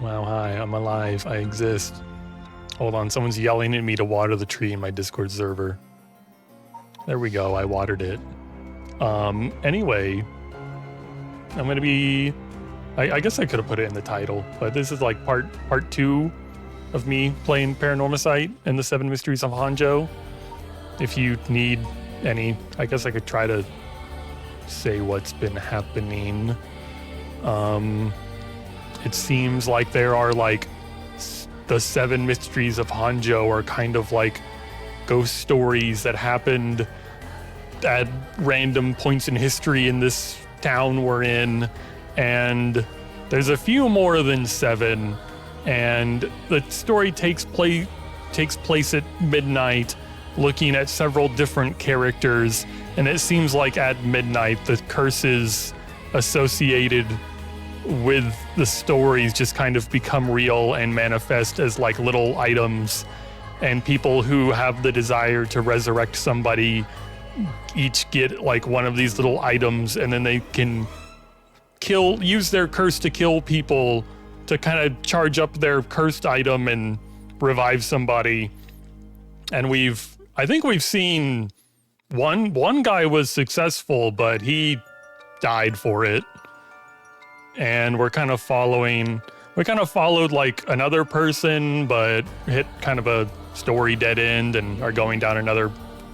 Wow, hi, I'm alive. I exist. Hold on, someone's yelling at me to water the tree in my Discord server. There we go, I watered it. Anyway, I'm gonna be... I guess I could have put it in the title, but this is like part 2 of me playing Paranormasight and the 7 Mysteries of Honjo. If you need any, I guess I could try to say what's been happening. It seems like there are like the 7 Mysteries of Honjo are kind of like ghost stories that happened at random points in history in this town we're in, and there's a few more than 7, and the story takes place at midnight, looking at several different characters, and it seems like at midnight the curses associated with the stories just kind of become real and manifest as like little items, and people who have the desire to resurrect somebody each get like one of these little items, and then they can use their curse to kill people to kind of charge up their cursed item and revive somebody. And I think we've seen one guy was successful, but he died for it. And we kind of followed like another person, but hit kind of a story dead end and are going down another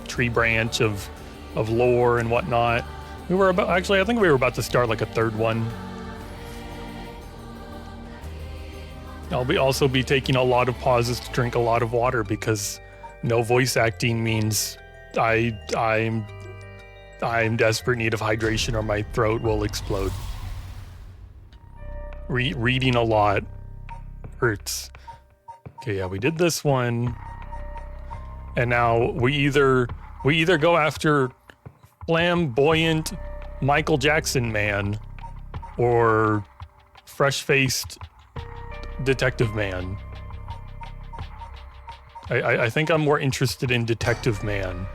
tree branch of lore and whatnot. I think we were about to start like a third one. I'll also be taking a lot of pauses to drink a lot of water, because no voice acting means I'm desperate need of hydration or my throat will explode. Reading a lot hurts. Okay, yeah, we did this one, and now we either go after flamboyant Michael Jackson man or fresh-faced detective man. I think I'm more interested in detective man,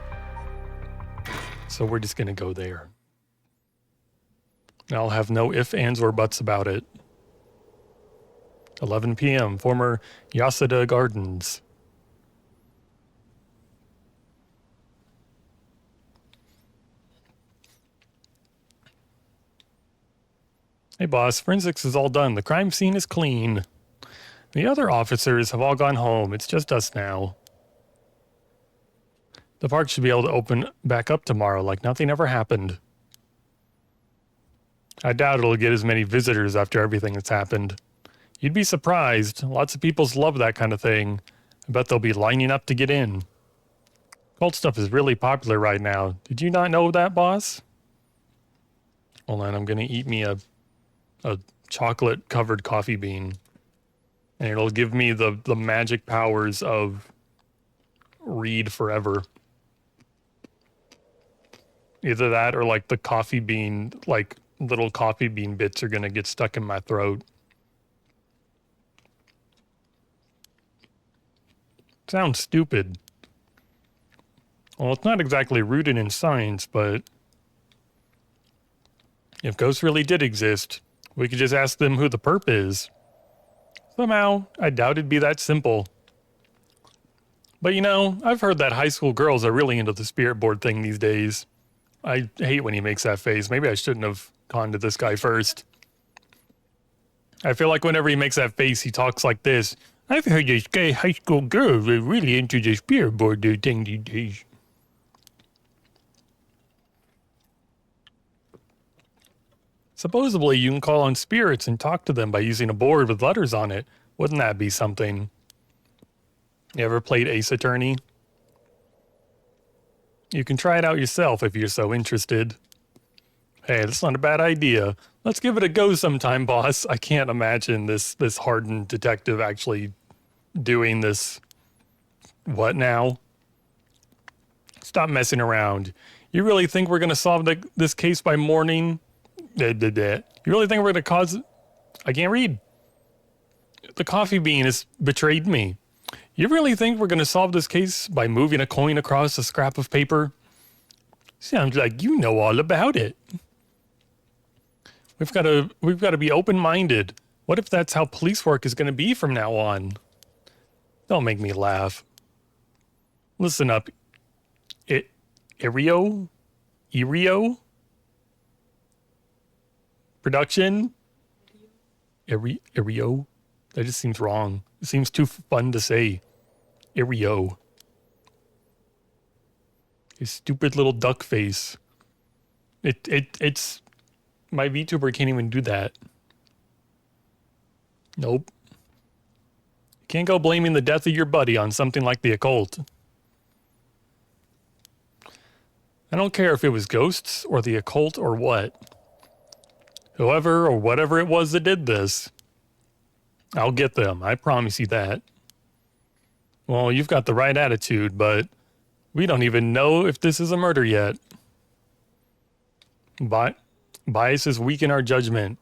so we're just gonna go there. I'll have no ifs, ands, or buts about it. 11 p.m. Former Yasuda Gardens. Hey boss, forensics is all done. The crime scene is clean. The other officers have all gone home. It's just us now. The park should be able to open back up tomorrow like nothing ever happened. I doubt it'll get as many visitors after everything that's happened. You'd be surprised. Lots of people love that kind of thing. I bet they'll be lining up to get in. Cult stuff is really popular right now. Did you not know that, boss? Hold on, I'm gonna eat me a chocolate-covered coffee bean. And it'll give me the magic powers of read forever. Either that or like the coffee bean, like little coffee bean bits are gonna get stuck in my throat. Sounds stupid. Well, it's not exactly rooted in science, but if ghosts really did exist, we could just ask them who the perp is. Somehow, I doubt it'd be that simple. But you know, I've heard that high school girls are really into the spirit board thing these days. I hate when he makes that face. Maybe I shouldn't have gone to this guy first. I feel like whenever he makes that face, he talks like this. I've heard this high school girls are really into the spirit board thing these days. Supposedly, you can call on spirits and talk to them by using a board with letters on it. Wouldn't that be something? You ever played Ace Attorney? You can try it out yourself if you're so interested. Hey, that's not a bad idea. Let's give it a go sometime, boss. I can't imagine this hardened detective actually doing this. What now? Stop messing around. You really think we're going to solve this case by morning? You really think we're going to cause... I can't read. The coffee bean has betrayed me. You really think we're going to solve this case by moving a coin across a scrap of paper? Sounds like you know all about it. We've got to be open-minded. What if that's how police work is going to be from now on? Don't make me laugh. Listen up. Irio? Production? Irio? That just seems wrong. It seems too fun to say. Irio. His stupid little duck face. It's... My VTuber can't even do that. Nope. You can't go blaming the death of your buddy on something like the occult. I don't care if it was ghosts or the occult or what. Whoever or whatever it was that did this, I'll get them. I promise you that. Well, you've got the right attitude, but we don't even know if this is a murder yet. Biases weaken our judgment.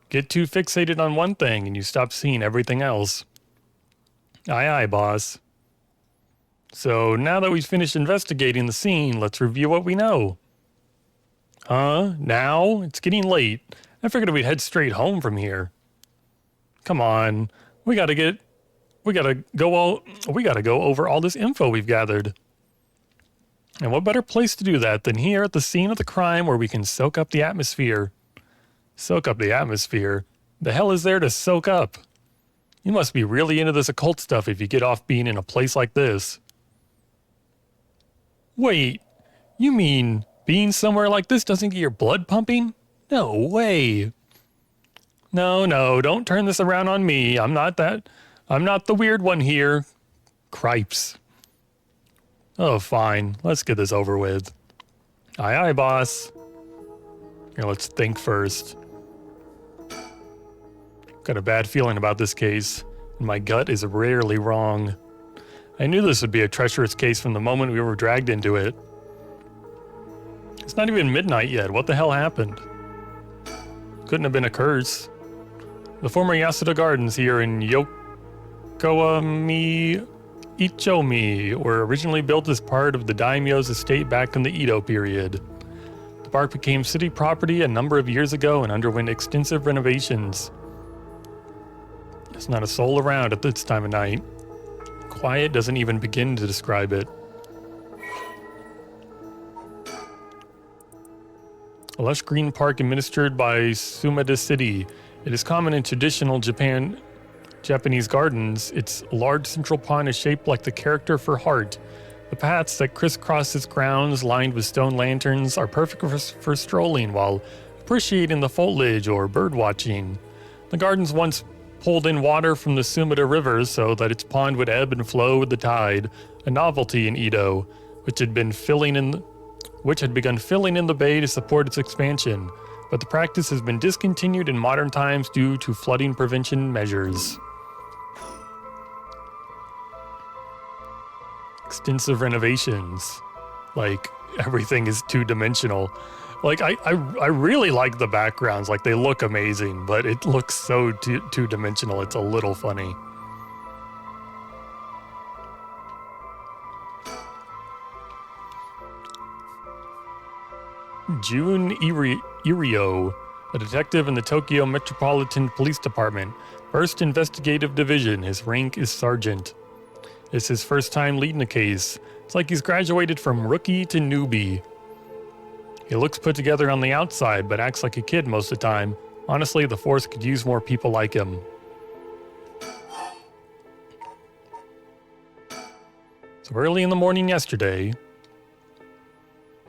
Get too fixated on one thing and you stop seeing everything else. Aye, aye, boss. So now that we've finished investigating the scene, let's review what we know. Huh? Now? It's getting late. I figured we'd head straight home from here. Come on. We gotta go over all this info we've gathered. And what better place to do that than here at the scene of the crime where we can soak up the atmosphere? Soak up the atmosphere? The hell is there to soak up? You must be really into this occult stuff if you get off being in a place like this. Wait, you mean being somewhere like this doesn't get your blood pumping? No way. No, don't turn this around on me. I'm not the weird one here. Cripes. Oh, fine. Let's get this over with. Aye, aye, boss. Here, let's think first. Got a bad feeling about this case, and my gut is rarely wrong. I knew this would be a treacherous case from the moment we were dragged into it. It's not even midnight yet. What the hell happened? Couldn't have been a curse. The former Yasuda Gardens here in Yokoami Ichomi were originally built as part of the daimyo's estate back in the Edo period. The park became city property a number of years ago and underwent extensive renovations. There's not a soul around at this time of night. Quiet doesn't even begin to describe it. A lush green park administered by Sumida City. It is common in traditional Japanese gardens. Its large central pond is shaped like the character for heart. The paths that crisscross its grounds, lined with stone lanterns, are perfect for strolling while appreciating the foliage or bird watching. The gardens once pulled in water from the Sumida River so that its pond would ebb and flow with the tide, a novelty in Edo, which had begun filling in the bay to support its expansion, but the practice has been discontinued in modern times due to flooding prevention measures. Extensive renovations. Like, everything is two-dimensional. Like, I really like the backgrounds. Like, they look amazing, but it looks so two-dimensional. It's a little funny. Jun Irio, a detective in the Tokyo Metropolitan Police Department, 1st Investigative Division. His rank is sergeant. It's his first time leading a case. It's like he's graduated from rookie to newbie. He looks put together on the outside, but acts like a kid most of the time. Honestly, the force could use more people like him. So early in the morning yesterday,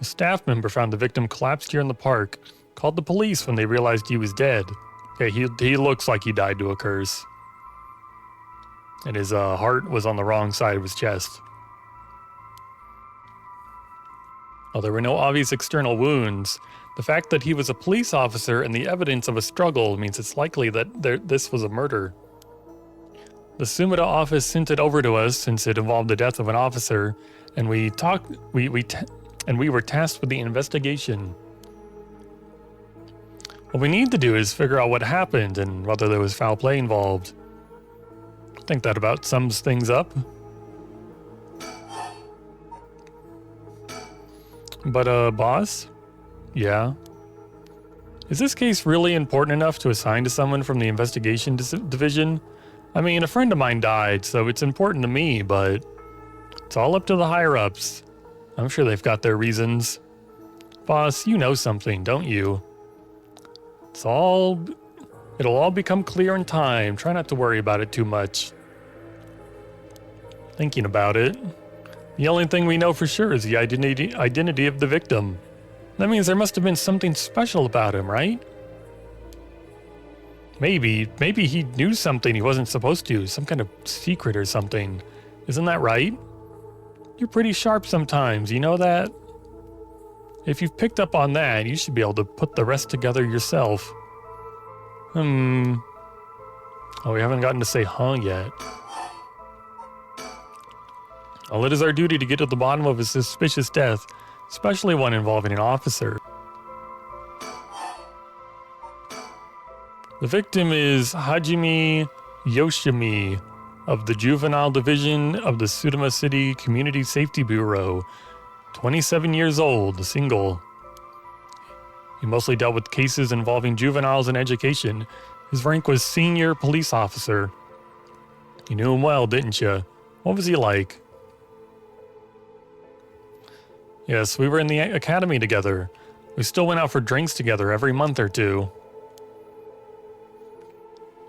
a staff member found the victim collapsed here in the park, called the police when they realized he was dead. Okay, he looks like he died to a curse. And his heart was on the wrong side of his chest. While there were no obvious external wounds, the fact that he was a police officer and the evidence of a struggle means it's likely that this was a murder. The Sumida office sent it over to us since it involved the death of an officer, and we were tasked with the investigation. What we need to do is figure out what happened and whether there was foul play involved. I think that about sums things up. But, boss? Yeah? Is this case really important enough to assign to someone from the investigation division? I mean, a friend of mine died, so it's important to me, but it's all up to the higher-ups. I'm sure they've got their reasons. Boss, you know something, don't you? It'll all become clear in time. Try not to worry about it too much. Thinking about it, the only thing we know for sure is the identity of the victim. That means there must have been something special about him, right? Maybe he knew something he wasn't supposed to, some kind of secret or something. Isn't that right? You're pretty sharp sometimes, you know that? If you've picked up on that, you should be able to put the rest together yourself. Oh, we haven't gotten to say huh yet. Well, it is our duty to get to the bottom of a suspicious death, especially one involving an officer. The victim is Hajime Yoshimi of the Juvenile Division of the Sudama City Community Safety Bureau, 27 years old, single. He mostly dealt with cases involving juveniles and education. His rank was senior police officer. You knew him well, didn't you? What was he like? Yes, we were in the academy together. We still went out for drinks together every month or two.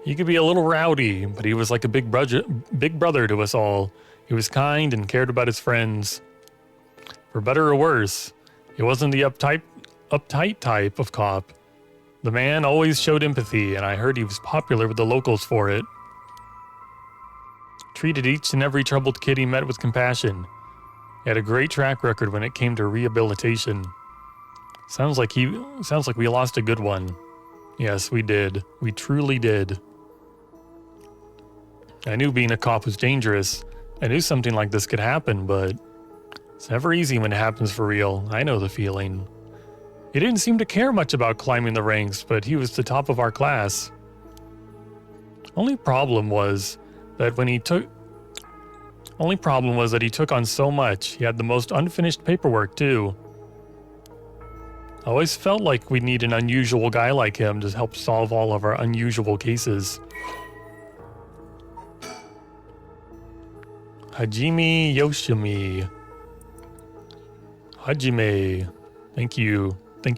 He could be a little rowdy, but he was like a big brother to us all. He was kind and cared about his friends. For better or worse, he wasn't the uptight type of cop. The man always showed empathy, and I heard he was popular with the locals for it. Treated each and every troubled kid he met with compassion. He had a great track record when it came to rehabilitation. Sounds like we lost a good one. Yes, we did. We truly did. I knew being a cop was dangerous. I knew something like this could happen, but it's never easy when it happens for real. I know the feeling. He didn't seem to care much about climbing the ranks, but he was the top of our class. Only problem was that he took on so much. He had the most unfinished paperwork, too. I always felt like we'd need an unusual guy like him to help solve all of our unusual cases. Hajime Yoshimi. Hajime. Thank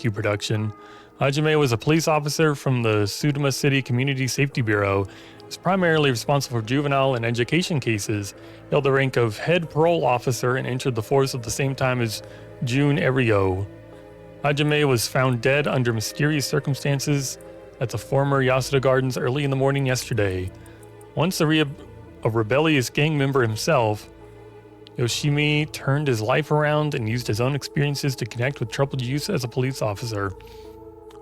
you, production. Hajime was a police officer from the Sudama City Community Safety Bureau. He was primarily responsible for juvenile and education cases. He held the rank of head parole officer and entered the force at the same time as Jun Erio. Hajime was found dead under mysterious circumstances at the former Yasuda Gardens early in the morning yesterday. Once a rebellious gang member himself, Yoshimi turned his life around and used his own experiences to connect with troubled youth as a police officer.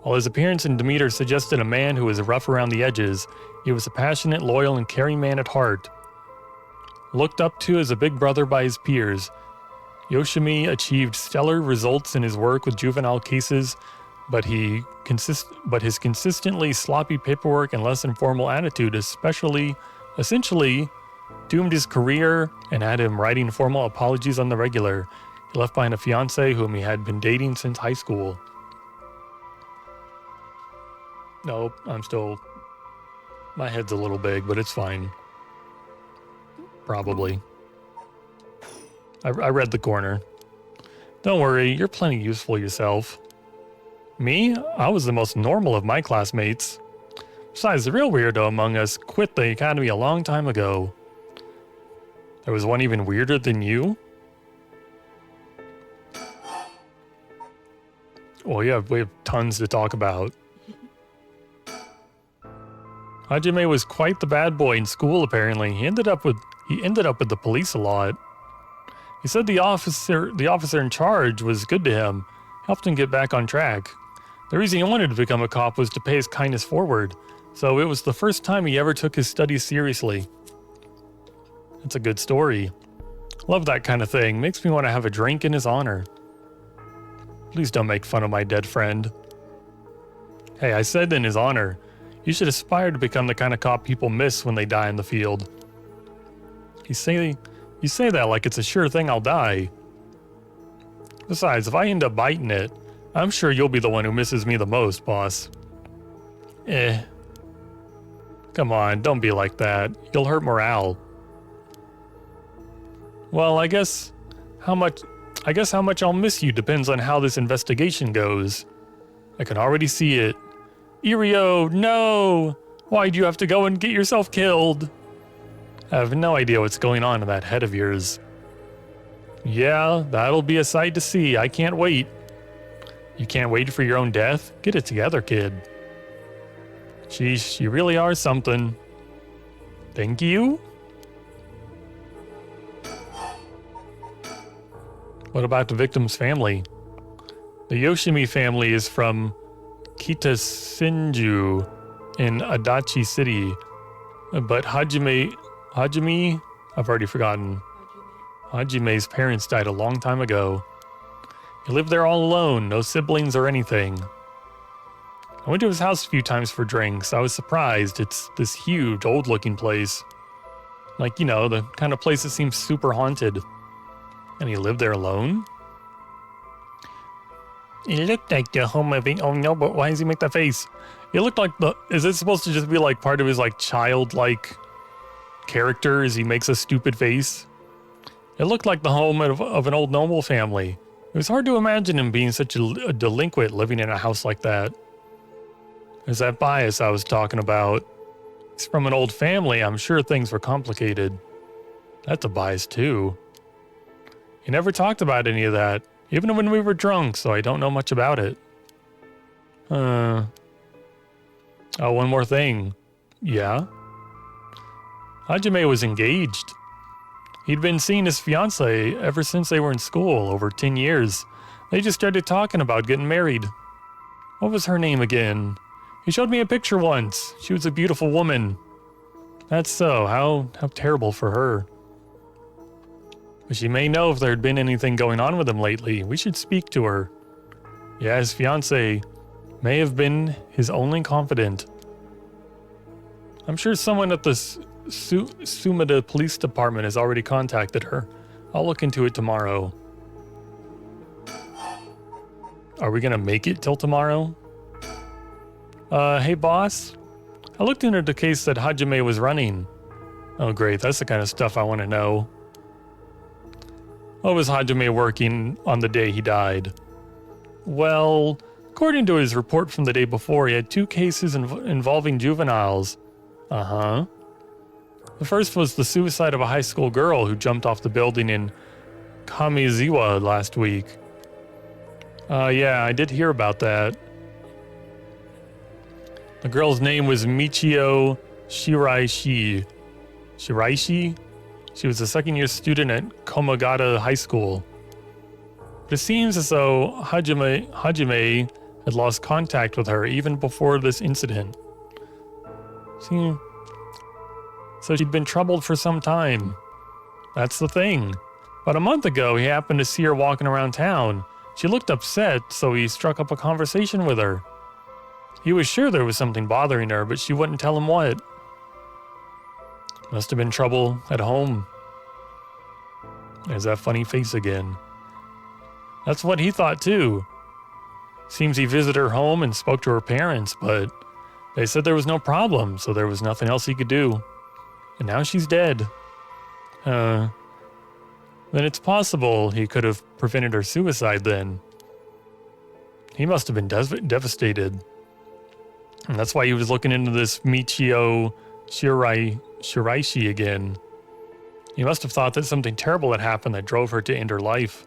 While his appearance and demeanor suggested a man who was rough around the edges, he was a passionate, loyal, and caring man at heart. Looked up to as a big brother by his peers, Yoshimi achieved stellar results in his work with juvenile cases, but his consistently sloppy paperwork and less informal attitude essentially doomed his career and had him writing formal apologies on the regular. He left behind a fiancée whom he had been dating since high school. Nope, my head's a little big, but it's fine. Probably. I read the corner. Don't worry, you're plenty useful yourself. Me? I was the most normal of my classmates. Besides, the real weirdo among us quit the academy a long time ago. There was one even weirder than you? Well, yeah, we have tons to talk about. Hajime was quite the bad boy in school, apparently. He ended up with the police a lot. He said the officer in charge was good to him, helped him get back on track. The reason he wanted to become a cop was to pay his kindness forward, so it was the first time he ever took his studies seriously. It's a good story. Love that kind of thing. Makes me want to have a drink in his honor. Please don't make fun of my dead friend. Hey, I said in his honor. You should aspire to become the kind of cop people miss when they die in the field. You say that like it's a sure thing I'll die. Besides, if I end up biting it, I'm sure you'll be the one who misses me the most, boss. Come on, don't be like that. You'll hurt morale. Well, I guess how much I'll miss you depends on how this investigation goes. I can already see it. Irio, no! Why'd you have to go and get yourself killed? I have no idea what's going on in that head of yours. Yeah, that'll be a sight to see. I can't wait. You can't wait for your own death? Get it together, kid. Sheesh, you really are something. Thank you? What about the victim's family? The Yoshimi family is from Kitasenju in Adachi City. But Hajime, I've already forgotten. Hajime's parents died a long time ago. He lived there all alone, no siblings or anything. I went to his house a few times for drinks. I was surprised. It's this huge, old-looking place. Like, you know, the kind of place that seems super haunted. And he lived there alone? It looked like the home of... Oh no, but why does he make that face? It looked like the... Is it supposed to just be like part of his like childlike character as he makes a stupid face? It looked like the home of an old noble family. It was hard to imagine him being such a delinquent living in a house like that. There's that bias I was talking about. He's from an old family. I'm sure things were complicated. That's a bias too. He never talked about any of that, even when we were drunk, so I don't know much about it. Oh, one more thing. Yeah? Hajime was engaged. He'd been seeing his fiancée ever since they were in school, over 10 years. They just started talking about getting married. What was her name again? He showed me a picture once. She was a beautiful woman. That's so. How terrible for her. But she may know if there had been anything going on with him lately. We should speak to her. Yeah, his fiancée may have been his only confidant. I'm sure someone at the Sumida Police Department has already contacted her. I'll look into it tomorrow. Are we gonna make it till tomorrow? Hey boss? I looked into the case that Hajime was running. Oh great, that's the kind of stuff I want to know. What was Hajime working on the day he died? Well, according to his report from the day before, he had 2 cases involving juveniles. Uh-huh. The first was the suicide of a high school girl who jumped off the building in Kamizawa last week. Yeah, I did hear about that. The girl's name was Michio Shiraishi. Shiraishi? She was a second-year student at Komagata High School. But it seems as though Hajime had lost contact with her even before this incident. So she'd been troubled for some time. That's the thing. About a month ago, he happened to see her walking around town. She looked upset, so he struck up a conversation with her. He was sure there was something bothering her, but she wouldn't tell him what. Must have been trouble at home. There's that funny face again. That's what he thought too. Seems he visited her home and spoke to her parents, but they said there was no problem, so there was nothing else he could do. And now she's dead. Then it's possible he could have prevented her suicide then. He must have been devastated. And that's why he was looking into this Michio Shiraishi again. He must have thought that something terrible had happened that drove her to end her life.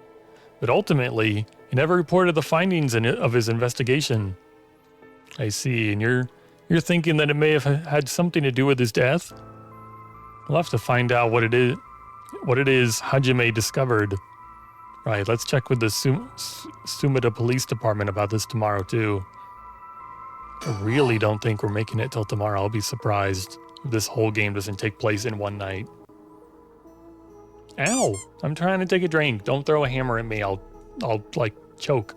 But ultimately, he never reported the findings of his investigation. I see, and you're thinking that it may have had something to do with his death? We'll have to find out what it is Hajime discovered. Right, let's check with the Sumida Police Department about this tomorrow too. I really don't think we're making it till tomorrow. I'll be surprised if this whole game doesn't take place in one night. Ow! I'm trying to take a drink. Don't throw a hammer at me. I'll like choke.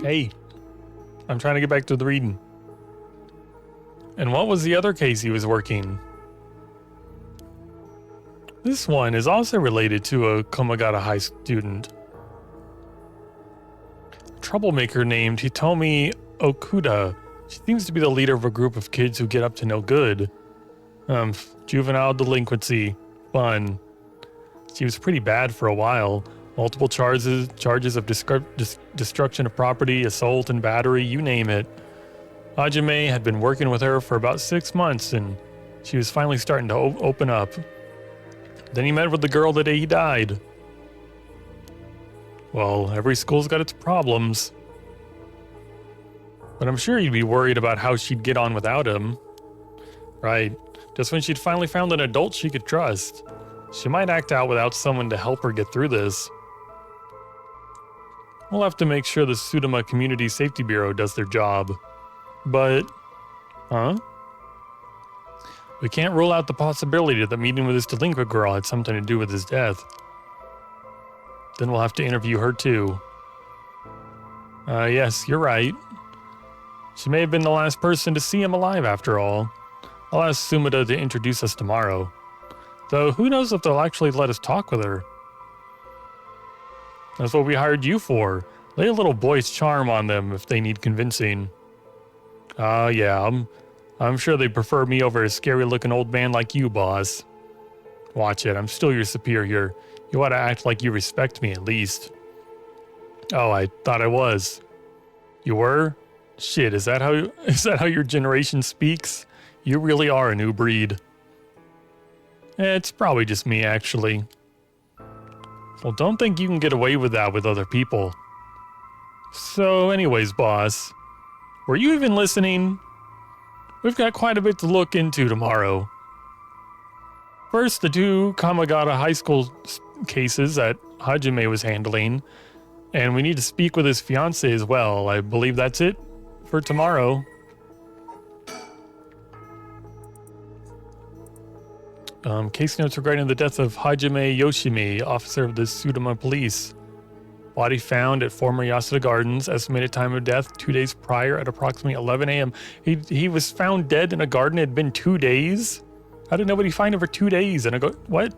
Hey, I'm trying to get back to the reading. And what was the other case he was working? This one is also related to a Komagata High student. A troublemaker named Hitomi Okuda. She seems to be the leader of a group of kids who get up to no good. Juvenile delinquency. Fun. She was pretty bad for a while. Multiple charges of destruction of property, assault and battery, you name it. Hajime had been working with her for about 6 months, and she was finally starting to open up. Then he met with the girl the day he died. Well, every school's got its problems. But I'm sure you'd be worried about how she'd get on without him. Right, just when she'd finally found an adult she could trust. She might act out without someone to help her get through this. We'll have to make sure the Sudama Community Safety Bureau does their job. But, we can't rule out the possibility that meeting with this delinquent girl had something to do with his death. Then we'll have to interview her too. Yes, you're right. She may have been the last person to see him alive after all. I'll ask Sumida to introduce us tomorrow. Though who knows if they'll actually let us talk with her. That's what we hired you for. Lay a little boy's charm on them if they need convincing. Yeah, I'm sure they prefer me over a scary-looking old man like you, boss. Watch it, I'm still your superior. You ought to act like you respect me at least. Oh, I thought I was. You were? Shit, is that how your generation speaks? You really are a new breed. It's probably just me, actually. Well, don't think you can get away with that with other people. So anyways, boss, were you even listening? We've got quite a bit to look into tomorrow. First, the 2 Kamagata High School cases that Hajime was handling, and we need to speak with his fiancée as well. I believe that's it for tomorrow. Case notes regarding the death of Hajime Yoshimi, officer of the Sudama Police. Body found at former Yasuda Gardens. Estimated time of death 2 days prior at approximately 11 a.m. He was found dead in a garden. It had been 2 days? How did nobody find him for 2 days? And I go, what?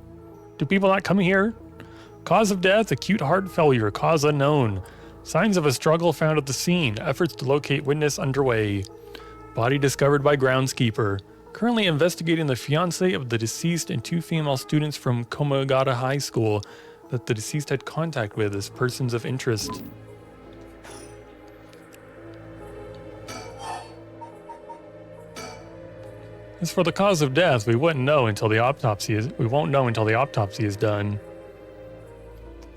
Do people not come here? Cause of death, acute heart failure, cause unknown. Signs of a struggle found at the scene. Efforts to locate witness underway. Body discovered by groundskeeper. Currently investigating the fiancé of the deceased and 2 female students from Komagata High School that the deceased had contact with as persons of interest. As for the cause of death, we won't know until the autopsy is done.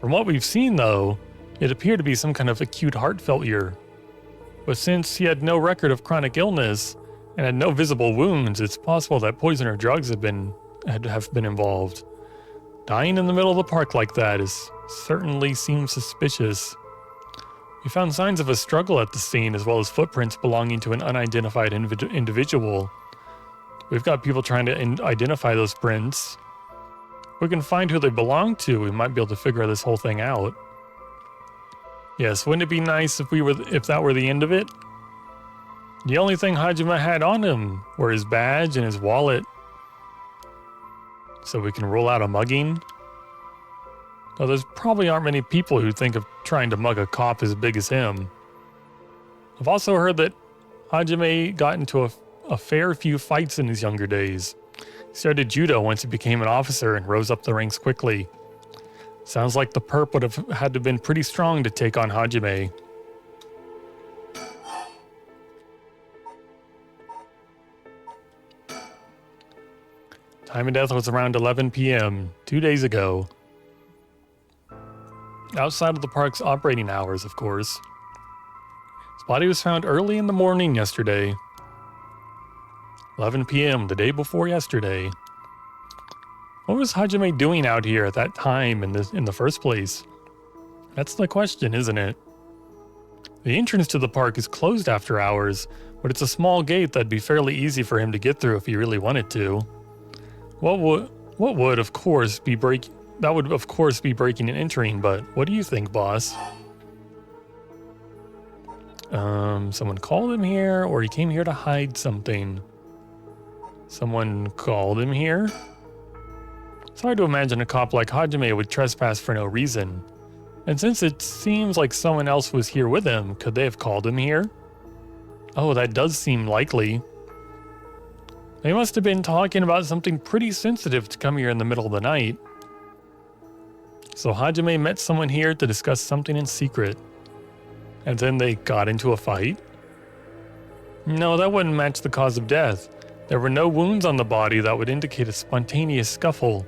From what we've seen, though, it appeared to be some kind of acute heart failure. But since he had no record of chronic illness and had no visible wounds, it's possible that poison or drugs have been involved. Dying in the middle of the park like that certainly seems suspicious. We found signs of a struggle at the scene, as well as footprints belonging to an unidentified individual. We've got people trying to identify those prints. If we can find who they belong to, we might be able to figure this whole thing out. Yes, wouldn't it be nice if that were the end of it? The only thing Hajime had on him were his badge and his wallet. So we can rule out a mugging? Though there's probably aren't many people who think of trying to mug a cop as big as him. I've also heard that Hajime got into a fair few fights in his younger days. He started judo once he became an officer and rose up the ranks quickly. Sounds like the perp would have had to have been pretty strong to take on Hajime. Time of death was around 11 p.m. 2 days ago. Outside of the park's operating hours, of course. His body was found early in the morning yesterday. 11 p.m. the day before yesterday. What was Hajime doing out here at that time in the first place? That's the question, isn't it? The entrance to the park is closed after hours, but it's a small gate that'd be fairly easy for him to get through if he really wanted to. That would of course be breaking and entering, but what do you think, boss? Someone called him here, or he came here to hide something. Someone called him here? It's hard to imagine a cop like Hajime would trespass for no reason. And since it seems like someone else was here with him, could they have called him here? Oh, that does seem likely. They must have been talking about something pretty sensitive to come here in the middle of the night. So Hajime met someone here to discuss something in secret. And then they got into a fight? No, that wouldn't match the cause of death. There were no wounds on the body that would indicate a spontaneous scuffle.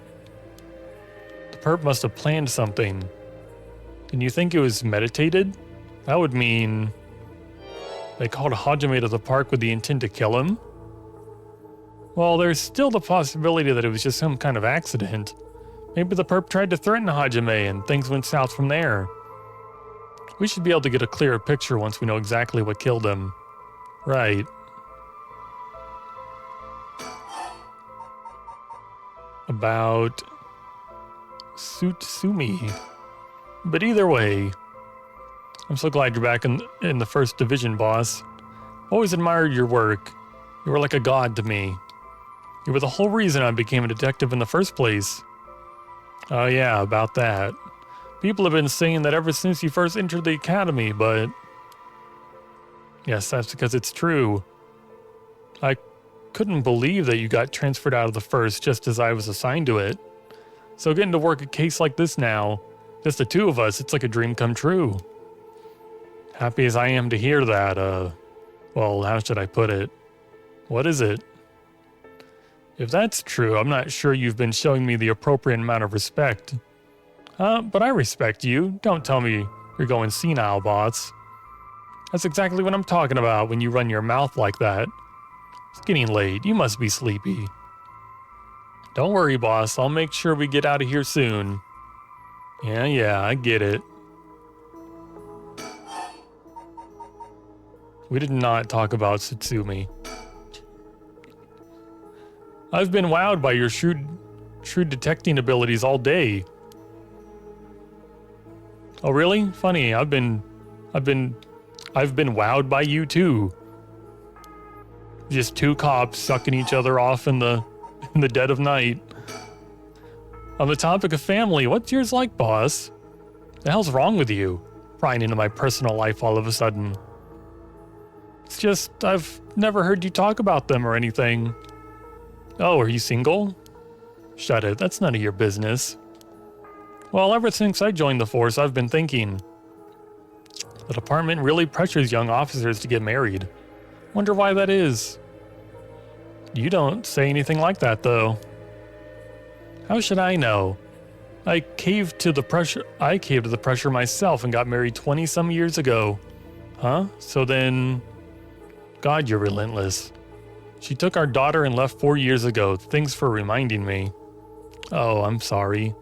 The perp must have planned something. And you think it was meditated? That would mean they called Hajime to the park with the intent to kill him? Well, there's still the possibility that it was just some kind of accident. Maybe the perp tried to threaten Hajime and things went south from there. We should be able to get a clearer picture once we know exactly what killed him. Right. About Sutsumi. But either way, I'm so glad you're back in the first division, boss. Always admired your work. You were like a god to me. You were the whole reason I became a detective in the first place. Oh yeah, about that. People have been saying that ever since you first entered the academy, but... Yes, that's because it's true. I couldn't believe that you got transferred out of the first just as I was assigned to it. So getting to work a case like this now, just the two of us, it's like a dream come true. Happy as I am to hear that, well, how should I put it? What is it? If that's true, I'm not sure you've been showing me the appropriate amount of respect. But I respect you. Don't tell me you're going senile, boss. That's exactly what I'm talking about when you run your mouth like that. It's getting late. You must be sleepy. Don't worry, boss. I'll make sure we get out of here soon. Yeah, I get it. We did not talk about Satsumi. I've been wowed by your shrewd detecting abilities all day. Oh really? Funny. I've been wowed by you too. Just two cops sucking each other off in the dead of night. On the topic of family, what's yours like, boss? The hell's wrong with you? Prying into my personal life all of a sudden. It's just, I've never heard you talk about them or anything. Oh, are you single? Shut it, that's none of your business. Well, ever since I joined the force, I've been thinking. The department really pressures young officers to get married. Wonder why that is. You don't say anything like that, though. How should I know? I caved to the pressure myself and got married 20-some years ago. Huh? So then... God, you're relentless. She took our daughter and left 4 years ago. Thanks for reminding me. Oh, I'm sorry.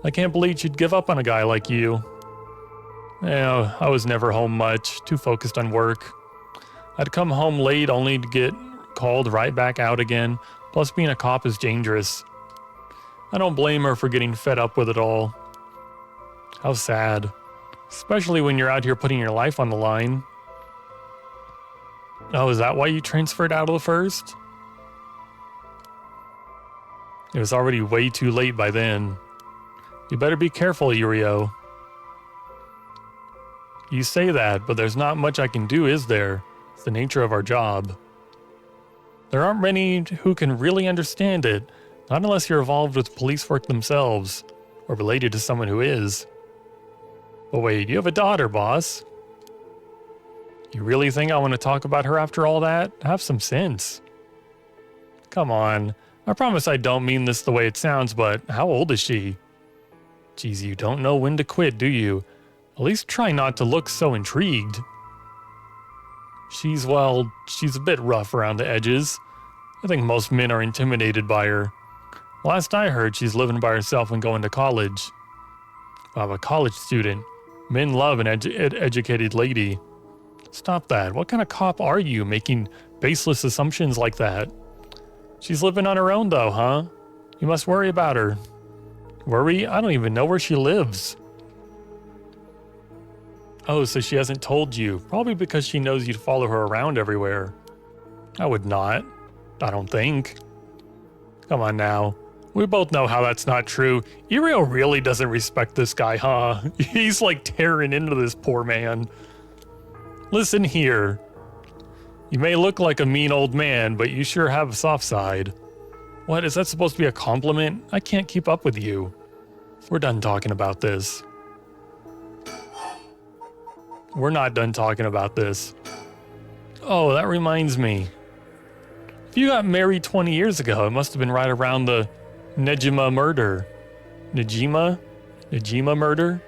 I can't believe she'd give up on a guy like you. Yeah, I was never home much, too focused on work. I'd come home late only to get called right back out again, plus being a cop is dangerous. I don't blame her for getting fed up with it all. How sad. Especially when you're out here putting your life on the line. Oh, is that why you transferred out of the first? It was already way too late by then. You better be careful, Yurio. You say that, but there's not much I can do, is there? It's the nature of our job. There aren't many who can really understand it, not unless you're involved with police work themselves, or related to someone who is. But wait, you have a daughter, boss. You really think I want to talk about her after all that? Have some sense. Come on. I promise I don't mean this the way it sounds, but how old is she? Geez, you don't know when to quit, do you? At least try not to look so intrigued. She's a bit rough around the edges. I think most men are intimidated by her. Last I heard, she's living by herself and going to college. I'm a college student. Men love an educated lady. Stop that. What kind of cop are you, making baseless assumptions like that? She's living on her own though, huh? You must worry about her. Worry? I don't even know where she lives. Oh, so she hasn't told you. Probably because she knows you'd follow her around everywhere. I would not. I don't think. Come on now. We both know how that's not true. Iriel really doesn't respect this guy, huh? He's like tearing into this poor man. Listen here. You may look like a mean old man, but you sure have a soft side. What, is that supposed to be a compliment? I can't keep up with you. We're done talking about this. We're not done talking about this. Oh, that reminds me. If you got married 20 years ago, it must have been right around the Nejima murder. Nejima murder?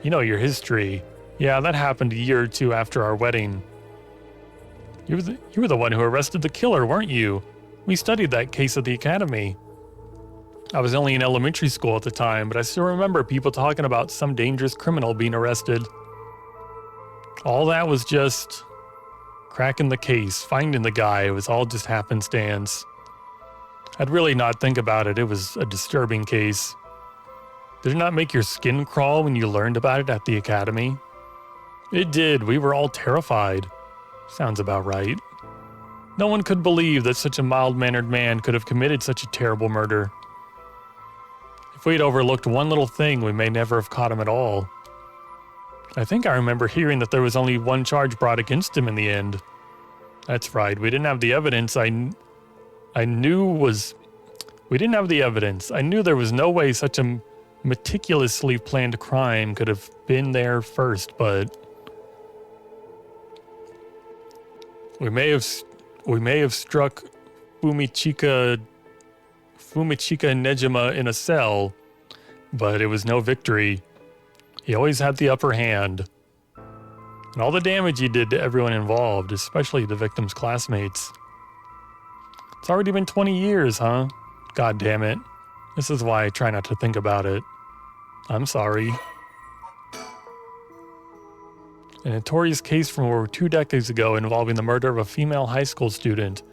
You know your history. Yeah, that happened a year or two after our wedding. You were the one who arrested the killer, weren't you? We studied that case at the academy. I was only in elementary school at the time, but I still remember people talking about some dangerous criminal being arrested. All that was just cracking the case, finding the guy. It was all just happenstance. I'd really not think about it. It was a disturbing case. Did it not make your skin crawl when you learned about it at the academy? It did. We were all terrified. Sounds about right. No one could believe that such a mild-mannered man could have committed such a terrible murder. If we'd overlooked one little thing, we may never have caught him at all. I think I remember hearing that there was only one charge brought against him in the end. That's right, we didn't have the evidence we didn't have the evidence. I knew there was no way such a meticulously planned crime could have been there first, but we may have struck Fumichika Nejima in a cell, but it was no victory. He always had the upper hand. And all the damage he did to everyone involved, especially the victim's classmates. It's already been 20 years, huh? God damn it. This is why I try not to think about it. I'm sorry. A notorious case from over 2 decades ago involving the murder of a female high school student.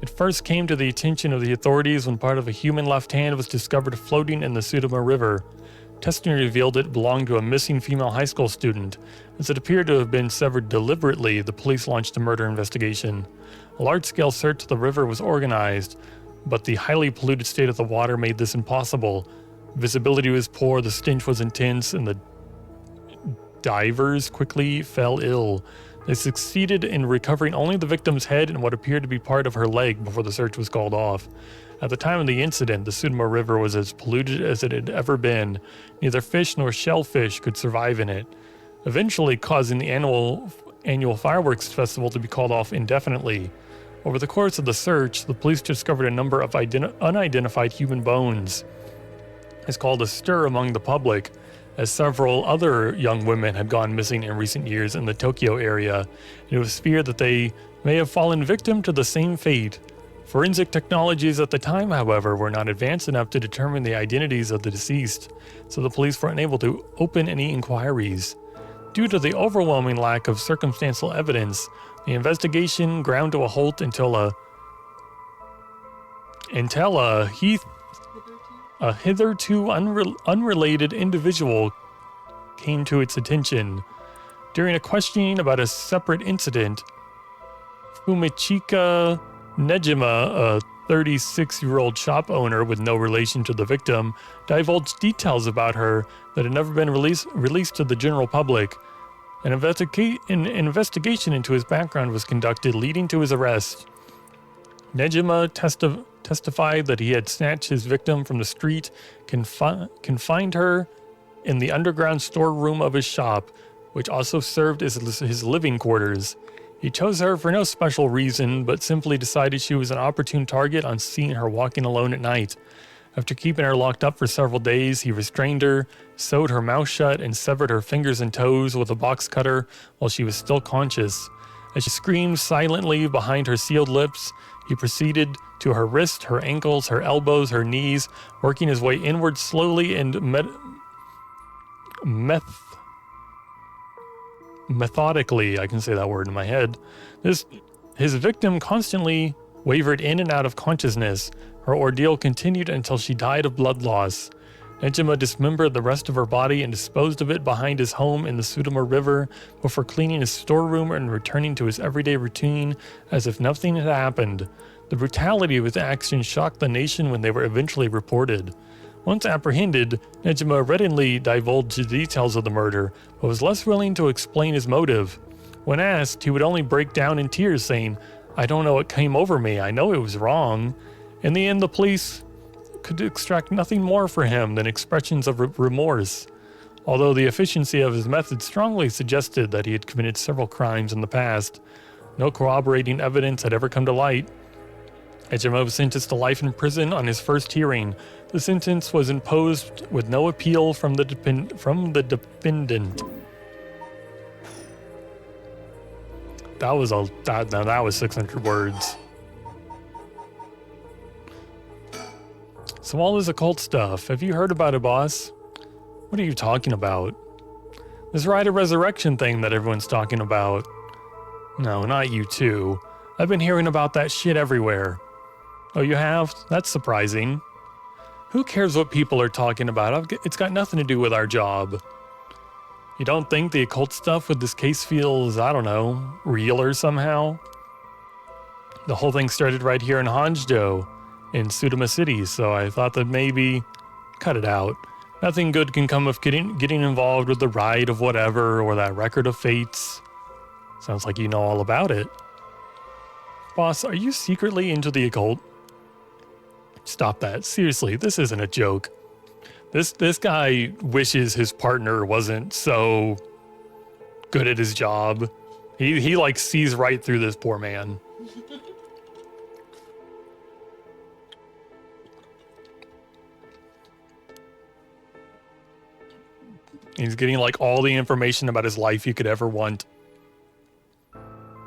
It first came to the attention of the authorities when part of a human left hand was discovered floating in the Sudama River. Testing revealed it belonged to a missing female high school student. As it appeared to have been severed deliberately, the police launched a murder investigation. A large-scale search of the river was organized, but the highly polluted state of the water made this impossible. Visibility was poor, the stench was intense, and the divers quickly fell ill. They succeeded in recovering only the victim's head and what appeared to be part of her leg before the search was called off. At the time of the incident, the Sudama River was as polluted as it had ever been. Neither fish nor shellfish could survive in it, eventually causing the annual fireworks festival to be called off indefinitely. Over the course of the search, the police discovered a number of unidentified human bones. It's called a stir among the public, as several other young women had gone missing in recent years in the Tokyo area. It was feared that they may have fallen victim to the same fate. Forensic technologies at the time, however, were not advanced enough to determine the identities of the deceased, so the police were unable to open any inquiries. Due to the overwhelming lack of circumstantial evidence, the investigation ground to a halt until a hitherto unrelated individual came to its attention. During a questioning about a separate incident, Fumichika Nejima, a 36-year-old shop owner with no relation to the victim, divulged details about her that had never been released to the general public. An investigation into his background was conducted, leading to his arrest. Nejima testified that he had snatched his victim from the street, confined her in the underground storeroom of his shop, which also served as his living quarters. He chose her for no special reason, but simply decided she was an opportune target on seeing her walking alone at night. After keeping her locked up for several days, he restrained her, sewed her mouth shut, and severed her fingers and toes with a box cutter while she was still conscious. As she screamed silently behind her sealed lips, he proceeded to her wrist, her ankles, her elbows, her knees, working his way inward slowly and methodically. I can say that word in my head. His victim constantly wavered in and out of consciousness. Her ordeal continued until she died of blood loss. Nejima dismembered the rest of her body and disposed of it behind his home in the Sudama River before cleaning his storeroom and returning to his everyday routine as if nothing had happened. The brutality of his actions shocked the nation when they were eventually reported. Once apprehended, Nejima readily divulged the details of the murder, but was less willing to explain his motive. When asked, he would only break down in tears, saying, "I don't know what came over me. I know it was wrong." In the end, the police could extract nothing more for him than expressions of remorse. Although the efficiency of his method strongly suggested that he had committed several crimes in the past, no corroborating evidence had ever come to light. Nejima was sentenced to life in prison on his first hearing. The sentence was imposed with no appeal from the defendant. That was 600 words. So all this occult stuff, have you heard about it, boss? What are you talking about? This Rite of Resurrection thing that everyone's talking about. No, not you too. I've been hearing about that shit everywhere. Oh, you have? That's surprising. Who cares what people are talking about? It's got nothing to do with our job. You don't think the occult stuff with this case feels, I don't know, realer somehow? The whole thing started right here in Honjo, in Tsushima City, so I thought that maybe cut it out. Nothing good can come of getting involved with the rite of whatever or that record of fates. Sounds like you know all about it. Boss, are you secretly into the occult? Stop that. Seriously, this isn't a joke. This guy wishes his partner wasn't so good at his job. He like sees right through this poor man. He's getting like all the information about his life you could ever want.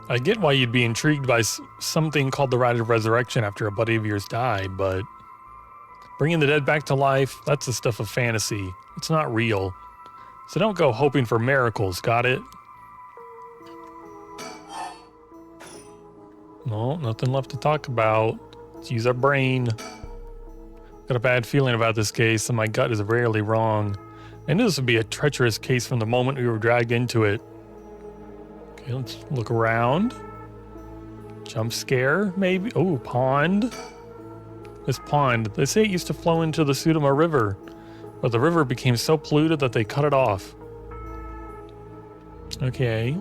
I get why you'd be intrigued by something called the Rite of Resurrection after a buddy of yours died, but bringing the dead back to life, that's the stuff of fantasy. It's not real. So don't go hoping for miracles, got it? No, nothing left to talk about. Let's use our brain. Got a bad feeling about this case, and my gut is rarely wrong. I knew this would be a treacherous case from the moment we were dragged into it. Okay, let's look around. Jump scare, maybe? Oh, pond. This pond, they say it used to flow into the Tsushima River, but the river became so polluted that they cut it off. Okay.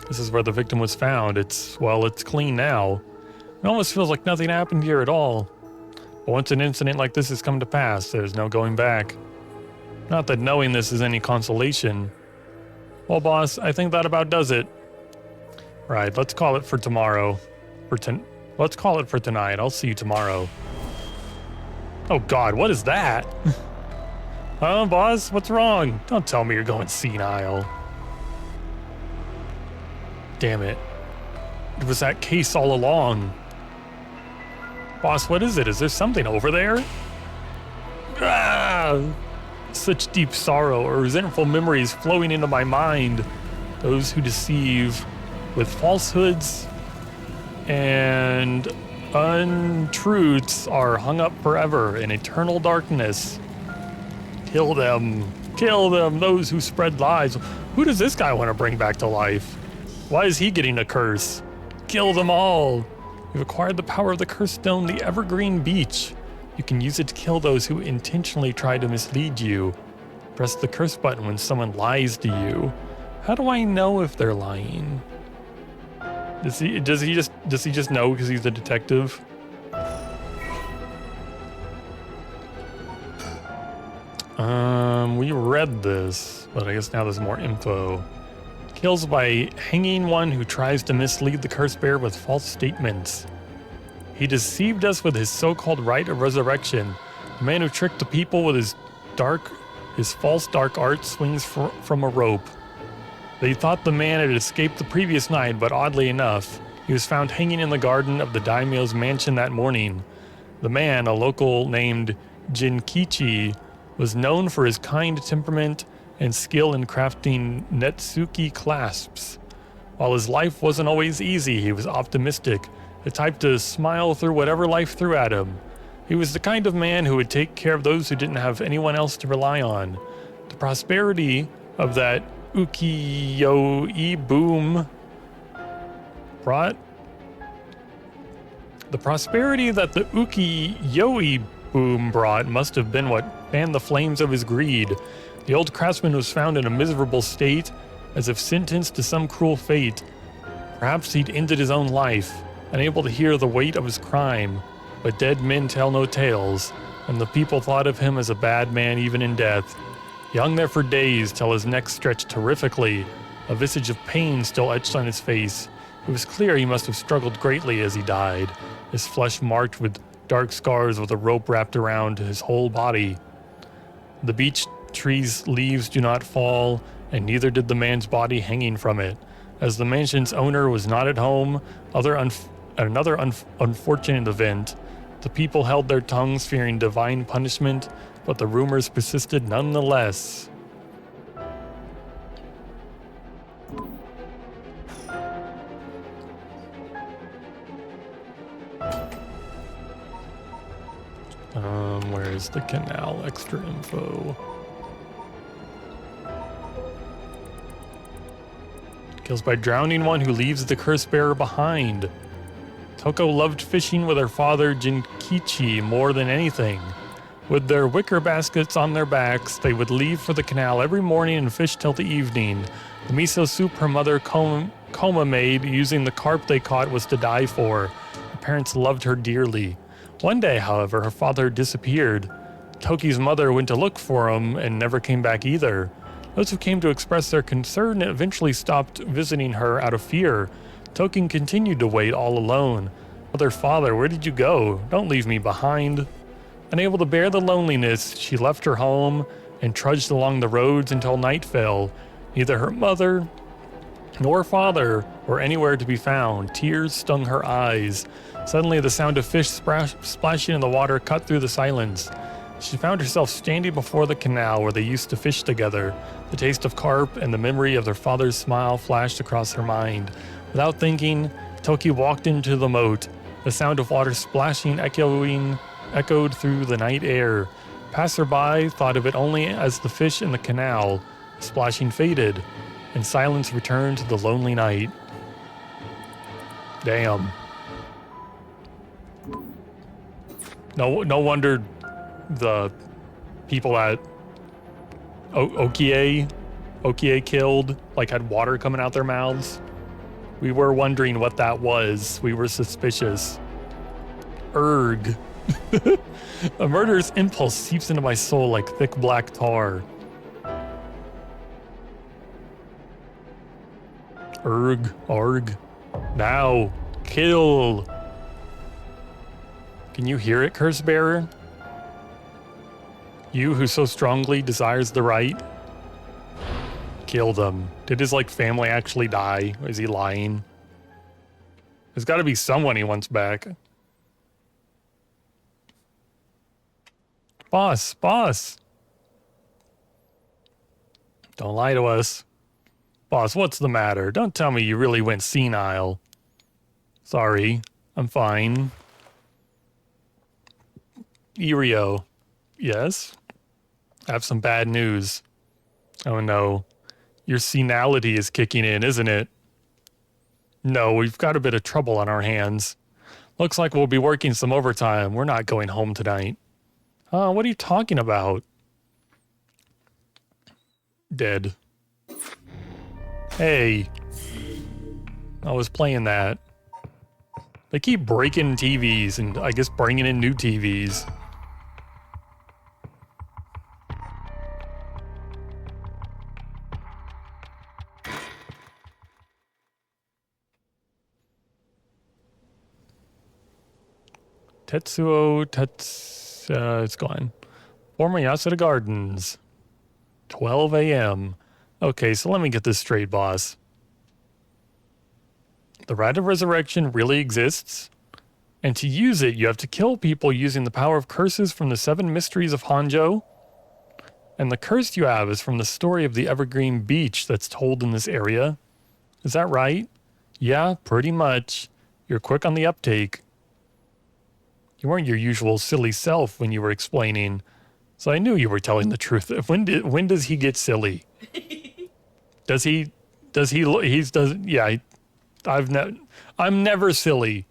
This is where the victim was found. It's clean now. It almost feels like nothing happened here at all. But once an incident like this has come to pass, there's no going back. Not that knowing this is any consolation. Well, boss, I think that about does it. Right, let's call it for tomorrow. Let's call it for tonight. I'll see you tomorrow. Oh God, what is that? Huh, boss? What's wrong? Don't tell me you're going senile. Damn it. It was that case all along. Boss, what is it? Is there something over there? Ah! Such deep sorrow or resentful memories flowing into my mind. Those who deceive with falsehoods and untruths are hung up forever in eternal darkness. Kill them. Kill them, those who spread lies. Who does this guy want to bring back to life? Why is he getting a curse? Kill them all. You've acquired the power of the cursed stone, the Evergreen Beach. You can use it to kill those who intentionally try to mislead you. Press the curse button when someone lies to you. How do I know if they're lying? Does he just know because he's a detective? We read this, but I guess now there's more info. Kills by hanging one who tries to mislead the curse bearer with false statements. He deceived us with his so-called rite of resurrection. The man who tricked the people with his false dark art swings from a rope. They thought the man had escaped the previous night, but oddly enough, he was found hanging in the garden of the daimyo's mansion that morning. The man, a local named Jinkichi, was known for his kind temperament and skill in crafting netsuke clasps. While his life wasn't always easy, he was optimistic, the type to smile through whatever life threw at him. He was the kind of man who would take care of those who didn't have anyone else to rely on. The prosperity of that ukiyo-e boom brought... The prosperity that the ukiyo-e boom brought must have been what fanned the flames of his greed. The old craftsman was found in a miserable state, as if sentenced to some cruel fate. Perhaps he'd ended his own life, unable to hear the weight of his crime. But dead men tell no tales, and the people thought of him as a bad man even in death. He hung there for days till his neck stretched terrifically, a visage of pain still etched on his face. It was clear he must have struggled greatly as he died, his flesh marked with dark scars with a rope wrapped around his whole body. The beech tree's leaves do not fall, and neither did the man's body hanging from it. As the mansion's owner was not at home, another unfortunate event. The people held their tongues, fearing divine punishment, but the rumors persisted nonetheless. Where's the canal? Extra info. Kills by drowning one who leaves the curse bearer behind. Toko loved fishing with her father Jinkichi more than anything. With their wicker baskets on their backs, they would leave for the canal every morning and fish till the evening. The miso soup her mother Koma made using the carp they caught was to die for. Her parents loved her dearly. One day, however, her father disappeared. Toki's mother went to look for him and never came back either. Those who came to express their concern eventually stopped visiting her out of fear. Toki continued to wait all alone. Mother, father, where did you go? Don't leave me behind. Unable to bear the loneliness, she left her home and trudged along the roads until night fell. Neither her mother nor father were anywhere to be found. Tears stung her eyes. Suddenly, the sound of fish splashing in the water cut through the silence. She found herself standing before the canal where they used to fish together. The taste of carp and the memory of their father's smile flashed across her mind. Without thinking, Toki walked into the moat. The sound of water splashing echoed through the night air. Passerby thought of it only as the fish in the canal. The splashing faded, and silence returned to the lonely night. Damn. No wonder the people at Okie killed, like, had water coming out their mouths. We were wondering what that was. We were suspicious. Erg. A murderous impulse seeps into my soul like thick black tar. Arg. Now, kill. Can you hear it, Curse Bearer? You who so strongly desires the right? Kill them. Did his, family actually die? Or is he lying? There's gotta be someone he wants back. Boss! Don't lie to us. Boss, what's the matter? Don't tell me you really went senile. Sorry, I'm fine. Irio. Yes? I have some bad news. Oh no. Your senility is kicking in, isn't it? No, we've got a bit of trouble on our hands. Looks like we'll be working some overtime. We're not going home tonight. What are you talking about? Dead. Hey. I was playing that. They keep breaking TVs and I guess bringing in new TVs. It's gone. Former Yasuda Gardens. 12 a.m. Okay, so let me get this straight, boss. The right of resurrection really exists, and to use it, you have to kill people using the power of curses from the 7 mysteries of Honjo. And the curse you have is from the story of the Evergreen Beach that's told in this area. Is that right? Yeah, pretty much. You're quick on the uptake. You weren't your usual silly self when you were explaining. So I knew you were telling the truth. When does he get silly? I'm never silly.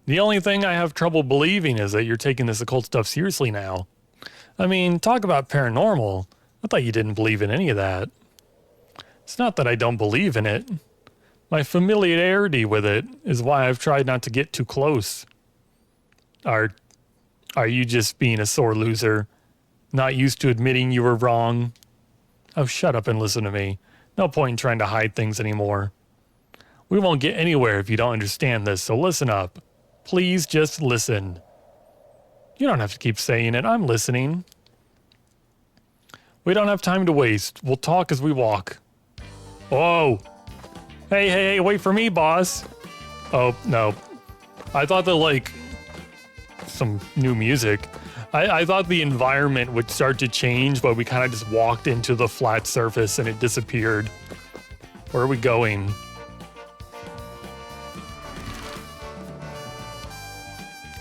The only thing I have trouble believing is that you're taking this occult stuff seriously now. I mean, talk about paranormal. I thought you didn't believe in any of that. It's not that I don't believe in it. My familiarity with it is why I've tried not to get too close. Are you just being a sore loser? Not used to admitting you were wrong? Oh, shut up and listen to me. No point in trying to hide things anymore. We won't get anywhere if you don't understand this, so listen up. Please just listen. You don't have to keep saying it. I'm listening. We don't have time to waste. We'll talk as we walk. Whoa. Hey, wait for me, boss. Oh, no. I thought that, like, some new music. I thought the environment would start to change, but we kind of just walked into the flat surface and it disappeared. Where are we going?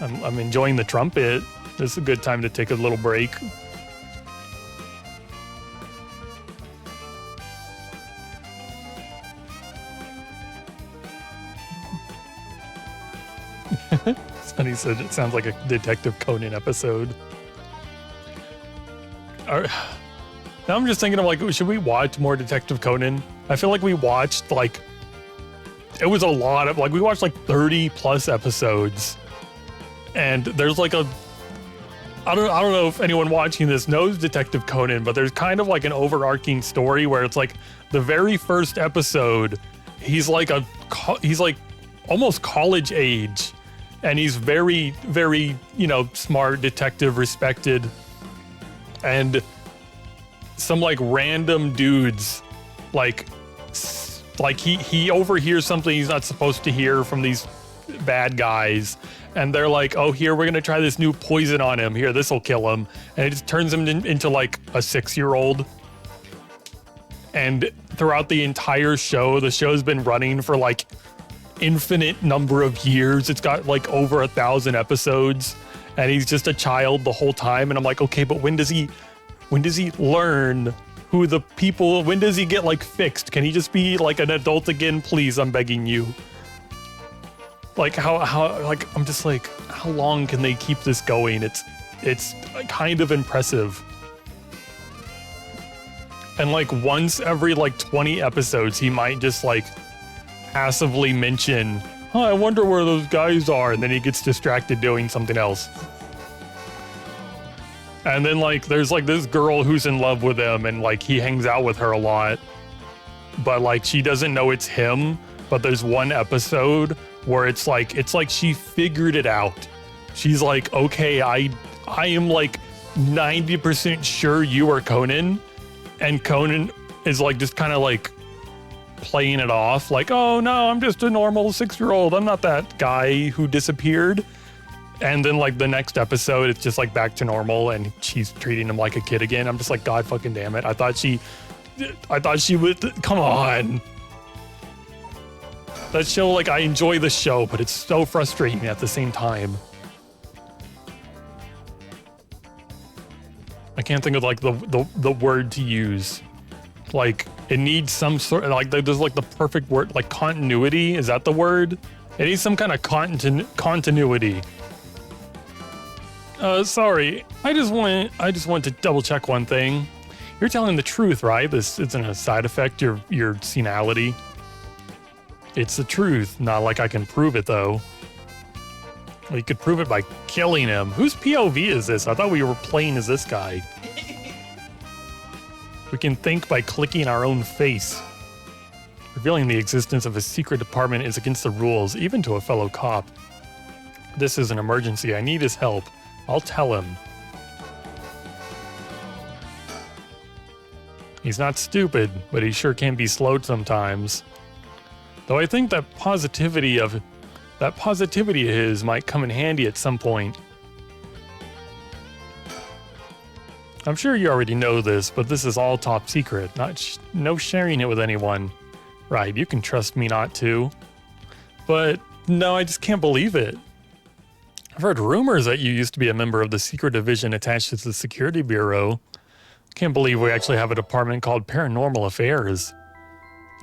I'm enjoying the trumpet. This is a good time to take a little break. Sonny said it sounds like a Detective Conan episode. Now I'm just thinking of like, should we watch more Detective Conan? I feel like we watched like, it was a lot of, like we watched like 30 plus episodes. And there's like I don't know if anyone watching this knows Detective Conan, but there's kind of like an overarching story where it's like the very first episode, he's like almost college age. And he's very, very, smart detective, respected. And some like random dudes, like he overhears something he's not supposed to hear from these bad guys. And they're like, oh, here, we're going to try this new poison on him. Here, this will kill him. And it just turns him into like a 6-year-old. And throughout the entire show, the show's been running for like infinite number of years. It's got like over 1,000 episodes and he's just a child the whole time. And I'm like, okay, but when does he learn who the people, when does he get like fixed? Can he just be like an adult again? Please, I'm begging you. Like how like, I'm just like, how long can they keep this going? It's kind of impressive. And like once every like 20 episodes, he might just like passively mention, oh, I wonder where those guys are, and then he gets distracted doing something else. And then like there's like this girl who's in love with him and like he hangs out with her a lot, but like she doesn't know it's him. But there's one episode where it's like she figured it out. She's like, okay, I am like 90% sure you are Conan, and Conan is like just kind of like playing it off like, oh no, I'm just a normal 6-year-old. I'm not that guy who disappeared. And then like the next episode, it's just like back to normal and she's treating him like a kid again. I'm just like, God fucking damn it. I thought she would, come on. That show, like I enjoy the show, but it's so frustrating at the same time. I can't think of like the word to use. Like it needs some sort of like, there's like the perfect word, like continuity. Is that the word? It needs some kind of continuity. Sorry. I just want to double check one thing. You're telling the truth, right? This isn't a side effect, your senility. It's the truth. Not like I can prove it though. Well, you could prove it by killing him. Whose POV is this? I thought we were playing as this guy. We can think by clicking our own face. Revealing the existence of a secret department is against the rules, even to a fellow cop. This is an emergency. I need his help. I'll tell him. He's not stupid, but he sure can be slowed sometimes. Though I think that positivity of his might come in handy at some point. I'm sure you already know this, but this is all top secret. No sharing it with anyone. Right, you can trust me not to. But no, I just can't believe it. I've heard rumors that you used to be a member of the secret division attached to the Security Bureau. Can't believe we actually have a department called Paranormal Affairs.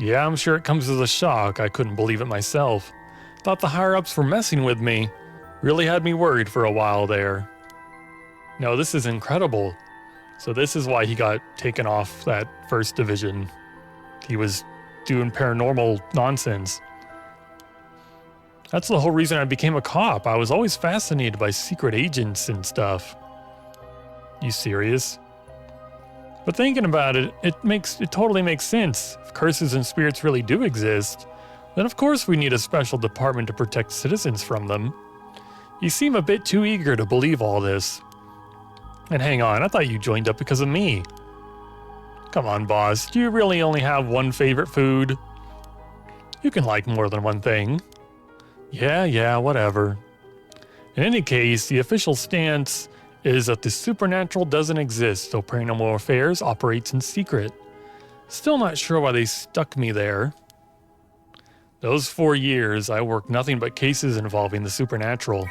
Yeah, I'm sure it comes as a shock. I couldn't believe it myself. Thought the higher-ups were messing with me. Really had me worried for a while there. No, this is incredible. So this is why he got taken off that first division. He was doing paranormal nonsense. That's the whole reason I became a cop. I was always fascinated by secret agents and stuff. You serious? But thinking about it, it totally makes sense. If curses and spirits really do exist, then of course we need a special department to protect citizens from them. You seem a bit too eager to believe all this. And hang on, I thought you joined up because of me. Come on, boss, do you really only have one favorite food? You can like more than one thing. Yeah, whatever. In any case, the official stance is that the supernatural doesn't exist, so Paranormal Affairs operates in secret. Still not sure why they stuck me there. Those 4 years, I worked nothing but cases involving the supernatural.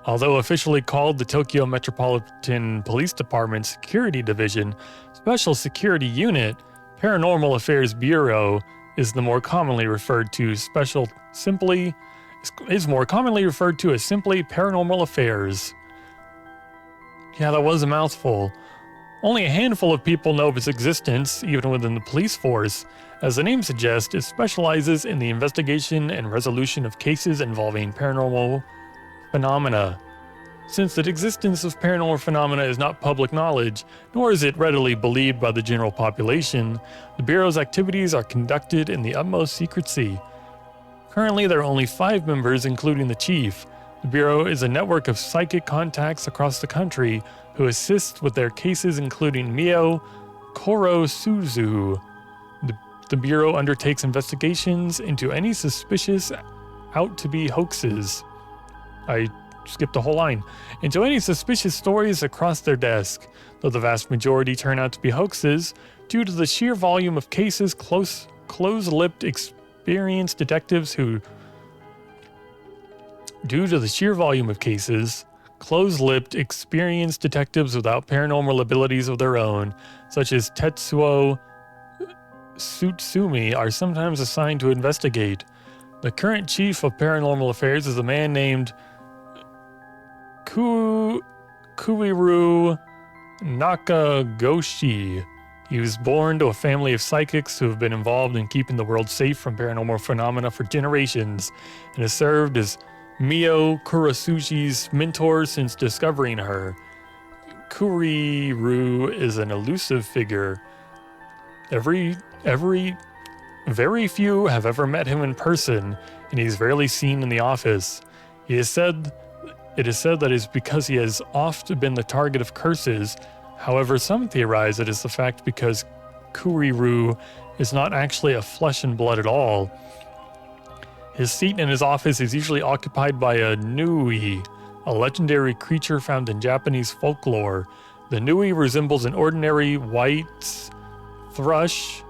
Although officially called the Tokyo Metropolitan Police Department Security Division Special Security Unit, Paranormal Affairs Bureau is more commonly referred to as simply Paranormal Affairs. Yeah, that was a mouthful. Only a handful of people know of its existence, even within the police force. As the name suggests, it specializes in the investigation and resolution of cases involving paranormal phenomena. Since the existence of paranormal phenomena is not public knowledge, nor is it readily believed by the general population, the Bureau's activities are conducted in the utmost secrecy. Currently, there are only 5 members, including the chief. The Bureau is a network of psychic contacts across the country who assist with their cases, including Mio Korosuzu. The Bureau undertakes investigations into any suspicious out-to-be hoaxes. I skipped a whole line. Into any suspicious stories across their desk, though the vast majority turn out to be hoaxes, due to the sheer volume of cases, close-lipped experienced detectives without paranormal abilities of their own, such as Tetsuo Tsutsumi, are sometimes assigned to investigate. The current chief of Paranormal Affairs is a man named Kuiru Nakagoshi. He was born to a family of psychics who have been involved in keeping the world safe from paranormal phenomena for generations, and has served as Mio Kurasugi's mentor since discovering her. Kuriru is an elusive figure. Very few have ever met him in person, and he is rarely seen in the office. It is said that it is because he has oft been the target of curses. However, some theorize it is the fact because Kuriru is not actually a flesh and blood at all. His seat in his office is usually occupied by a Nui, a legendary creature found in Japanese folklore. The Nui resembles an ordinary white thrush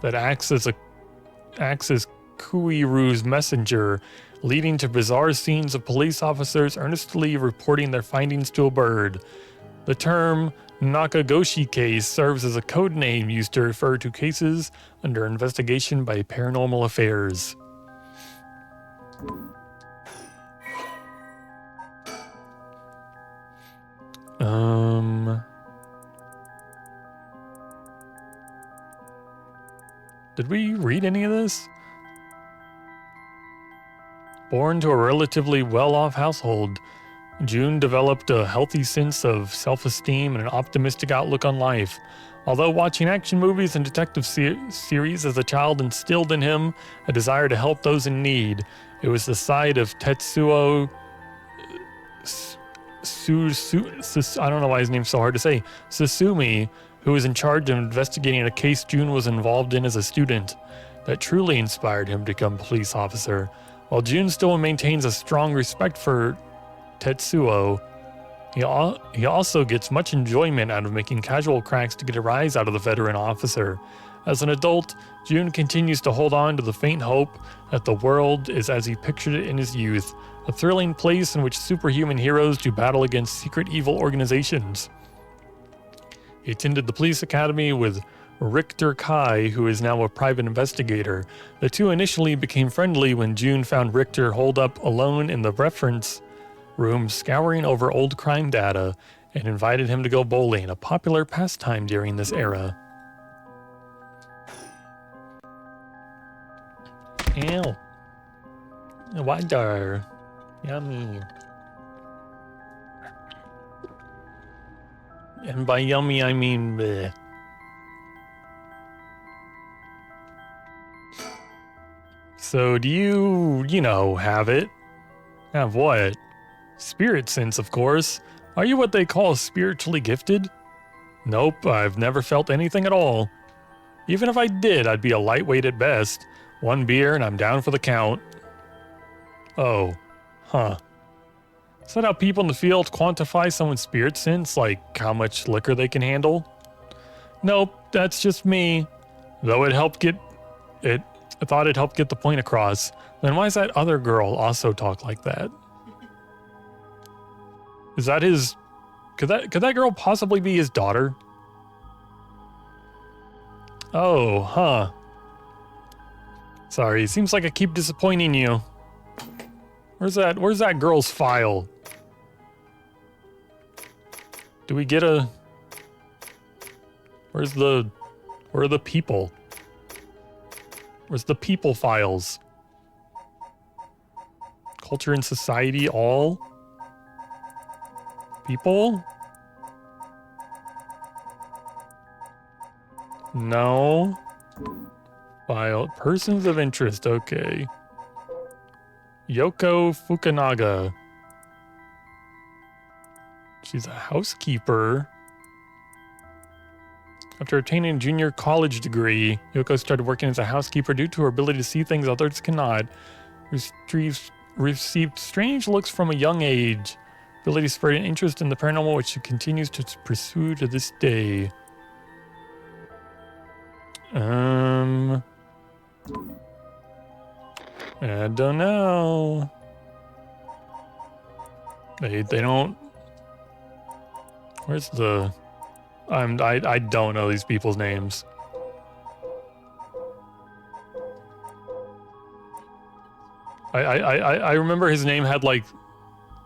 that acts as Kuiru's messenger, leading to bizarre scenes of police officers earnestly reporting their findings to a bird. The term Nakagoshi case serves as a code name used to refer to cases under investigation by Paranormal Affairs. Did we read any of this? Born to a relatively well-off household, June developed a healthy sense of self-esteem and an optimistic outlook on life. Although watching action movies and detective series as a child instilled in him a desire to help those in need, it was the side of Tetsuo I don't know why his name's so hard to say, Susumi, who was in charge of investigating a case June was involved in as a student, that truly inspired him to become a police officer. While June still maintains a strong respect for Tetsuo, he also gets much enjoyment out of making casual cracks to get a rise out of the veteran officer. As an adult, June continues to hold on to the faint hope that the world is as he pictured it in his youth, a thrilling place in which superhuman heroes do battle against secret evil organizations. He attended the police academy with Richter Kai, who is now a private investigator. The two initially became friendly when June found Richter holed up alone in the reference room scouring over old crime data and invited him to go bowling, a popular pastime during this era. Ew. Water. Yummy. And by yummy, I mean bleh. So do you know, have it? Have what? Spirit sense, of course. Are you what they call spiritually gifted? Nope, I've never felt anything at all. Even if I did, I'd be a lightweight at best. One beer and I'm down for the count. Oh, huh. Is that how people in the field quantify someone's spirit sense, like how much liquor they can handle? Nope, that's just me. Though it helped get it. I thought it helped get the point across. Then why does that other girl also talk like that? Is that his? Could that girl possibly be his daughter? Oh, huh. Sorry, seems like I keep disappointing you. Where's that girl's file? Do we get a... Where are the people? Where's the people files? Culture and society, all? People? No. File. Persons of interest, okay. Yoko Fukunaga. She's a housekeeper. After attaining a junior college degree, Yoko started working as a housekeeper due to her ability to see things others cannot. Received strange looks from a young age. Ability to spread an interest in the paranormal, which she continues to pursue to this day. I don't know. They don't. Where's the? I don't know these people's names. I remember his name had like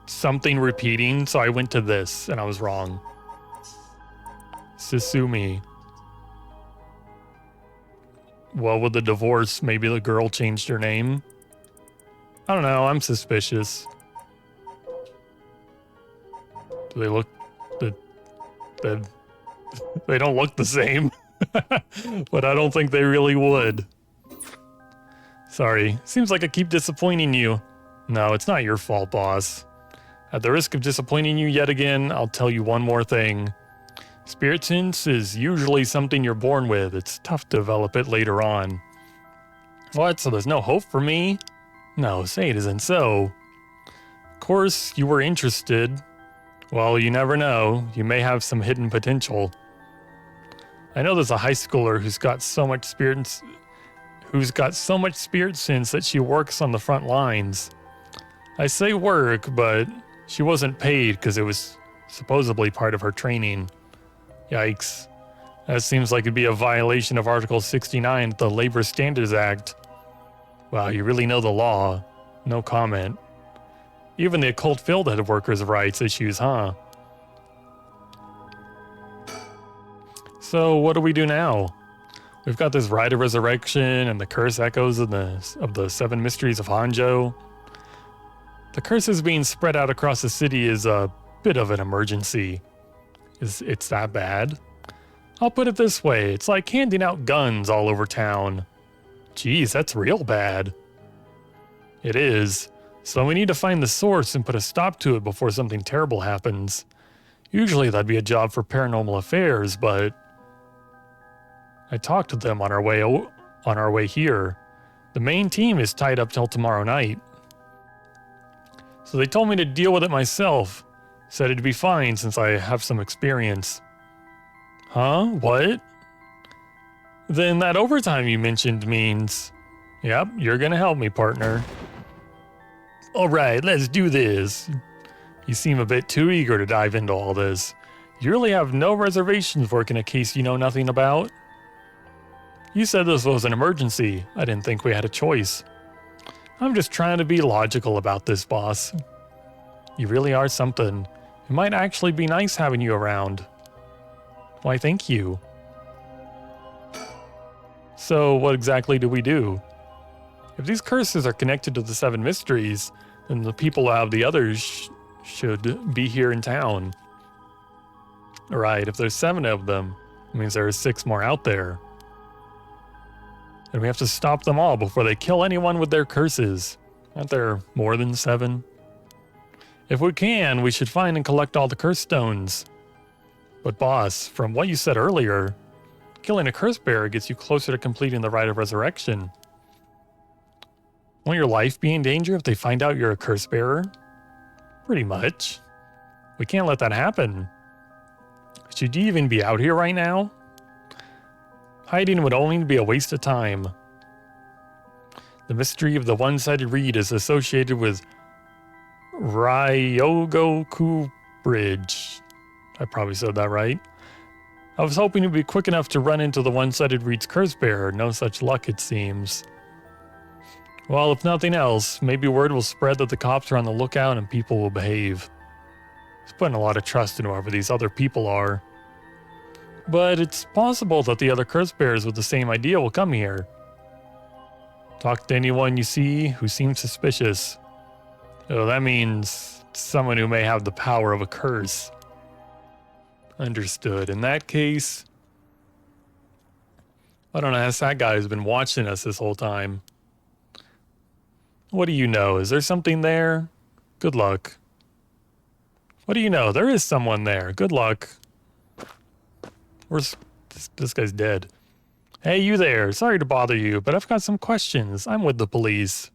something repeating, so I went to this and I was wrong. Sasumi. Well, with the divorce, maybe the girl changed her name. I don't know, I'm suspicious. Do they look... They don't look the same. But I don't think they really would. Sorry, seems like I keep disappointing you. No, it's not your fault, boss. At the risk of disappointing you yet again, I'll tell you one more thing. Spirit sense is usually something you're born with. It's tough to develop it later on. What, so there's no hope for me? No, say it isn't so. Of course, you were interested. Well, you never know. You may have some hidden potential. I know there's a high schooler who's got so much spirit sense that she works on the front lines. I say work, but she wasn't paid because it was supposedly part of her training. Yikes. That seems like it'd be a violation of Article 69 of the Labor Standards Act. Wow, you really know the law. No comment. Even the occult field had workers' rights issues, huh? So what do we do now? We've got this Rite of Resurrection and the curse echoes of the 7 mysteries of Honjo. The curses being spread out across the city is a bit of an emergency. It's that bad? I'll put it this way, it's like handing out guns all over town. Geez, that's real bad. It is. So we need to find the source and put a stop to it before something terrible happens. Usually that'd be a job for paranormal affairs, but I talked to them on our way here. The main team is tied up till tomorrow night. So they told me to deal with it myself. Said it'd be fine since I have some experience. Huh? What? Then that overtime you mentioned means... Yep, you're gonna help me, partner. Alright, let's do this. You seem a bit too eager to dive into all this. You really have no reservations working a case you know nothing about? You said this was an emergency. I didn't think we had a choice. I'm just trying to be logical about this, boss. You really are something. It might actually be nice having you around. Why, thank you. So, what exactly do we do? If these curses are connected to the 7 mysteries, then the people of the others should be here in town. Right, if there's 7 of them, it means there are 6 more out there. And we have to stop them all before they kill anyone with their curses. Aren't there more than 7? If we can, we should find and collect all the curse stones. But boss, from what you said earlier, killing a curse bearer gets you closer to completing the rite of resurrection. Won't your life be in danger if they find out you're a curse bearer? Pretty much. We can't let that happen. Should you even be out here right now? Hiding would only be a waste of time. The mystery of the one-sided reed is associated with Ryogoku Bridge. I probably said that right. I was hoping to be quick enough to run into the one-sided reed's curse bearer. No such luck, it seems. Well, if nothing else, maybe word will spread that the cops are on the lookout and people will behave. It's putting a lot of trust in whoever these other people are. But it's possible that the other curse bearers with the same idea will come here. Talk to anyone you see who seems suspicious. Oh, that means someone who may have the power of a curse. Understood. In that case, I don't know, ask that guy who's been watching us this whole time. What do you know? Is there something there? Good luck. What do you know? There is someone there. Good luck. Where's this guy's dead. Hey, you there. Sorry to bother you, but I've got some questions. I'm with the police.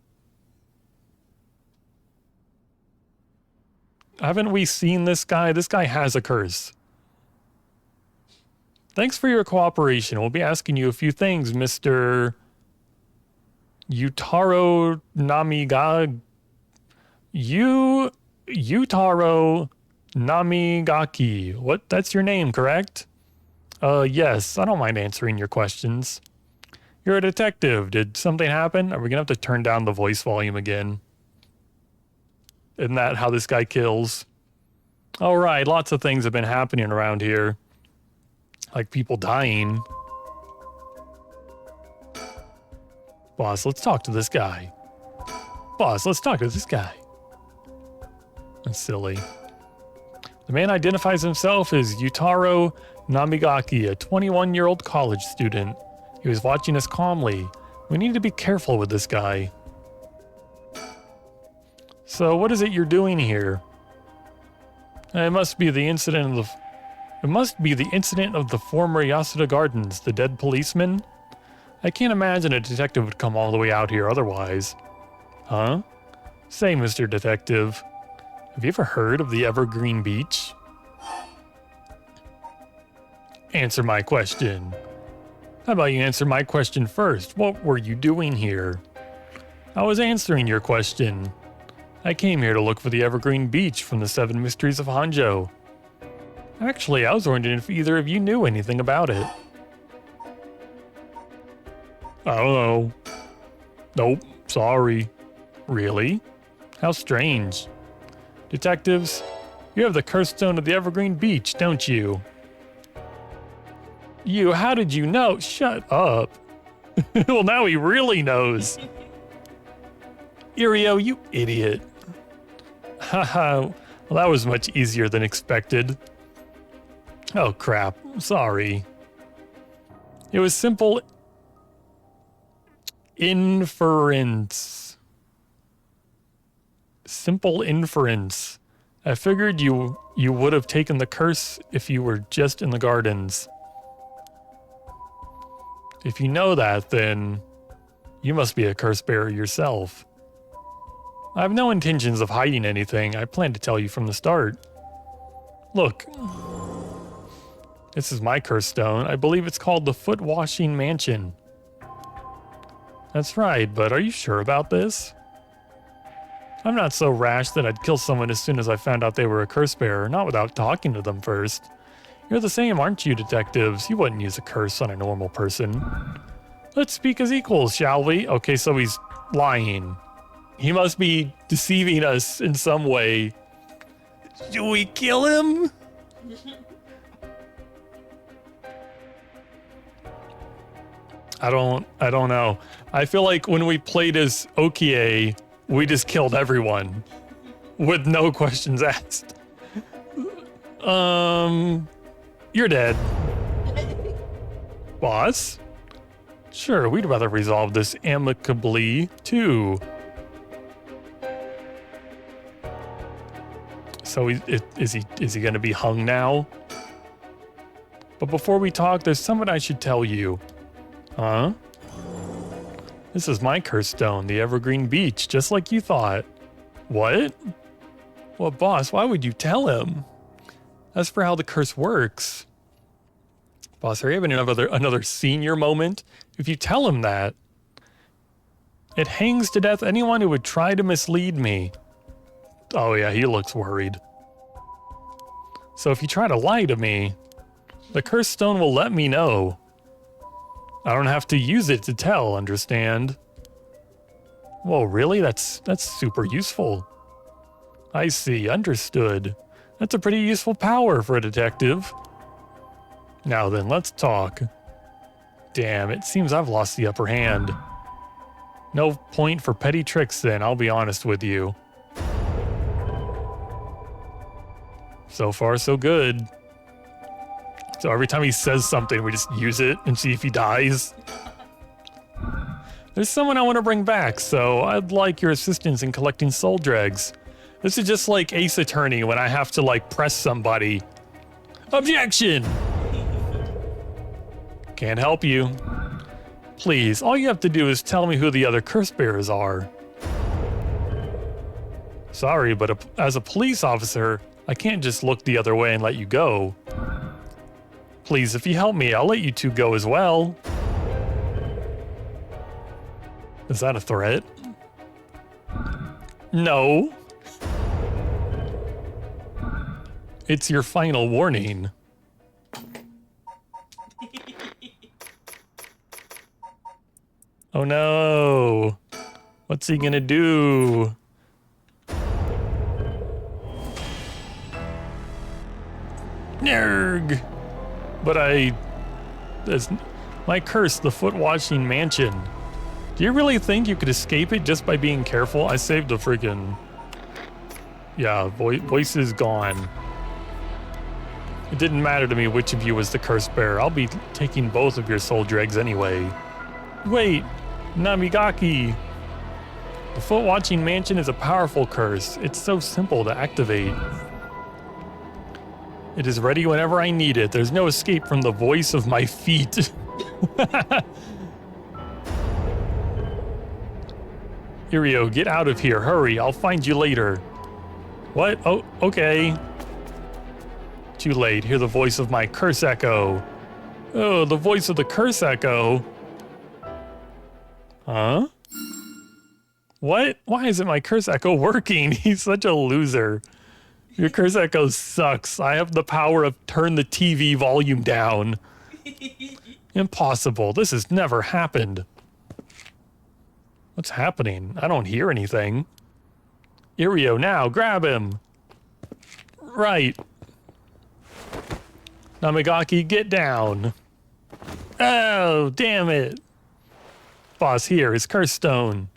Haven't we seen this guy? This guy has a curse. Thanks for your cooperation. We'll be asking you a few things, Mr. Yutaro Yutaro Namigaki. What? That's your name, correct? Yes. I don't mind answering your questions. You're a detective. Did something happen? Are we gonna have to turn down the voice volume again? Isn't that how this guy kills? All right. Lots of things have been happening around here. Like people dying. Boss, let's talk to this guy. Boss, let's talk to this guy. That's silly. The man identifies himself as Yutaro Namigaki, a 21-year-old college student. He was watching us calmly. We need to be careful with this guy. So, what is it you're doing here? It must be the incident of the former Yasuda Gardens, the dead policeman. I can't imagine a detective would come all the way out here otherwise. Huh? Say, Mr. Detective, have you ever heard of the Evergreen Beach? Answer my question. How about you answer my question first? What were you doing here? I was answering your question. I came here to look for the Evergreen Beach from the 7 Mysteries of Honjo. Actually, I was wondering if either of you knew anything about it. I don't know. Nope, sorry. Really? How strange. Detectives, you have the curse stone of the Evergreen Beach, don't you? You, how did you know? Shut up. Well, now he really knows. Irio, you idiot. Haha, well, that was much easier than expected. Oh crap, sorry. It was simple inference. Simple inference. I figured you would have taken the curse if you were just in the gardens. If you know that, then you must be a curse bearer yourself. I have no intentions of hiding anything. I plan to tell you from the start. Look, This is my curse stone. I believe it's called the Foot Washing Mansion. That's right, but are you sure about this? I'm not so rash that I'd kill someone as soon as I found out they were a curse bearer, not without talking to them first. You're the same, aren't you, detectives? You wouldn't use a curse on a normal person. Let's speak as equals, shall we? Okay, so he's lying. He must be deceiving us in some way. Should we kill him? I don't know. I feel like when we played as Okie, we just killed everyone with no questions asked. You're dead. Boss? Sure, we'd rather resolve this amicably, too. So is he gonna be hung now? But before we talk, there's something I should tell you. Huh? This is my curse stone, the Evergreen Beach, just like you thought. What? Well, boss, why would you tell him? As for how the curse works. Boss, are you having another senior moment? If you tell him that, it hangs to death anyone who would try to mislead me. Oh yeah, he looks worried. So if you try to lie to me, the curse stone will let me know. I don't have to use it to tell, understand? Whoa, really? That's super useful. I see, understood. That's a pretty useful power for a detective. Now then, let's talk. Damn, it seems I've lost the upper hand. No point for petty tricks then, I'll be honest with you. So far, so good. So every time he says something, we just use it and see if he dies. There's someone I want to bring back, so I'd like your assistance in collecting soul dregs. This is just like Ace Attorney when I have to like press somebody. Objection! Can't help you. Please, all you have to do is tell me who the other curse bearers are. Sorry, but as a police officer, I can't just look the other way and let you go. Please, if you help me, I'll let you two go as well. Is that a threat? No. It's your final warning. Oh no. What's he gonna do? Nerg! But there's my curse, the Foot Washing Mansion. Do you really think you could escape it just by being careful? I saved the freaking... Yeah, voice is gone. It didn't matter to me which of you was the curse bearer. I'll be taking both of your soul dregs anyway. Wait, Namigaki. The Foot Watching Mansion is a powerful curse. It's so simple to activate. It is ready whenever I need it. There's no escape from the voice of my feet. Irio, get out of here. Hurry, I'll find you later. What? Oh, okay. Too late. Hear the voice of my curse echo. Oh, the voice of the curse echo. Huh? What? Why isn't my curse echo working? He's such a loser. Your curse echo sucks. I have the power of turn the TV volume down. Impossible. This has never happened. What's happening? I don't hear anything. Irio, now, grab him. Right. Namigaki, get down. Oh, damn it. Boss, here, his curse stone.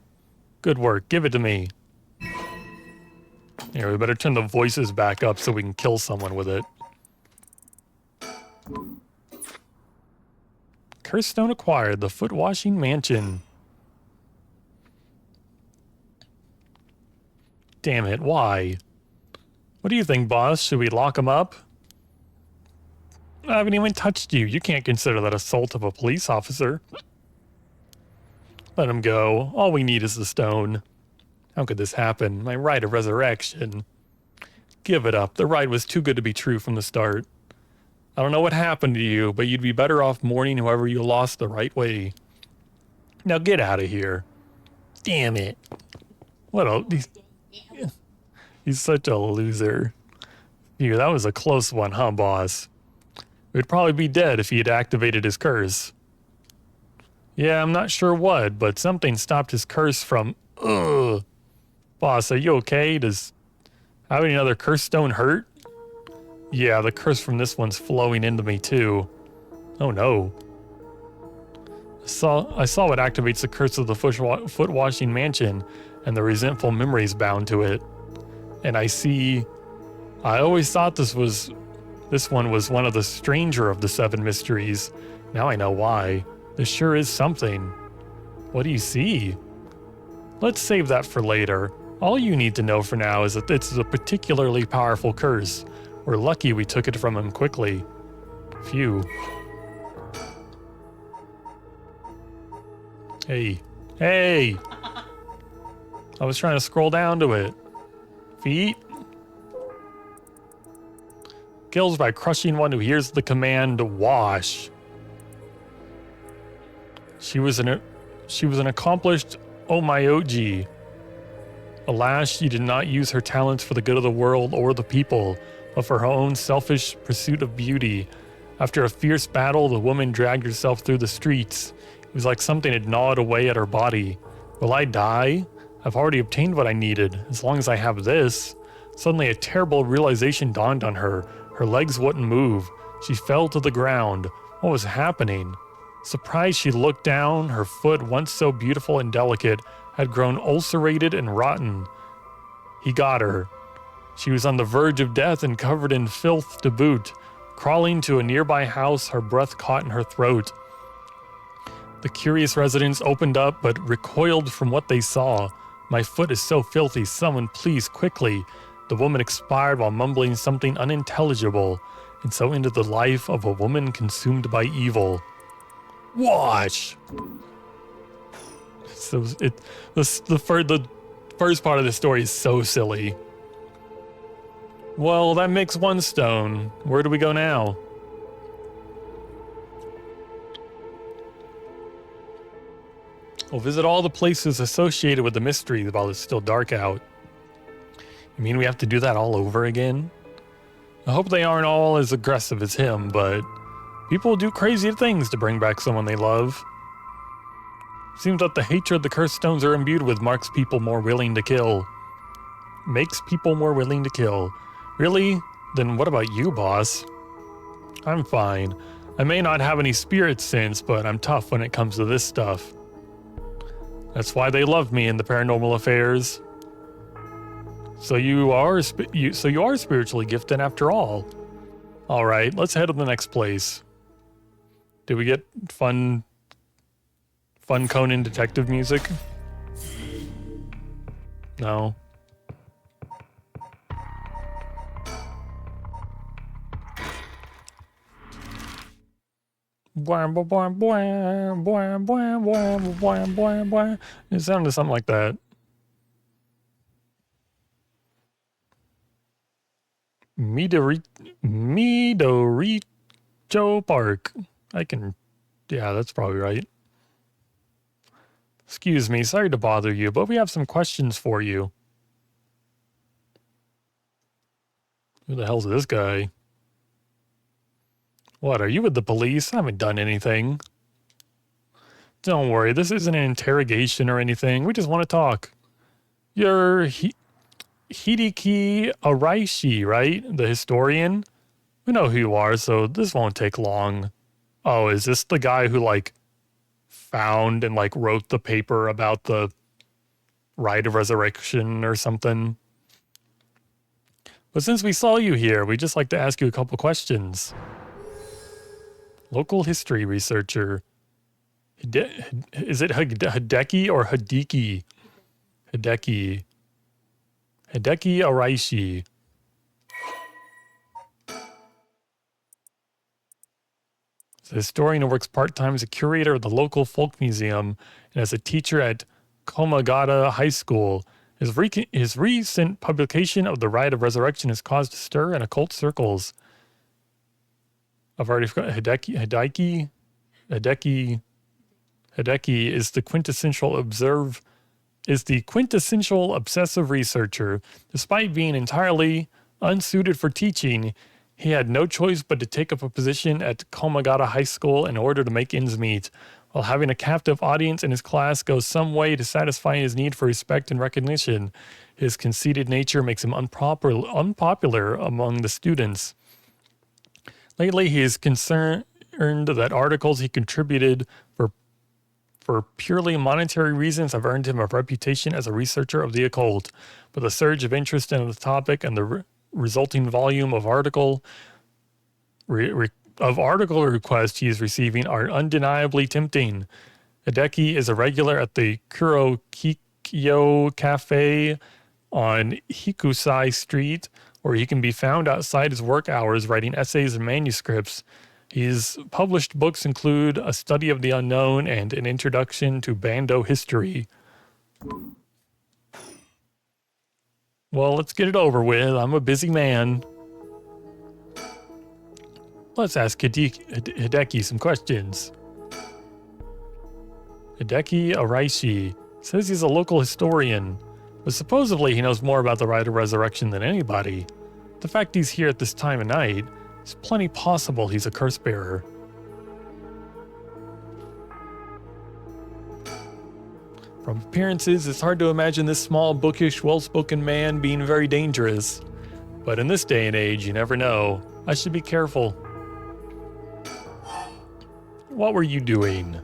Good work, give it to me. Here, we better turn the voices back up so we can kill someone with it. Curse stone acquired, the Foot Washing Mansion. Damn it, why? What do you think, boss? Should we lock him up? I haven't even touched you. You can't consider that assault of a police officer. Let him go. All we need is the stone. How could this happen? My right of resurrection. Give it up. The ride was too good to be true from the start. I don't know what happened to you, but you'd be better off mourning whoever you lost the right way. Now get out of here. Damn it. What a... He's such a loser. Phew, that was a close one, huh, boss? We'd probably be dead if he had activated his curse. Yeah, I'm not sure what, but something stopped his curse from... Ugh. Boss, are you okay? Does having another curse stone hurt? Yeah, the curse from this one's flowing into me too. Oh no. I saw what activates the curse of the foot-washing mansion and the resentful memories bound to it. And I always thought this one was one of the stranger of the 7 mysteries. Now I know why. This sure is something. What do you see? Let's save that for later. All you need to know for now is that it's a particularly powerful curse. We're lucky we took it from him quickly. Phew. Hey. Hey! I was trying to scroll down to it. Feet? Kills by crushing one who hears the command to wash. She was an accomplished Omayoji. Alas, she did not use her talents for the good of the world or the people, but for her own selfish pursuit of beauty. After a fierce battle, the woman dragged herself through the streets. It was like something had gnawed away at her body. Will I die? I've already obtained what I needed, as long as I have this. Suddenly a terrible realization dawned on her. Her legs wouldn't move. She fell to the ground. What was happening? Surprised, she looked down. Her foot, once so beautiful and delicate, had grown ulcerated and rotten. He got her. She was on the verge of death and covered in filth to boot. Crawling to a nearby house, her breath caught in her throat. The curious residents opened up but recoiled from what they saw. My foot is so filthy, someone please, quickly. The woman expired while mumbling something unintelligible, and so ended the life of a woman consumed by evil. Watch! So the first part of the story is so silly. Well, that makes one stone. Where do we go now? We'll visit all the places associated with the mystery while it's still dark out. You mean we have to do that all over again? I hope they aren't all as aggressive as him, but people do crazy things to bring back someone they love. Seems that the hatred the cursed stones are imbued with makes people more willing to kill. Really? Then what about you, boss? I'm fine. I may not have any spirit sense, but I'm tough when it comes to this stuff. That's why they love me in the paranormal affairs. So you are spiritually gifted after all. All right, let's head to the next place. Did we get fun Conan detective music? No. It sounded something like that. Midoricho Park. Yeah, that's probably right. Excuse me, sorry to bother you, but we have some questions for you. Who the hell's this guy? What, are you with the police? I haven't done anything. Don't worry, this isn't an interrogation or anything. We just want to talk. You're Hideki Araishi, right? The historian? We know who you are, so this won't take long. Oh, is this the guy who, found and, wrote the paper about the rite of resurrection or something? But since we saw you here, we'd just like to ask you a couple questions. Local history researcher. Is it Hideki or Hideki? Hideki Araishi. He's a historian who works part-time as a curator of the local folk museum and as a teacher at Komagata High School. His recent publication of the Rite of Resurrection has caused a stir in occult circles. I've already forgot. Hideki is the quintessential obsessive researcher. Despite being entirely unsuited for teaching, he had no choice but to take up a position at Komagata High School in order to make ends meet. While having a captive audience in his class goes some way to satisfying his need for respect and recognition, his conceited nature makes him unpopular among the students. Lately, he is concerned that articles he contributed for purely monetary reasons have earned him a reputation as a researcher of the occult. But the surge of interest in the topic and the resulting volume of article requests he is receiving are undeniably tempting. Hideki is a regular at the Kurokikyo Cafe on Hikusai Street, where he can be found outside his work hours writing essays and manuscripts. His published books include A Study of the Unknown and An Introduction to Bando History. Well, let's get it over with. I'm a busy man. Let's ask Hideki some questions. Hideki Araishi says he's a local historian, but supposedly he knows more about the Rite of Resurrection than anybody. The fact he's here at this time of night, it's plenty possible he's a curse bearer. From appearances, it's hard to imagine this small, bookish, well-spoken man being very dangerous. But in this day and age, you never know. I should be careful. What were you doing?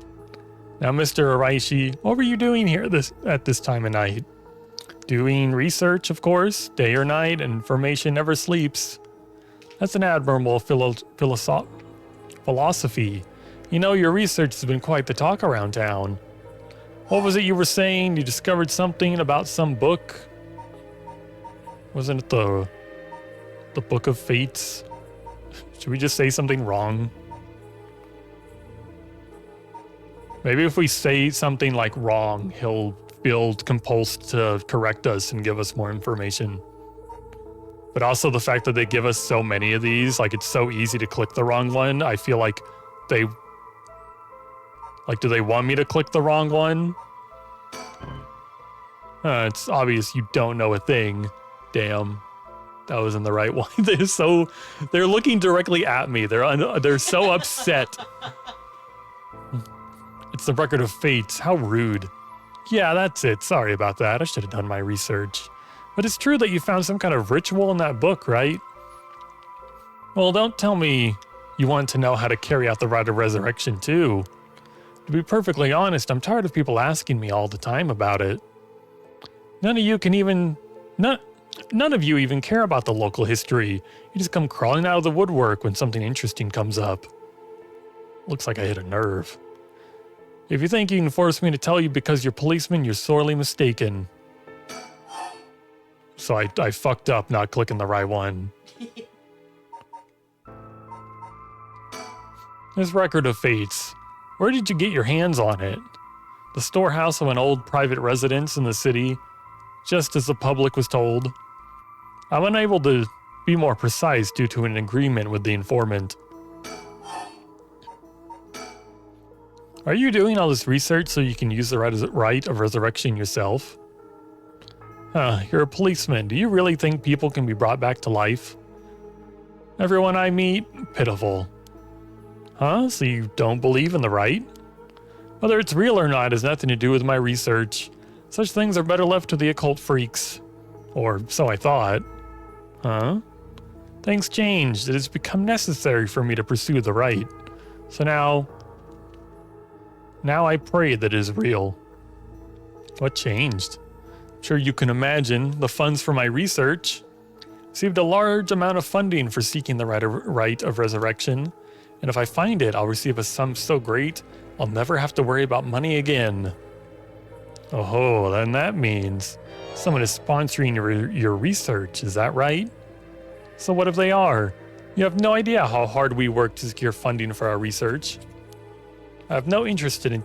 Now, Mr. Araishi, what were you doing here at this time of night? Doing research, of course. Day or night, information never sleeps. That's an admirable philosophy. You know, your research has been quite the talk around town. What was it you were saying? You discovered something about some book? Wasn't it the Book of Fates? Should we just say something wrong? Maybe if we say something like wrong, he'll feel compulsed to correct us and give us more information. But also the fact that they give us so many of these, like it's so easy to click the wrong one. I feel like do they want me to click the wrong one? It's obvious you don't know a thing. Damn, that wasn't the right one. They're looking directly at me. They're so upset. It's the Record of Fates. How rude. Yeah, that's it. Sorry about that. I should have done my research. But it's true that you found some kind of ritual in that book, right? Well, don't tell me you want to know how to carry out the Rite of Resurrection, too. To be perfectly honest, I'm tired of people asking me all the time about it. None of you even care about the local history. You just come crawling out of the woodwork when something interesting comes up. Looks like I hit a nerve. If you think you can force me to tell you because you're policeman, you're sorely mistaken. So I fucked up not clicking the right one. This Record of Fates. Where did you get your hands on it? The storehouse of an old private residence in the city, just as the public was told. I'm unable to be more precise due to an agreement with the informant. Are you doing all this research so you can use the Rite of Resurrection yourself? You're a policeman. Do you really think people can be brought back to life? Everyone I meet, pitiful. Huh? So you don't believe in the Rite? Whether it's real or not has nothing to do with my research. Such things are better left to the occult freaks. Or so I thought. Huh? Things changed. It has become necessary for me to pursue the Rite. So now I pray that it is real. What changed? I'm sure you can imagine the funds for my research. Received a large amount of funding for seeking the Rite of Resurrection. And if I find it, I'll receive a sum so great, I'll never have to worry about money again. Oh, then that means someone is sponsoring your research, is that right? So what if they are? You have no idea how hard we work to secure funding for our research. I have no interest in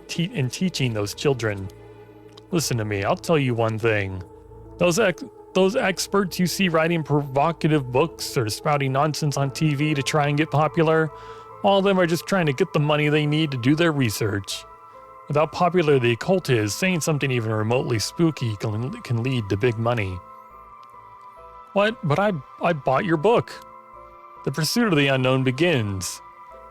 teaching those children. Listen to me, I'll tell you one thing. Those experts you see writing provocative books or spouting nonsense on TV to try and get popular, All of them are just trying to get the money they need to do their research. With how popular the occult is, saying something even remotely spooky can lead to big money. What? But I bought your book. The pursuit of the unknown begins.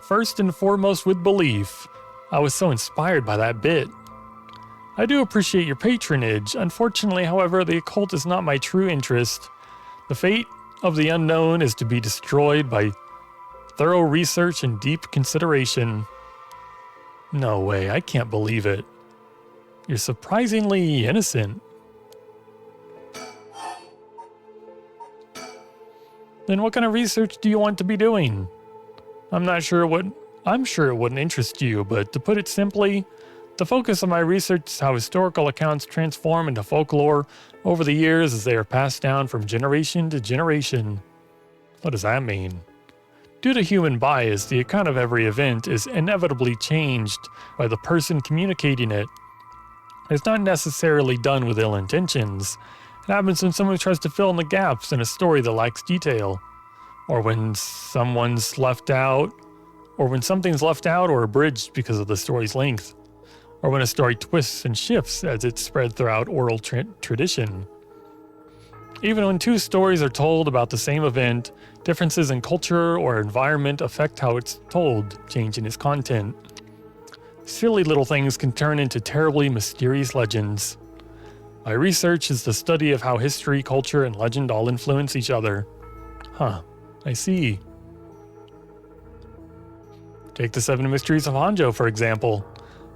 First and foremost with belief. I was so inspired by that bit. I do appreciate your patronage. Unfortunately, however, the occult is not my true interest. The fate of the unknown is to be destroyed by thorough research and deep consideration. No way, I can't believe it. You're surprisingly innocent. Then what kind of research do you want to be doing? I'm sure it wouldn't interest you, but to put it simply, the focus of my research is how historical accounts transform into folklore over the years as they are passed down from generation to generation. What does that mean? Due to human bias, the account of every event is inevitably changed by the person communicating it. It's not necessarily done with ill intentions. It happens when someone tries to fill in the gaps in a story that lacks detail, or when something's left out or abridged because of the story's length, or when a story twists and shifts as it's spread throughout oral tradition. Even when two stories are told about the same event, differences in culture or environment affect how it's told, changing its content. Silly little things can turn into terribly mysterious legends. My research is the study of how history, culture, and legend all influence each other. Huh, I see. Take the 7 Mysteries of Honjo, for example.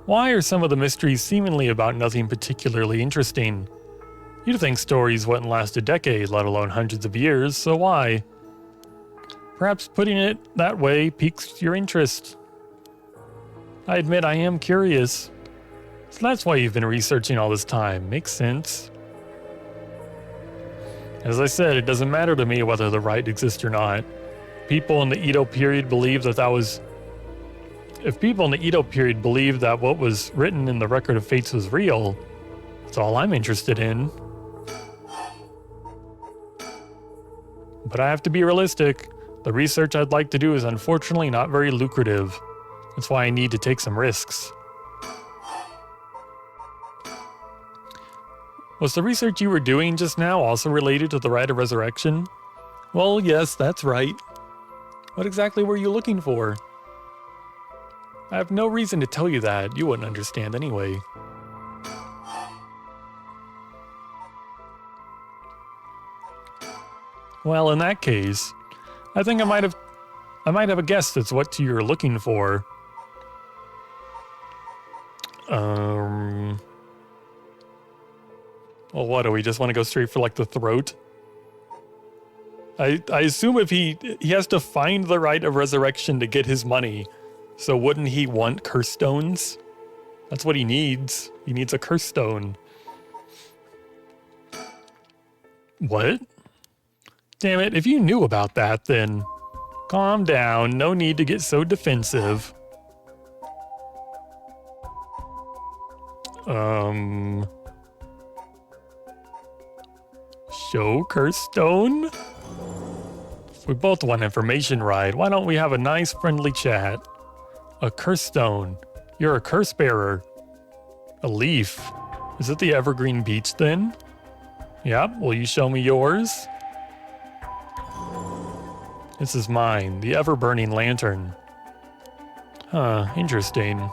Why are some of the mysteries seemingly about nothing particularly interesting? You'd think stories wouldn't last a decade, let alone hundreds of years, so why? Perhaps putting it that way piques your interest. I admit I am curious. So that's why you've been researching all this time. Makes sense. As I said, it doesn't matter to me whether the right exists or not. People in the Edo period believed that If people in the Edo period believed that what was written in the Record of Fates was real, that's all I'm interested in. But I have to be realistic. The research I'd like to do is unfortunately not very lucrative. That's why I need to take some risks. Was the research you were doing just now also related to the Rite of Resurrection? Well, yes, that's right. What exactly were you looking for? I have no reason to tell you that. You wouldn't understand anyway. Well, in that case, I think I might have a guess that's what you're looking for. Well, what, do we just want to go straight for, like, the throat? I assume if he has to find the Rite of Resurrection to get his money, so wouldn't he want curse stones? That's what he needs. He needs a curse stone. What? Damn it, if you knew about that, then calm down. No need to get so defensive. Show curse stone? We both want information, right? Why don't we have a nice friendly chat? A curse stone. You're a curse bearer. A leaf. Is it the evergreen beech then? Yep, will you show me yours? This is mine, the ever-burning lantern. Huh, interesting.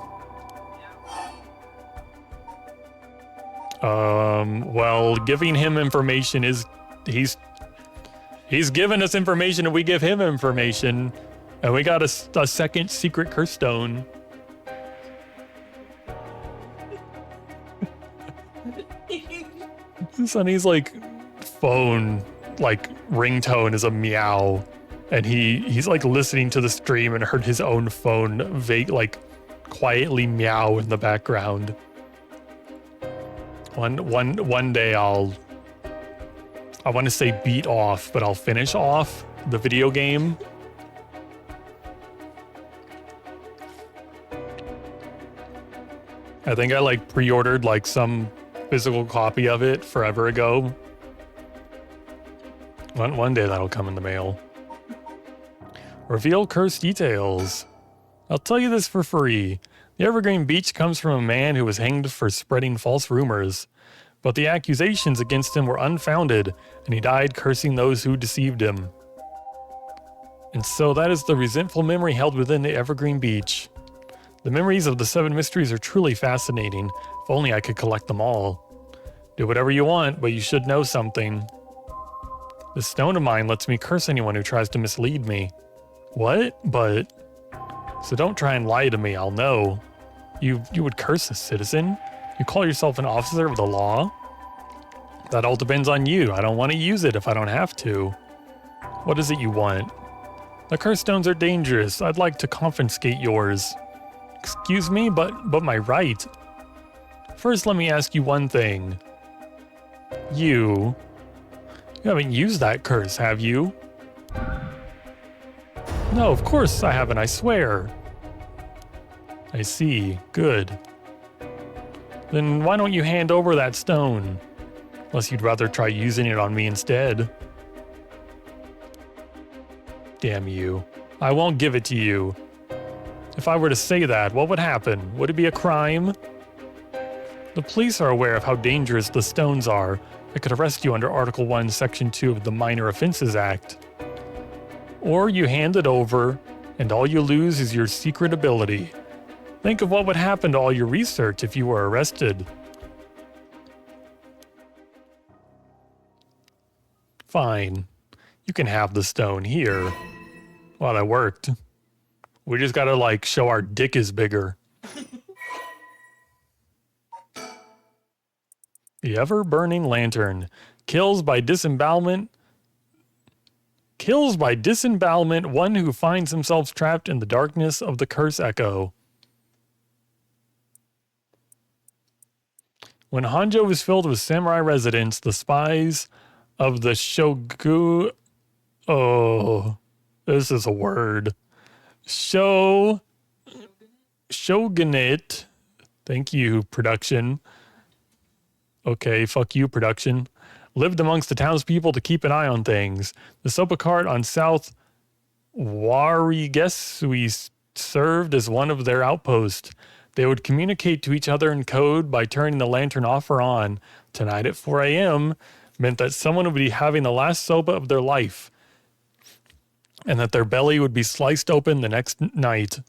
Well, giving him information is... He's given us information and we give him information. And we got a second secret curse stone. Sonny's, like, phone, like, ringtone is a meow. And he's like listening to the stream and heard his own phone like quietly meow in the background. One day I want to say beat off, but I'll finish off the video game. I think I like pre-ordered like some physical copy of it forever ago. One day that'll come in the mail. Reveal curse details. I'll tell you this for free. The Evergreen Beach comes from a man who was hanged for spreading false rumors. But the accusations against him were unfounded, and he died cursing those who deceived him. And so that is the resentful memory held within the Evergreen Beach. The memories of the 7 mysteries are truly fascinating. If only I could collect them all. Do whatever you want, but you should know something. This stone of mine lets me curse anyone who tries to mislead me. What? But... So don't try and lie to me, I'll know. You would curse a citizen? You call yourself an officer of the law? That all depends on you. I don't want to use it if I don't have to. What is it you want? The curse stones are dangerous. I'd like to confiscate yours. Excuse me, but my right. First, let me ask you one thing. You haven't used that curse, have you? No, of course I haven't, I swear. I see. Good. Then why don't you hand over that stone? Unless you'd rather try using it on me instead. Damn you. I won't give it to you. If I were to say that, what would happen? Would it be a crime? The police are aware of how dangerous the stones are. They could arrest you under Article 1, Section 2 of the Minor Offenses Act. Or you hand it over, and all you lose is your secret ability. Think of what would happen to all your research if you were arrested. Fine. You can have the stone here. Well, that worked. We just gotta, like, show our dick is bigger. The ever-burning lantern. Kills by disembowelment one who finds himself trapped in the darkness of the curse echo. When Honjo was filled with samurai residents, the spies of the Oh, this is a word. Shogunate. Thank you, production. Okay, fuck you, production. Lived amongst the townspeople to keep an eye on things. The sopa cart on South Warigesui served as one of their outposts. They would communicate to each other in code by turning the lantern off or on. Tonight at 4 a.m. meant that someone would be having the last sopa of their life, and that their belly would be sliced open the next night.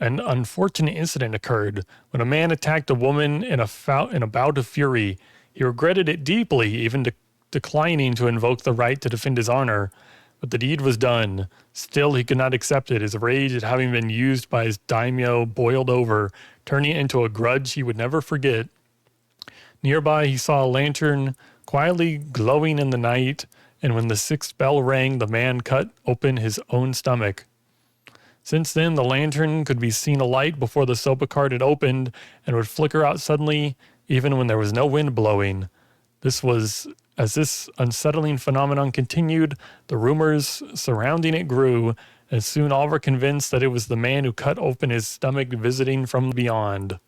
An unfortunate incident occurred when a man attacked a woman in a bout of fury. He regretted it deeply, even declining to invoke the right to defend his honor. But the deed was done. Still, he could not accept it. His rage at having been used by his daimyo boiled over, turning it into a grudge he would never forget. Nearby, he saw a lantern quietly glowing in the night, and when the 6th bell rang, the man cut open his own stomach. Since then, the lantern could be seen alight before the sopa cart had opened and would flicker out suddenly, even when there was no wind blowing. As this unsettling phenomenon continued, the rumors surrounding it grew, and soon all were convinced that it was the man who cut open his stomach visiting from beyond.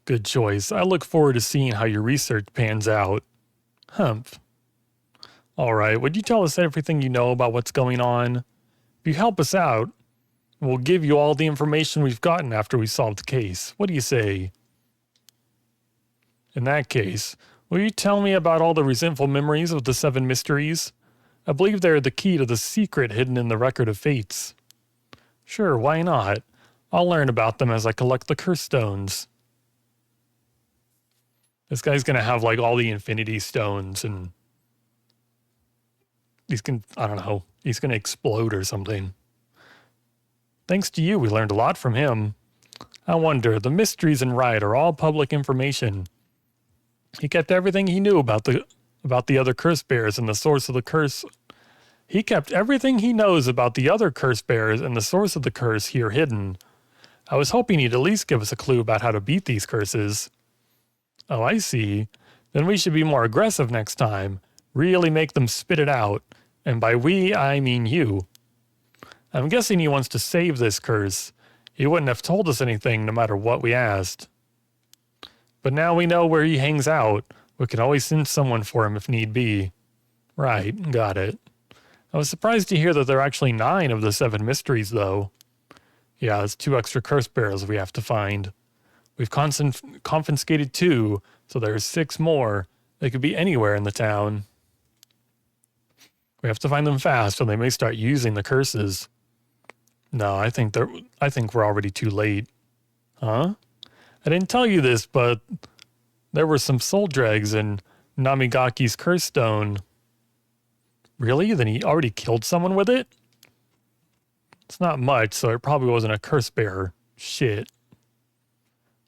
Good choice. I look forward to seeing how your research pans out. Humph. Alright, would you tell us everything you know about what's going on? If you help us out, we'll give you all the information we've gotten after we solve the case. What do you say? In that case, will you tell me about all the resentful memories of the 7 mysteries? I believe they are the key to the secret hidden in the Record of Fates. Sure, why not? I'll learn about them as I collect the curse stones. This guy's gonna have like all the infinity stones and he's gonna explode or something. Thanks to you, we learned a lot from him. I wonder, the mysteries in Riot are all public information. He kept everything he knew about the other curse bears and the source of the curse. He kept everything he knows about the other curse bears and the source of the curse here hidden. I was hoping he'd at least give us a clue about how to beat these curses. Oh, I see. Then we should be more aggressive next time. Really make them spit it out. And by we, I mean you. I'm guessing he wants to save this curse. He wouldn't have told us anything no matter what we asked. But now we know where he hangs out. We can always send someone for him if need be. Right, got it. I was surprised to hear that there are actually 9 of the 7 mysteries, though. Yeah, it's 2 extra curse bearers we have to find. We've confiscated 2, so there's 6 more. They could be anywhere in the town. We have to find them fast, or they may start using the curses. No, I think we're already too late. Huh? I didn't tell you this, but there were some soul dregs in Namigaki's curse stone. Really? Then he already killed someone with it? It's not much, so it probably wasn't a curse bearer. Shit.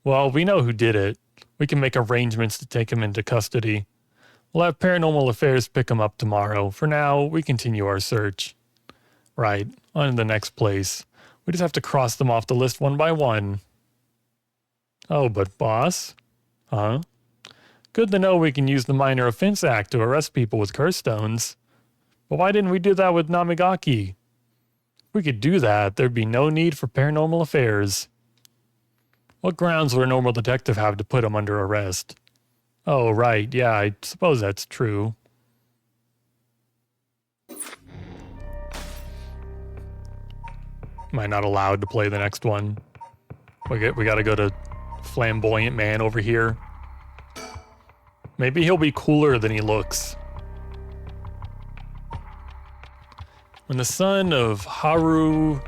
Well, we know who did it. We can make arrangements to take him into custody. We'll have Paranormal Affairs pick him up tomorrow. For now, we continue our search. Right, on to the next place. We just have to cross them off the list one by one. Oh, but boss? Huh? Good to know we can use the Minor Offense Act to arrest people with curse stones. But why didn't we do that with Namigaki? If we could do that, there'd be no need for Paranormal Affairs. What grounds would a normal detective have to put him under arrest? Oh, right, yeah, I suppose that's true. Am I not allowed to play the next one? We gotta go to Flamboyant Man over here. Maybe he'll be cooler than he looks. When the son of Harui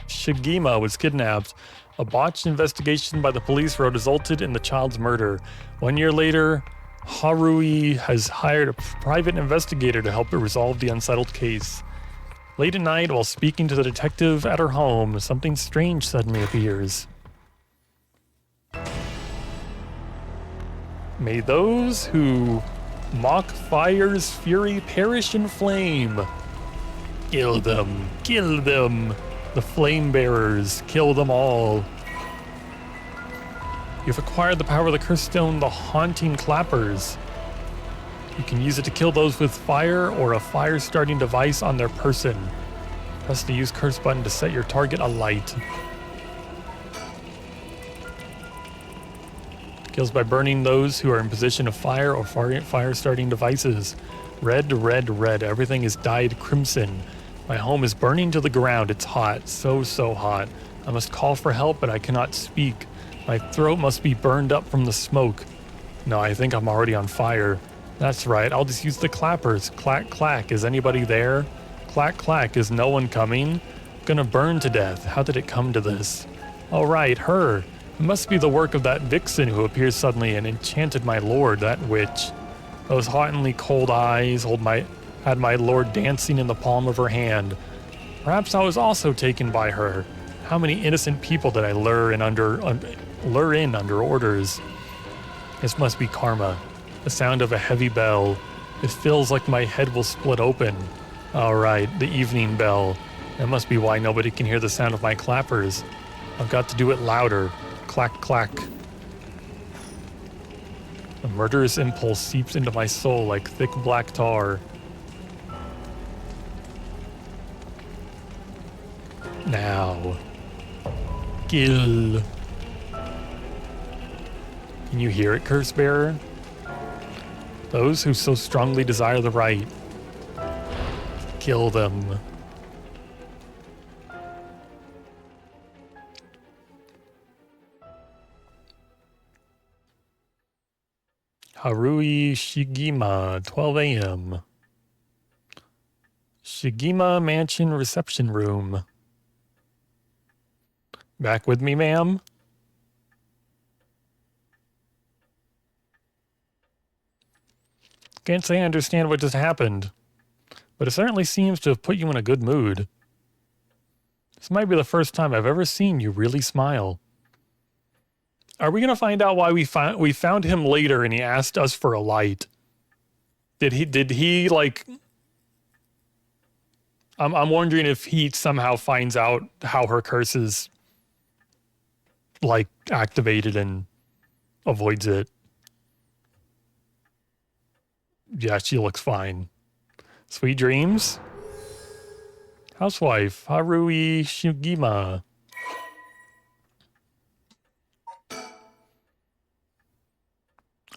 Shigima was kidnapped, a botched investigation by the police resulted in the child's murder. 1 year later, Harui has hired a private investigator to help it resolve the unsettled case. Late at night, while speaking to the detective at her home, something strange suddenly appears. May those who mock fire's fury perish in flame. Kill them, kill them. The flame bearers, kill them all. You've acquired the power of the curse stone, the Haunting Clappers. You can use it to kill those with fire or a fire-starting device on their person. Press the use curse button to set your target alight. Kills by burning those who are in position of fire or fire-starting devices. Red, red, red. Everything is dyed crimson. My home is burning to the ground. It's hot. So, so hot. I must call for help, but I cannot speak. My throat must be burned up from the smoke. No, I think I'm already on fire. That's right. I'll just use the clappers. Clack, clack. Is anybody there? Clack, clack. Is no one coming? Gonna burn to death. How did it come to this? Oh, right. Her. It must be the work of that vixen who appeared suddenly and enchanted my lord, that witch. Those hauntingly cold eyes had my lord dancing in the palm of her hand. Perhaps I was also taken by her. How many innocent people did I lure in under orders? This must be karma. The sound of a heavy bell. It feels like my head will split open. All right, the evening bell. That must be why nobody can hear the sound of my clappers. I've got to do it louder. Clack, clack. A murderous impulse seeps into my soul like thick black tar. Now. Kill. Can you hear it, Curse Bearer? Those who so strongly desire the right. Kill them. Harui Shigima, 12 a.m. Shigima Mansion Reception Room. Back with me, ma'am? Can't say I understand what just happened, but it certainly seems to have put you in a good mood. This might be the first time I've ever seen you really smile. Are we going to find out why we found him later and he asked us for a light? Did he like... I'm wondering if he somehow finds out how her curse is like activated and avoids it. Yeah, she looks fine. Sweet dreams. Housewife, Harui Shigima.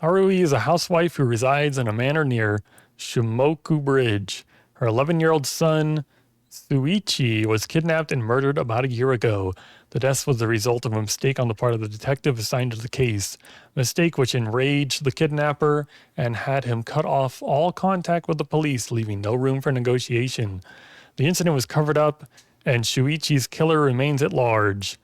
Harui is a housewife who resides in a manor near Shimoku Bridge. Her 11-year-old son, Suichi, was kidnapped and murdered about a year ago. The death was the result of a mistake on the part of the detective assigned to the case, a mistake which enraged the kidnapper and had him cut off all contact with the police, leaving no room for negotiation. The incident was covered up, and Shuichi's killer remains at large,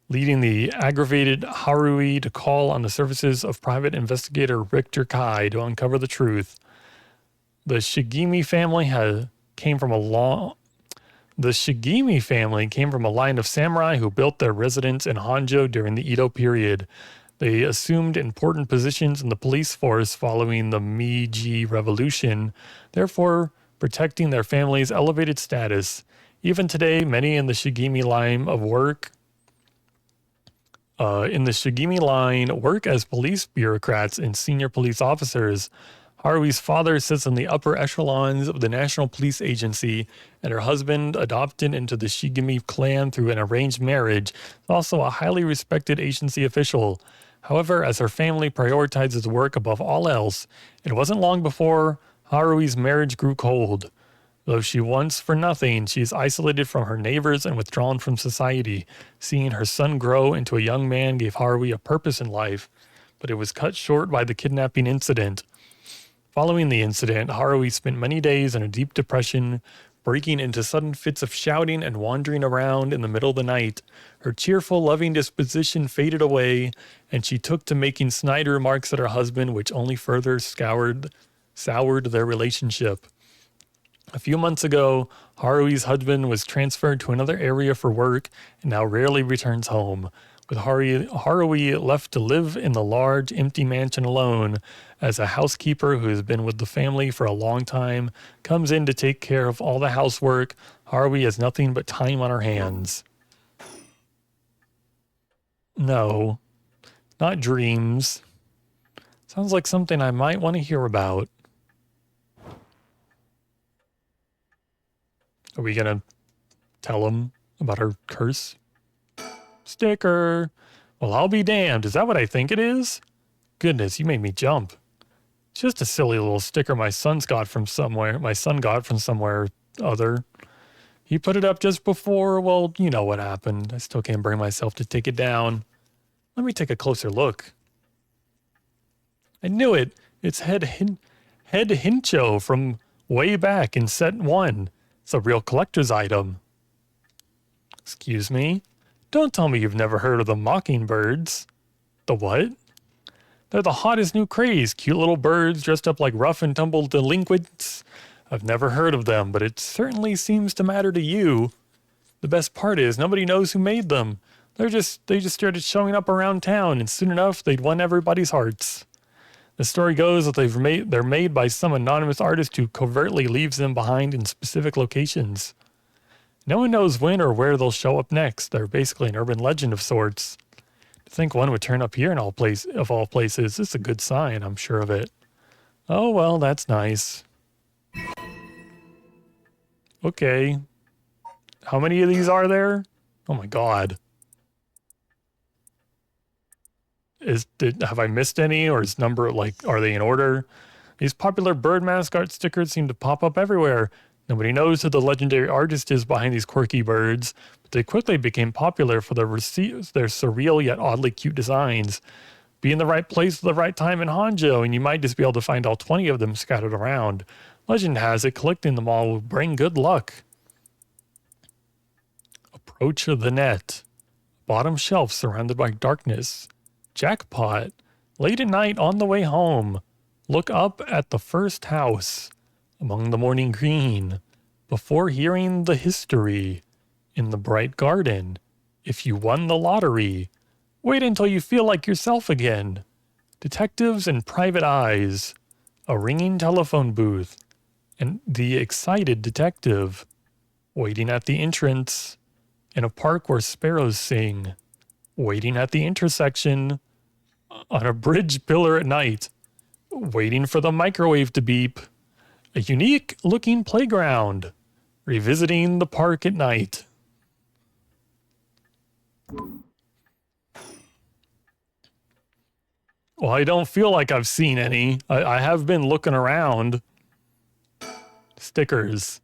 leading the aggravated Harui to call on the services of private investigator Richter Kai to uncover the truth. The Shigemi family came from a line of samurai who built their residence in Honjo during the Edo period. They assumed important positions in the police force following the Meiji Revolution, therefore protecting their family's elevated status. Even today, many in the Shigemi line work as police bureaucrats and senior police officers. Harui's father sits in the upper echelons of the National Police Agency, and her husband, adopted into the Shigemi clan through an arranged marriage, is also a highly respected agency official. However, as her family prioritizes work above all else, it wasn't long before Harui's marriage grew cold. Though she wants for nothing, she is isolated from her neighbors and withdrawn from society. Seeing her son grow into a young man gave Harui a purpose in life, but it was cut short by the kidnapping incident. Following the incident, Harui spent many days in a deep depression, breaking into sudden fits of shouting and wandering around in the middle of the night. Her cheerful, loving disposition faded away, and she took to making snide remarks at her husband, which only further soured their relationship. A few months ago, Harui's husband was transferred to another area for work and now rarely returns home, with Harui left to live in the large, empty mansion alone, as a housekeeper who has been with the family for a long time comes in to take care of all the housework. Harui has nothing but time on her hands. No, not dreams. Sounds like something I might want to hear about. Are we going to tell him about her curse? Sticker. Well, I'll be damned. Is that what I think it is? Goodness, you made me jump. It's just a silly little sticker my son got from somewhere other. He put it up just before, well, you know what happened. I still can't bring myself to take it down. Let me take a closer look. I knew it. It's Head Honjo from way back in set 1. It's a real collector's item. Excuse me? Don't tell me you've never heard of the mockingbirds. The what? They're the hottest new craze. Cute little birds dressed up like rough and tumble delinquents. I've never heard of them, but it certainly seems to matter to you. The best part is nobody knows who made them. They just started showing up around town, and soon enough they'd won everybody's hearts. The story goes that they're made by some anonymous artist who covertly leaves them behind in specific locations. No one knows when or where they'll show up next. They're basically an urban legend of sorts. To think one would turn up here of all places, it's a good sign, I'm sure of it. Oh well, that's nice. Okay. How many of these are there? Oh my god. Have I missed any, or is number, are they in order? These popular bird mascot stickers seem to pop up everywhere. Nobody knows who the legendary artist is behind these quirky birds, but they quickly became popular for their surreal yet oddly cute designs. Be in the right place at the right time in Honjo, and you might just be able to find all 20 of them scattered around. Legend has it collecting them all will bring good luck. Approach the net. Bottom shelf surrounded by darkness. Jackpot. Late at night on the way home. Look up at the first house. Among the morning green. Before hearing the history. In the bright garden. If you won the lottery. Wait until you feel like yourself again. Detectives and private eyes. A ringing telephone booth. And the excited detective. Waiting at the entrance. In a park where sparrows sing. Waiting at the intersection. On a bridge pillar at night. Waiting for the microwave to beep. A unique looking playground. Revisiting the park at night. Well, I don't feel like I've seen any. I have been looking around. Stickers.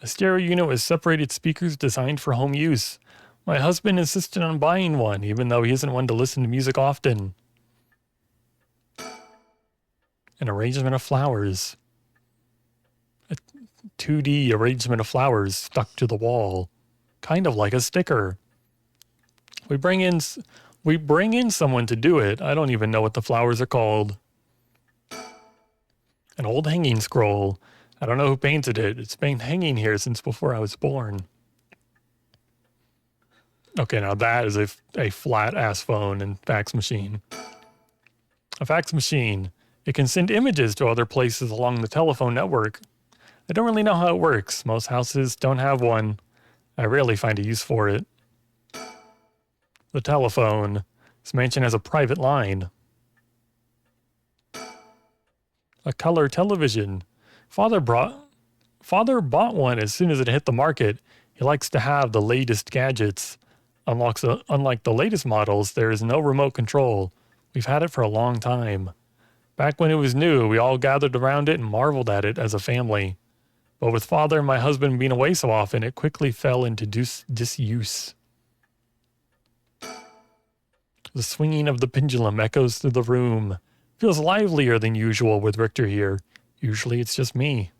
A stereo unit with separated speakers designed for home use. My husband insisted on buying one, even though he isn't one to listen to music often. An arrangement of flowers. A 2D arrangement of flowers stuck to the wall. Kind of like a sticker. We bring in someone to do it. I don't even know what the flowers are called. An old hanging scroll. I don't know who painted it. It's been hanging here since before I was born. Okay, now that is a flat-ass phone and fax machine. A fax machine. It can send images to other places along the telephone network. I don't really know how it works. Most houses don't have one. I rarely find a use for it. The telephone. This mansion has a private line. A color television. Father bought one as soon as it hit the market. He likes to have the latest gadgets. Unlike the latest models, there is no remote control. We've had it for a long time. Back when it was new, we all gathered around it and marveled at it as a family. But with Father and my husband being away so often, it quickly fell into disuse. The swinging of the pendulum echoes through the room. Feels livelier than usual with Richter here. Usually it's just me.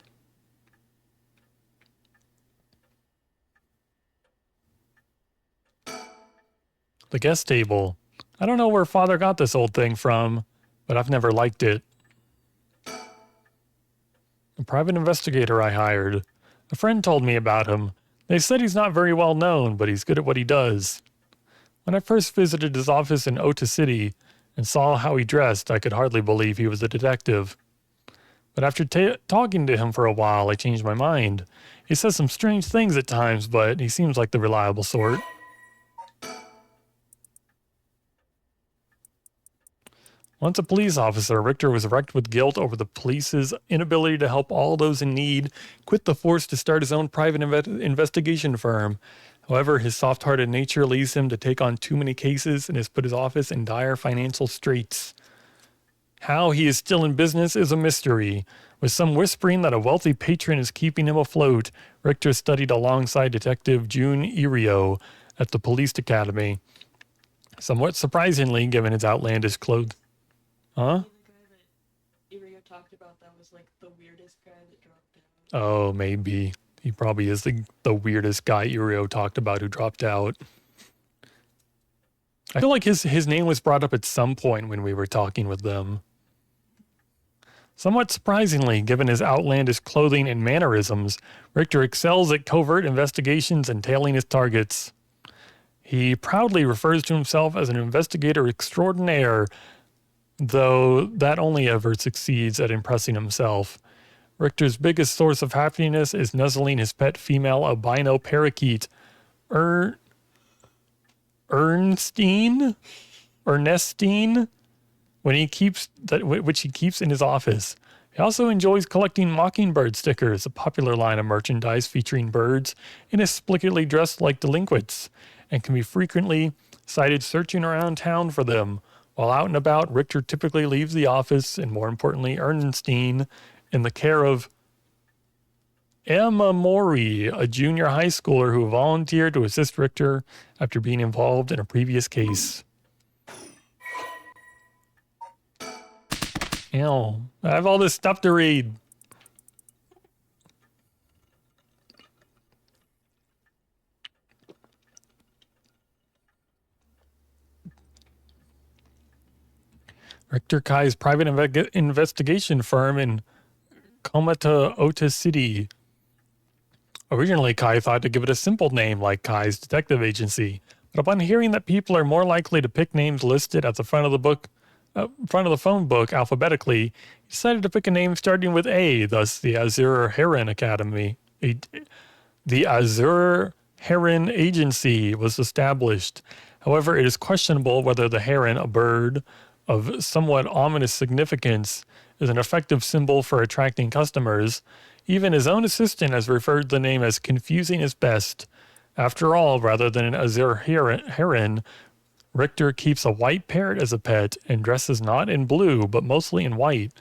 The guest table. I don't know where Father got this old thing from, but I've never liked it. A private investigator I hired. A friend told me about him. They said he's not very well known, but he's good at what he does. When I first visited his office in Ota City and saw how he dressed, I could hardly believe he was a detective. But after talking to him for a while, I changed my mind. He says some strange things at times, but he seems like the reliable sort. Once a police officer, Richter was wrecked with guilt over the police's inability to help all those in need, quit the force to start his own private investigation firm. However, his soft-hearted nature leads him to take on too many cases and has put his office in dire financial straits. How he is still in business is a mystery. With some whispering that a wealthy patron is keeping him afloat, Richter studied alongside Detective June Irio at the police academy. Somewhat surprisingly, given his outlandish clothes. Huh? The guy that Irio talked about that was like the weirdest guy that dropped out. Oh, maybe. He probably is the weirdest guy Irio talked about who dropped out. I feel like his name was brought up at some point when we were talking with them. Somewhat surprisingly, given his outlandish clothing and mannerisms, Richter excels at covert investigations and tailing his targets. He proudly refers to himself as an investigator extraordinaire, though that only ever succeeds at impressing himself. Richter's biggest source of happiness is nuzzling his pet female albino parakeet, Ernestine, which he keeps in his office. He also enjoys collecting mockingbird stickers, a popular line of merchandise featuring birds inexplicably dressed like delinquents, and can be frequently sighted searching around town for them. While out and about, Richter typically leaves the office, and more importantly, Ernestine, in the care of Emma Mori, a junior high schooler who volunteered to assist Richter after being involved in a previous case. Ew, I have all this stuff to read. Richter Kai's private investigation firm in Komata Ota City. Originally, Kai thought to give it a simple name like Kai's detective agency, but upon hearing that people are more likely to pick names listed at the front of the phone book alphabetically, he decided to pick a name starting with A, thus the Azure Heron Academy. The Azure Heron Agency was established. However, it is questionable whether the heron, a bird of somewhat ominous significance, is an effective symbol for attracting customers. Even his own assistant has referred to the name as confusing as best. After all, rather than an azure heron, Richter keeps a white parrot as a pet and dresses not in blue, but mostly in white.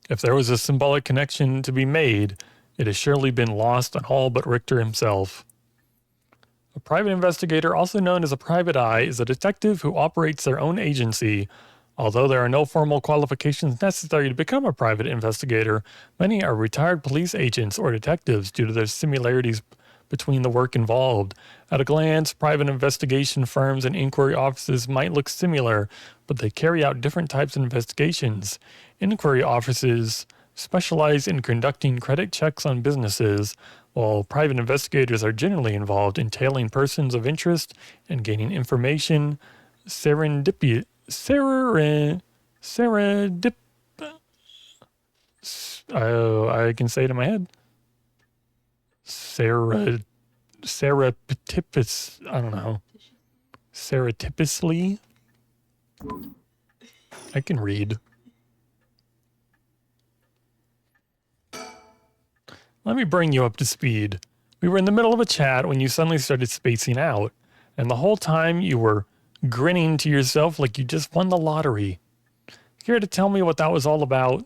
If there was a symbolic connection to be made, it has surely been lost on all but Richter himself. A private investigator, also known as a private eye, is a detective who operates their own agency. Although there are no formal qualifications necessary to become a private investigator, many are retired police agents or detectives due to their similarities between the work involved. At a glance, private investigation firms and inquiry offices might look similar, but they carry out different types of investigations. Inquiry offices specialize in conducting credit checks on businesses, while private investigators are generally involved in tailing persons of interest and gaining information serendipity. I can say it in my head. Serendipitous. I don't know. Serendipitously. I can read. Let me bring you up to speed. We were in the middle of a chat when you suddenly started spacing out, and the whole time you were grinning to yourself like you just won the lottery. Care to tell me what that was all about?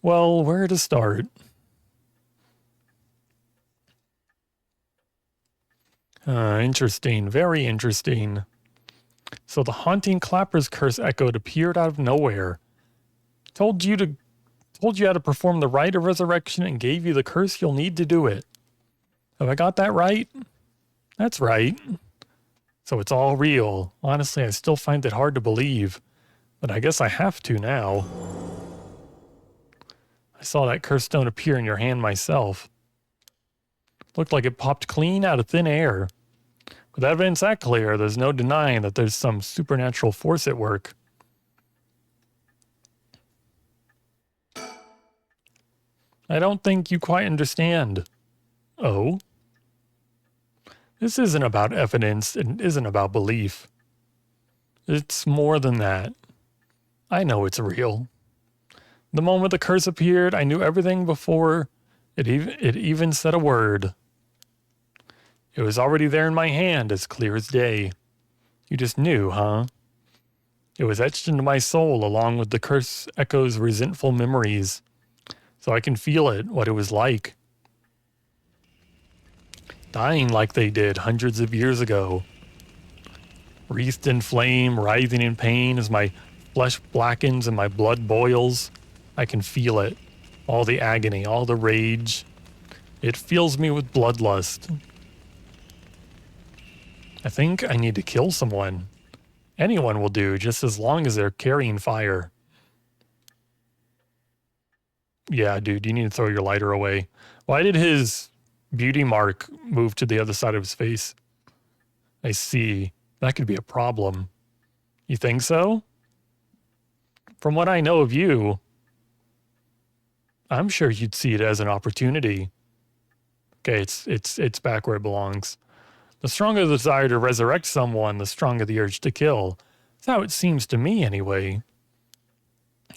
Well, where to start? Interesting. Very interesting. So the haunting Clapper's curse echoed appeared out of nowhere. Told you how to perform the rite of resurrection and gave you the curse you'll need to do it. Have I got that right? That's right. So it's all real. Honestly, I still find it hard to believe, but I guess I have to now. I saw that curse stone appear in your hand myself. Looked like it popped clean out of thin air. With evidence that clear, there's no denying that there's some supernatural force at work. I don't think you quite understand. Oh? This isn't about evidence, it isn't about belief. It's more than that. I know it's real. The moment the curse appeared, I knew everything before it even said a word. It was already there in my hand, as clear as day. You just knew, huh? It was etched into my soul along with the curse echo's resentful memories. So I can feel it, what it was like. Dying like they did hundreds of years ago. Wreathed in flame, writhing in pain as my flesh blackens and my blood boils. I can feel it. All the agony, all the rage. It fills me with bloodlust. I think I need to kill someone. Anyone will do, just as long as they're carrying fire. Yeah, dude, you need to throw your lighter away. Why did his beauty mark move to the other side of his face? I see. That could be a problem. You think so? From what I know of you, I'm sure you'd see it as an opportunity. Okay, it's back where it belongs. The stronger the desire to resurrect someone, the stronger the urge to kill. That's how it seems to me, anyway.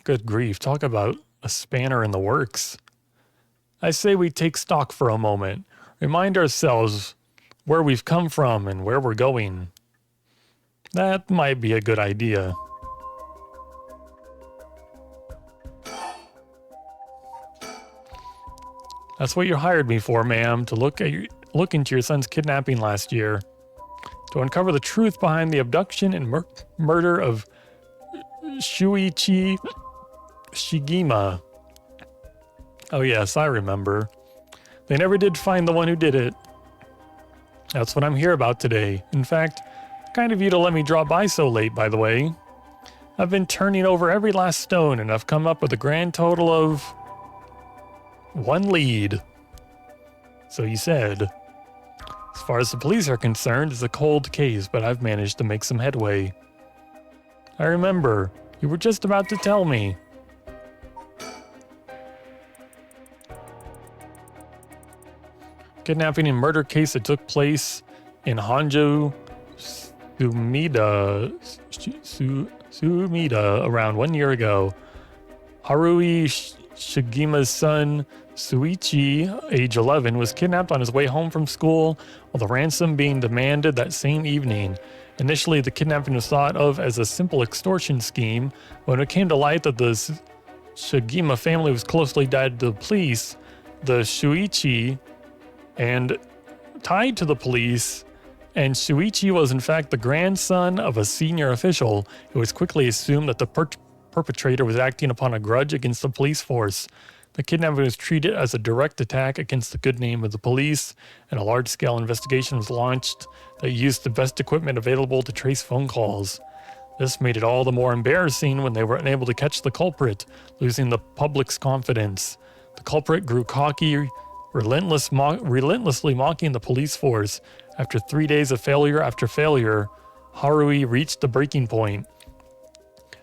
Good grief, talk about a spanner in the works. I say we take stock for a moment. Remind ourselves where we've come from and where we're going. That might be a good idea. That's what you hired me for, ma'am, to look into your son's kidnapping last year. To uncover the truth behind the abduction and murder of Shuichi Shigima. Oh yes, I remember. They never did find the one who did it. That's what I'm here about today. In fact, kind of you to let me drop by so late, by the way. I've been turning over every last stone and I've come up with a grand total of 1 lead. So you said. As far as the police are concerned, it's a cold case, but I've managed to make some headway. I remember. You were just about to tell me. Kidnapping and murder case that took place in Honjo, Sumida around 1 year ago. Harui Shigima's son, Suichi, age 11, was kidnapped on his way home from school, while the ransom being demanded that same evening. Initially, the kidnapping was thought of as a simple extortion scheme. When it came to light that the Shigima family was closely tied to the police, the Shuichi and tied to the police, and Shuichi was in fact the grandson of a senior official, it was quickly assumed that the perpetrator was acting upon a grudge against the police force. The kidnapping was treated as a direct attack against the good name of the police, and a large-scale investigation was launched that used the best equipment available to trace phone calls. This made it all the more embarrassing when they were unable to catch the culprit, losing the public's confidence. The culprit grew cocky, relentlessly mocking the police force. After 3 days of failure after failure, Harui reached the breaking point.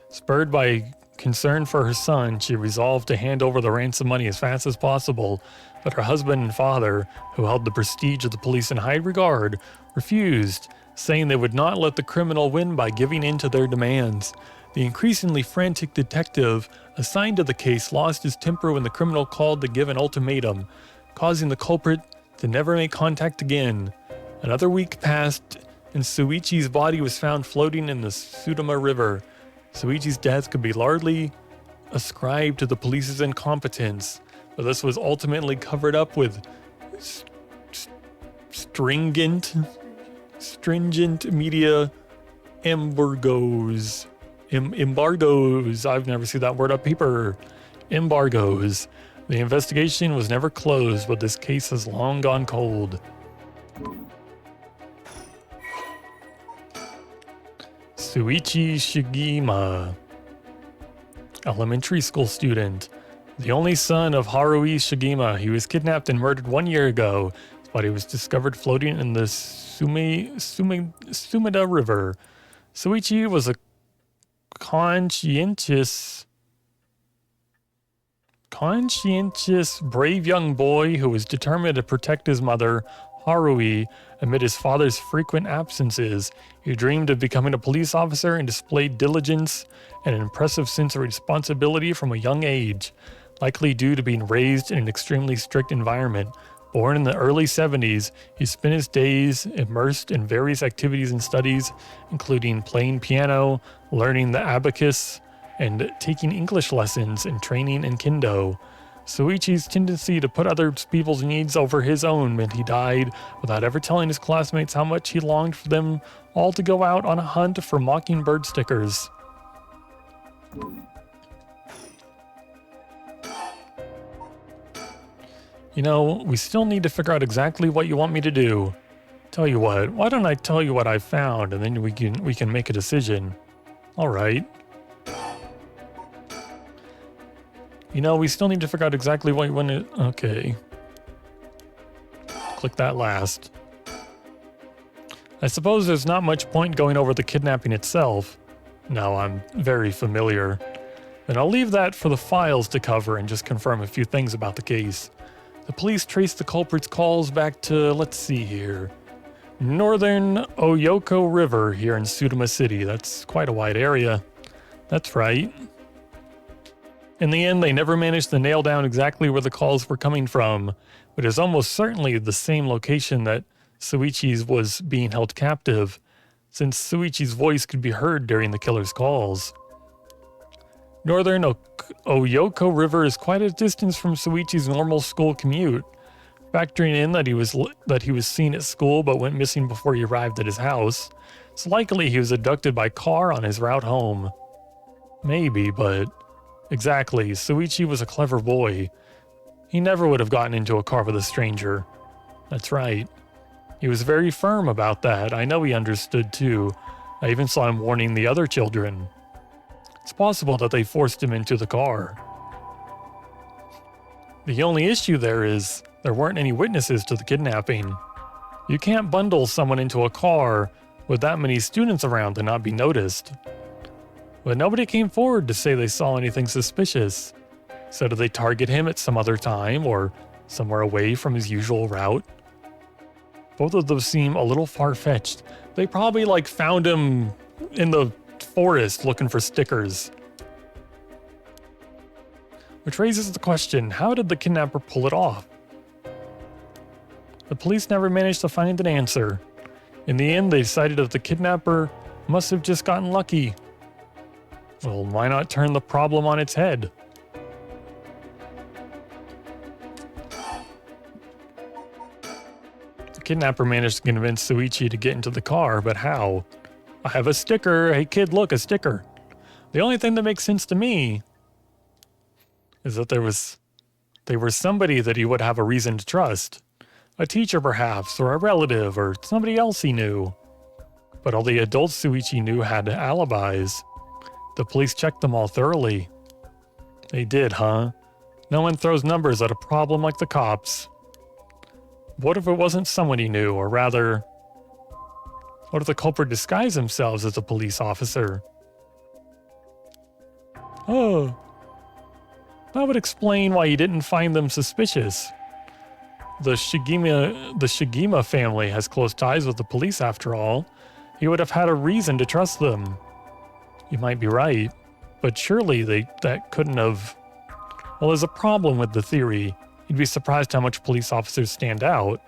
Spurred by concern for her son, she resolved to hand over the ransom money as fast as possible, but her husband and father, who held the prestige of the police in high regard, refused, saying they would not let the criminal win by giving in to their demands. The increasingly frantic detective assigned to the case lost his temper when the criminal called to give an ultimatum, causing the culprit to never make contact again. Another week passed, and Suichi's body was found floating in the Sudama River. Suichi's death could be largely ascribed to the police's incompetence, but this was ultimately covered up with stringent media embargoes. Embargoes. I've never seen that word on paper. Embargoes. The investigation was never closed, but this case has long gone cold. Suichi Shigima, elementary school student. The only son of Harui Shigima, he was kidnapped and murdered 1 year ago. His body was discovered floating in the Sumida River. Suichi was a conscientious, brave young boy who was determined to protect his mother, Harui, amid his father's frequent absences. He dreamed of becoming a police officer and displayed diligence and an impressive sense of responsibility from a young age, likely due to being raised in an extremely strict environment. Born in the early 70s, he spent his days immersed in various activities and studies, including playing piano, learning the abacus, and taking English lessons and training in kendo. Suichi's tendency to put other people's needs over his own meant he died without ever telling his classmates how much he longed for them all to go out on a hunt for mockingbird stickers. You know, we still need to figure out exactly what you want me to do. Tell you what, why don't I tell you what I found and then we can make a decision. All right. You know, we still need to figure out exactly what you want to... Okay. Click that last. I suppose there's not much point going over the kidnapping itself. No, I'm very familiar. Then I'll leave that for the files to cover and just confirm a few things about the case. The police traced the culprit's calls back to, let's see here, Northern Oyoko River here in Sudama City. That's quite a wide area. That's right. In the end, they never managed to nail down exactly where the calls were coming from, but it is almost certainly the same location that Suichi's was being held captive, since Suichi's voice could be heard during the killer's calls. Northern Oyoko River is quite a distance from Suichi's normal school commute. Factoring in that he was seen at school but went missing before he arrived at his house, it's likely he was abducted by car on his route home. Maybe, but... Exactly, Suichi was a clever boy. He never would have gotten into a car with a stranger. That's right. He was very firm about that. I know he understood too. I even saw him warning the other children. It's possible that they forced him into the car. The only issue there is, there weren't any witnesses to the kidnapping. You can't bundle someone into a car with that many students around and not be noticed. But nobody came forward to say they saw anything suspicious. So did they target him at some other time or somewhere away from his usual route? Both of those seem a little far-fetched. They probably found him in the forest looking for stickers. Which raises the question, how did the kidnapper pull it off? The police never managed to find an answer. In the end, they decided that the kidnapper must have just gotten lucky. Well, why not turn the problem on its head? The kidnapper managed to convince Suichi to get into the car, but how? I have a sticker. Hey kid, look, a sticker. The only thing that makes sense to me is that they were somebody that he would have a reason to trust. A teacher perhaps, or a relative, or somebody else he knew. But all the adults Suichi knew had alibis. The police checked them all thoroughly. They did, huh? No one throws numbers at a problem like the cops. What if it wasn't someone he knew, or rather, what if the culprit disguised themselves as a police officer? Oh, that would explain why he didn't find them suspicious. The Shigima family has close ties with the police after all. He would have had a reason to trust them. You might be right, but surely that couldn't have... Well, there's a problem with the theory. You'd be surprised how much police officers stand out.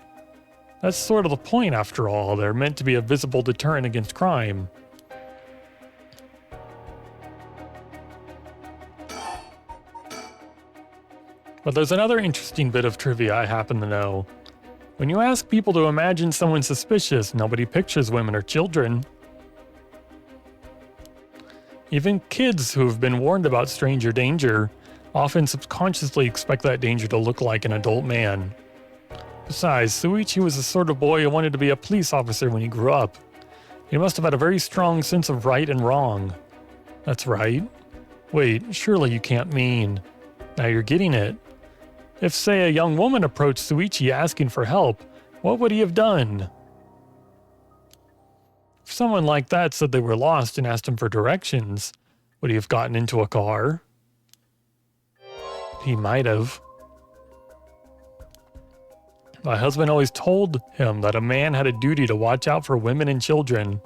That's sort of the point after all. They're meant to be a visible deterrent against crime. But there's another interesting bit of trivia I happen to know. When you ask people to imagine someone suspicious, nobody pictures women or children. Even kids who have been warned about stranger danger often subconsciously expect that danger to look like an adult man. Besides, Suichi was the sort of boy who wanted to be a police officer when he grew up. He must have had a very strong sense of right and wrong. That's right. Wait, surely you can't mean... Now you're getting it. If, say, a young woman approached Suichi asking for help, what would he have done? If someone like that said they were lost and asked him for directions, would he have gotten into a car? He might have. My husband always told him that a man had a duty to watch out for women and children.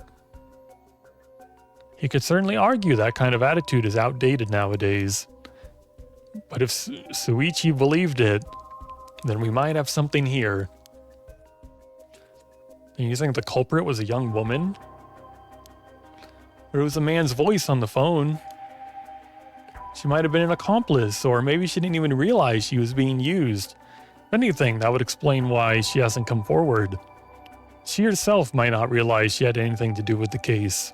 He could certainly argue that kind of attitude is outdated nowadays. But if Suichi believed it, then we might have something here. And you think the culprit was a young woman? Or it was a man's voice on the phone? She might have been an accomplice, or maybe she didn't even realize she was being used. If anything, that would explain why she hasn't come forward. She herself might not realize she had anything to do with the case.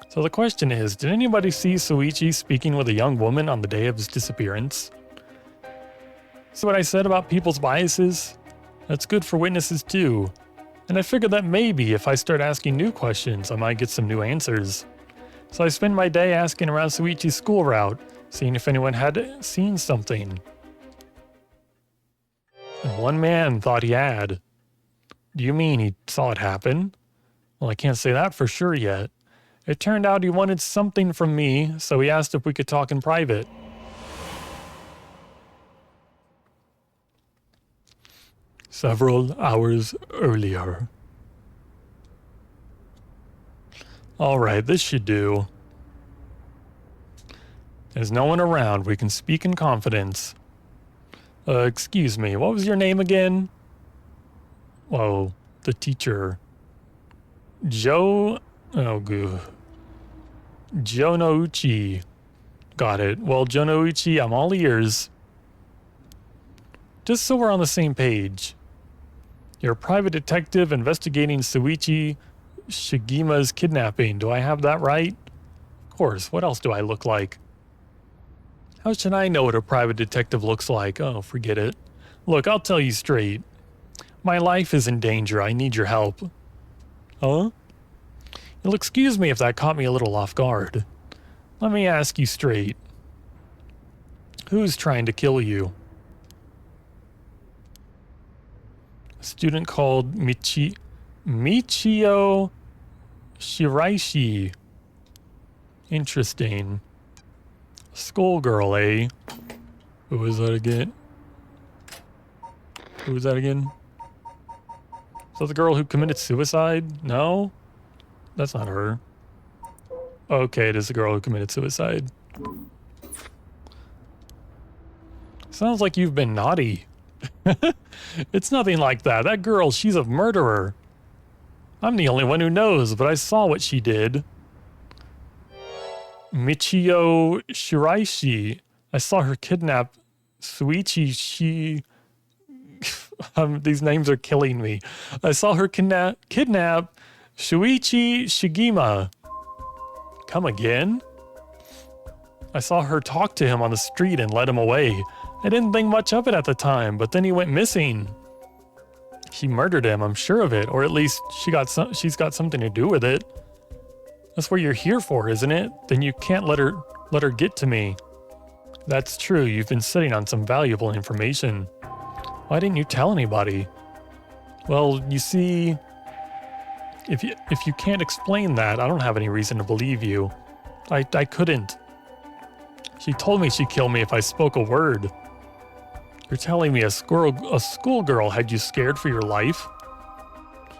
So the question is, did anybody see Suichi speaking with a young woman on the day of his disappearance? See what I said about people's biases? That's good for witnesses too. And I figured that maybe if I start asking new questions, I might get some new answers. So I spend my day asking around Suichi's school route, seeing if anyone had seen something. And one man thought he had. Do you mean he saw it happen? Well, I can't say that for sure yet. It turned out he wanted something from me, so he asked if we could talk in private. Several hours earlier. Alright, this should do. There's no one around. We can speak in confidence. Excuse me, what was your name again? Whoa, the teacher. Joe... Oh, goo. Jonouchi. Got it. Well, Jonouchi, I'm all ears. Just so we're on the same page. You're a private detective investigating Suichi Shigima's kidnapping. Do I have that right? Of course. What else do I look like? How should I know what a private detective looks like? Oh, forget it. Look, I'll tell you straight. My life is in danger. I need your help. Huh? You'll excuse me if that caught me a little off guard. Let me ask you straight. Who's trying to kill you? A student called Michio Shiraishi. Interesting. Schoolgirl, eh? Who was that again? Who was that again? Is that the girl who committed suicide? No? That's not her. Okay, it is the girl who committed suicide. Sounds like you've been naughty. It's nothing like that. That girl, she's a murderer. I'm the only one who knows, but I saw what she did. Michio Shiraishi. I saw her kidnap Suichi. These names are killing me. I saw her kidnap Shuichi Shigima. Come again? I saw her talk to him on the street and let him away. I didn't think much of it at the time, but then he went missing. She murdered him, I'm sure of it, or at least she's got something to do with it. That's what you're here for, isn't it? Then you can't let her get to me. That's true, you've been sitting on some valuable information. Why didn't you tell anybody? Well, you see, if you can't explain that, I don't have any reason to believe you. I couldn't. She told me she'd kill me if I spoke a word. You're telling me a schoolgirl had you scared for your life?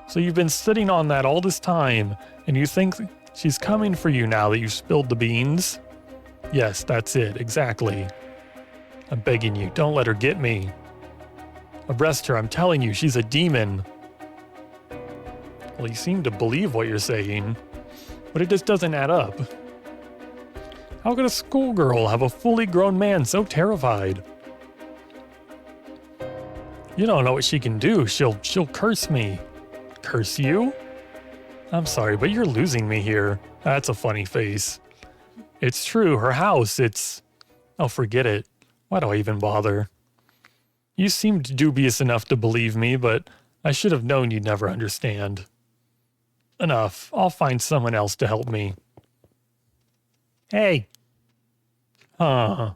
So you've been sitting on that all this time, and you think she's coming for you now that you spilled the beans? Yes, that's it, exactly. I'm begging you, don't let her get me. Arrest her, I'm telling you, she's a demon. Well, you seem to believe what you're saying, but it just doesn't add up. How could a schoolgirl have a fully grown man so terrified? You don't know what she can do. She'll curse me. Curse you? I'm sorry, but you're losing me here. That's a funny face. It's true, her house, oh, forget it. Why do I even bother? You seemed dubious enough to believe me, but I should have known you'd never understand. Enough. I'll find someone else to help me. Hey. Huh.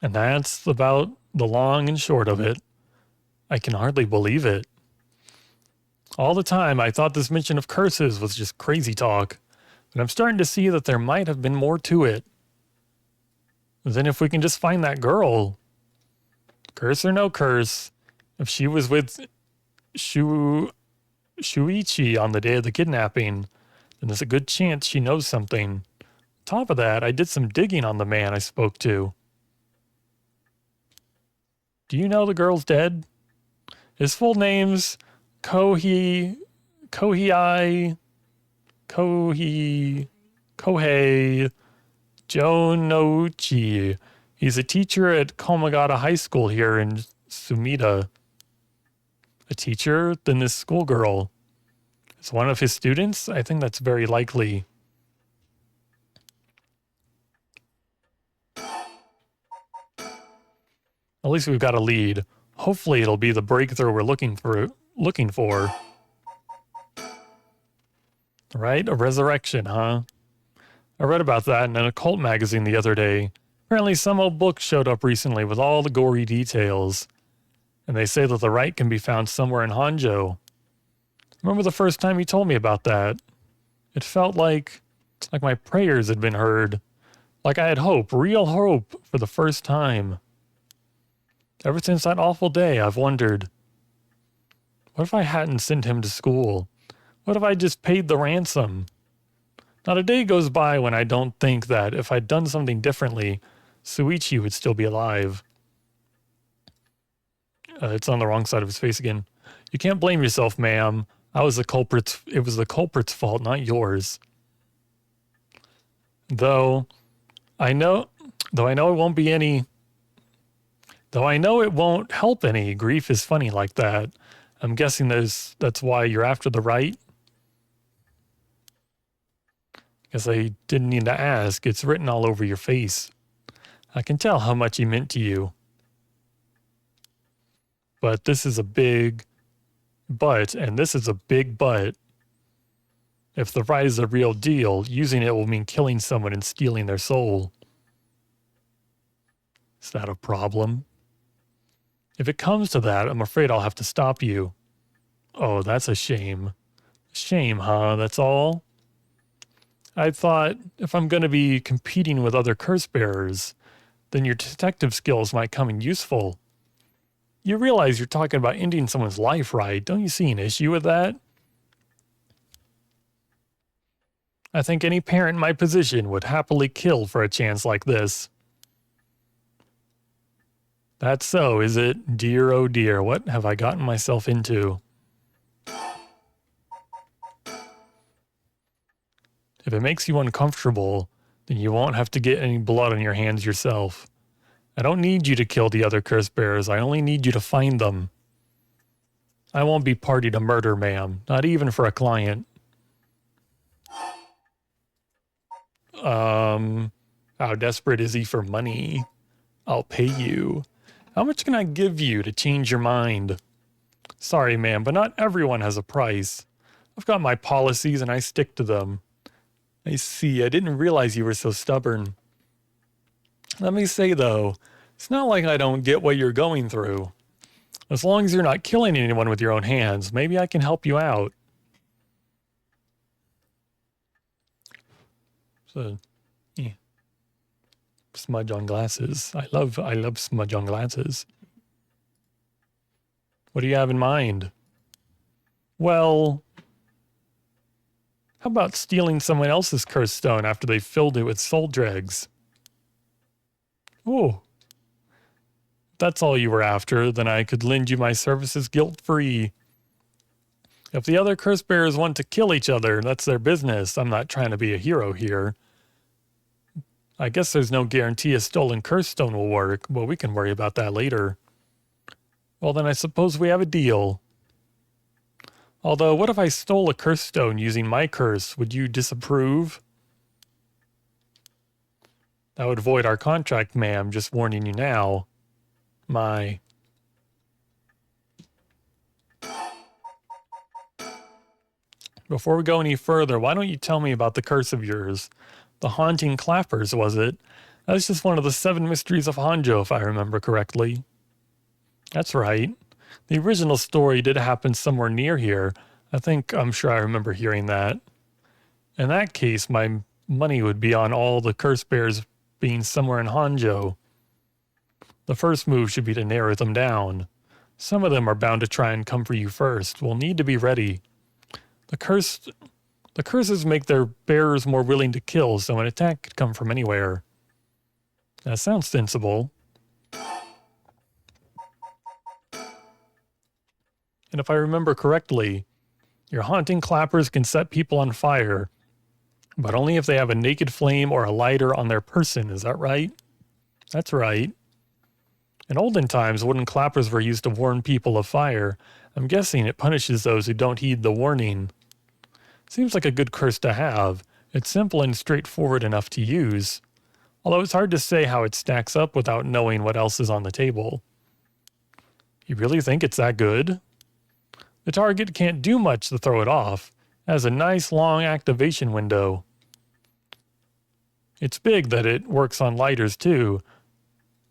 And that's about the long and short of it. I can hardly believe it. All the time I thought this mention of curses was just crazy talk, but I'm starting to see that there might have been more to it. Then if we can just find that girl, curse or no curse, if she was with Shuichi on the day of the kidnapping, then there's a good chance she knows something. On top of that, I did some digging on the man I spoke to. Do you know the girl's dead? His full name's Kohei Jonouchi. He's a teacher at Komagata High School here in Sumida. A teacher? Then this schoolgirl is one of his students? I think that's very likely. At least we've got a lead. Hopefully it'll be the breakthrough we're looking for. Right? A resurrection, huh? I read about that in an occult magazine the other day. Apparently some old book showed up recently with all the gory details. And they say that the right can be found somewhere in Honjo. Remember the first time you told me about that? It felt like my prayers had been heard. Like I had hope, real hope, for the first time. Ever since that awful day, I've wondered, what if I hadn't sent him to school? What if I just paid the ransom? Not a day goes by when I don't think that if I'd done something differently, Suichi would still be alive. It's on the wrong side of his face again. You can't blame yourself, ma'am. It was the culprit's fault, not yours. Though I know it won't help any. Grief is funny like that. I'm guessing that's why you're after the right. Guess I didn't need to ask. It's written all over your face. I can tell how much he meant to you. But this is a big but, and this is a big but. If the right is the real deal, using it will mean killing someone and stealing their soul. Is that a problem? If it comes to that, I'm afraid I'll have to stop you. Oh, that's a shame. Shame, huh? That's all? I thought if I'm going to be competing with other curse bearers, then your detective skills might come in useful. You realize you're talking about ending someone's life, right? Don't you see an issue with that? I think any parent in my position would happily kill for a chance like this. That's so, is it? Dear, oh dear, what have I gotten myself into? If it makes you uncomfortable, then you won't have to get any blood on your hands yourself. I don't need you to kill the other curse bearers, I only need you to find them. I won't be party to murder, ma'am, not even for a client. How desperate is he for money? I'll pay you. How much can I give you to change your mind? Sorry, ma'am, but not everyone has a price. I've got my policies and I stick to them. I see, I didn't realize you were so stubborn. Let me say, though, it's not like I don't get what you're going through. As long as you're not killing anyone with your own hands, maybe I can help you out. So, yeah. Smudge on glasses. I love smudge on glasses. What do you have in mind? Well, how about stealing someone else's curse stone after they filled it with soul dregs? Oh, if that's all you were after, then I could lend you my services guilt-free. If the other curse bearers want to kill each other, that's their business. I'm not trying to be a hero here. I guess there's no guarantee a stolen curse stone will work, but we can worry about that later. Well, then I suppose we have a deal. Although, what if I stole a curse stone using my curse? Would you disapprove? That would void our contract, ma'am. Just warning you now. My. Before we go any further, why don't you tell me about the curse of yours? The haunting clappers, was it? That's just one of the 7 mysteries of Honjo, if I remember correctly. That's right. The original story did happen somewhere near here. I'm sure I remember hearing that. In that case, my money would be on all the curse bears being somewhere in Honjo. The first move should be to narrow them down. Some of them are bound to try and come for you first. We'll need to be ready. The curses make their bearers more willing to kill, so an attack could come from anywhere. That sounds sensible. And if I remember correctly, your haunting clappers can set people on fire, but only if they have a naked flame or a lighter on their person, is that right? That's right. In olden times, wooden clappers were used to warn people of fire. I'm guessing it punishes those who don't heed the warning. Seems like a good curse to have. It's simple and straightforward enough to use. Although it's hard to say how it stacks up without knowing what else is on the table. You really think it's that good? The target can't do much to throw it off. It has a nice long activation window. It's big that it works on lighters too.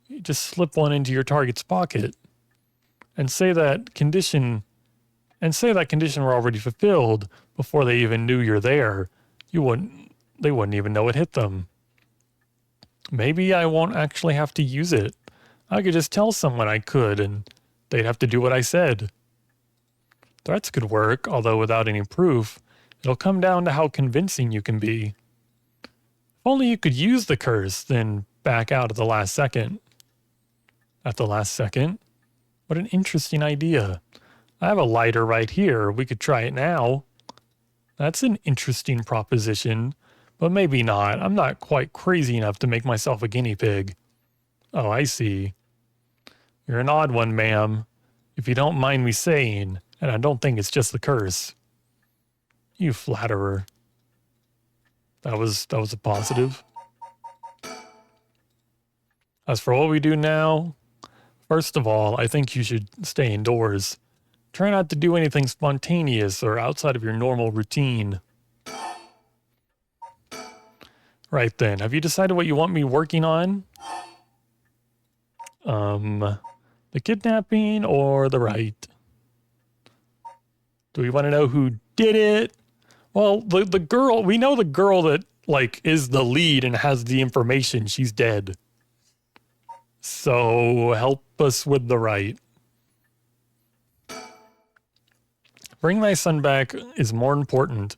You just slip one into your target's pocket. And say that condition were already fulfilled before they even knew you're there. They wouldn't even know it hit them. Maybe I won't actually have to use it. I could just tell someone I could, and they'd have to do what I said. Threats could work, although without any proof. It'll come down to how convincing you can be. If only you could use the curse, then back out at the last second. At the last second? What an interesting idea. I have a lighter right here. We could try it now. That's an interesting proposition, but maybe not. I'm not quite crazy enough to make myself a guinea pig. Oh, I see. You're an odd one, ma'am. If you don't mind me saying, and I don't think it's just the curse. You flatterer. That was a positive. As for what we do now, first of all, I think you should stay indoors. Try not to do anything spontaneous or outside of your normal routine. Right then, have you decided what you want me working on? The kidnapping or the right? Do we want to know who did it? Well, the girl, we know the girl that, is the lead and has the information. She's dead. So, help us with the right. Bring my son back is more important.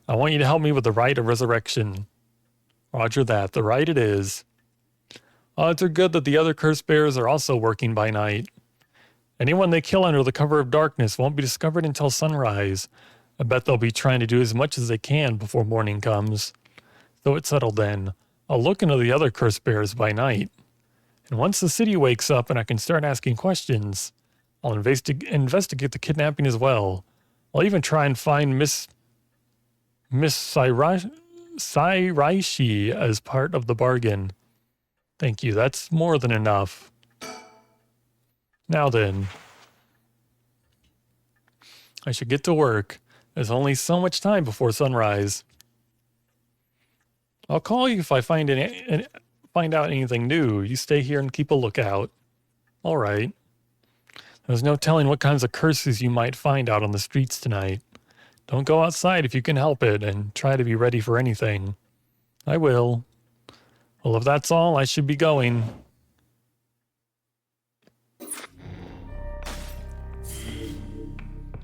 I want you to help me with the rite of resurrection. Roger that. The rite it is. Odds are good that the other curse bearers are also working by night. Anyone they kill under the cover of darkness won't be discovered until sunrise. I bet they'll be trying to do as much as they can before morning comes. Though it's settled then, I'll look into the other curse bearers by night. And once the city wakes up and I can start asking questions, I'll investigate the kidnapping as well. I'll even try and find Miss Sairaishi as part of the bargain. Thank you, that's more than enough. Now then, I should get to work. There's only so much time before sunrise. I'll call you if I find out anything new. You stay here and keep a lookout. All right. There's no telling what kinds of curses you might find out on the streets tonight. Don't go outside if you can help it, and try to be ready for anything. I will. Well, if that's all, I should be going.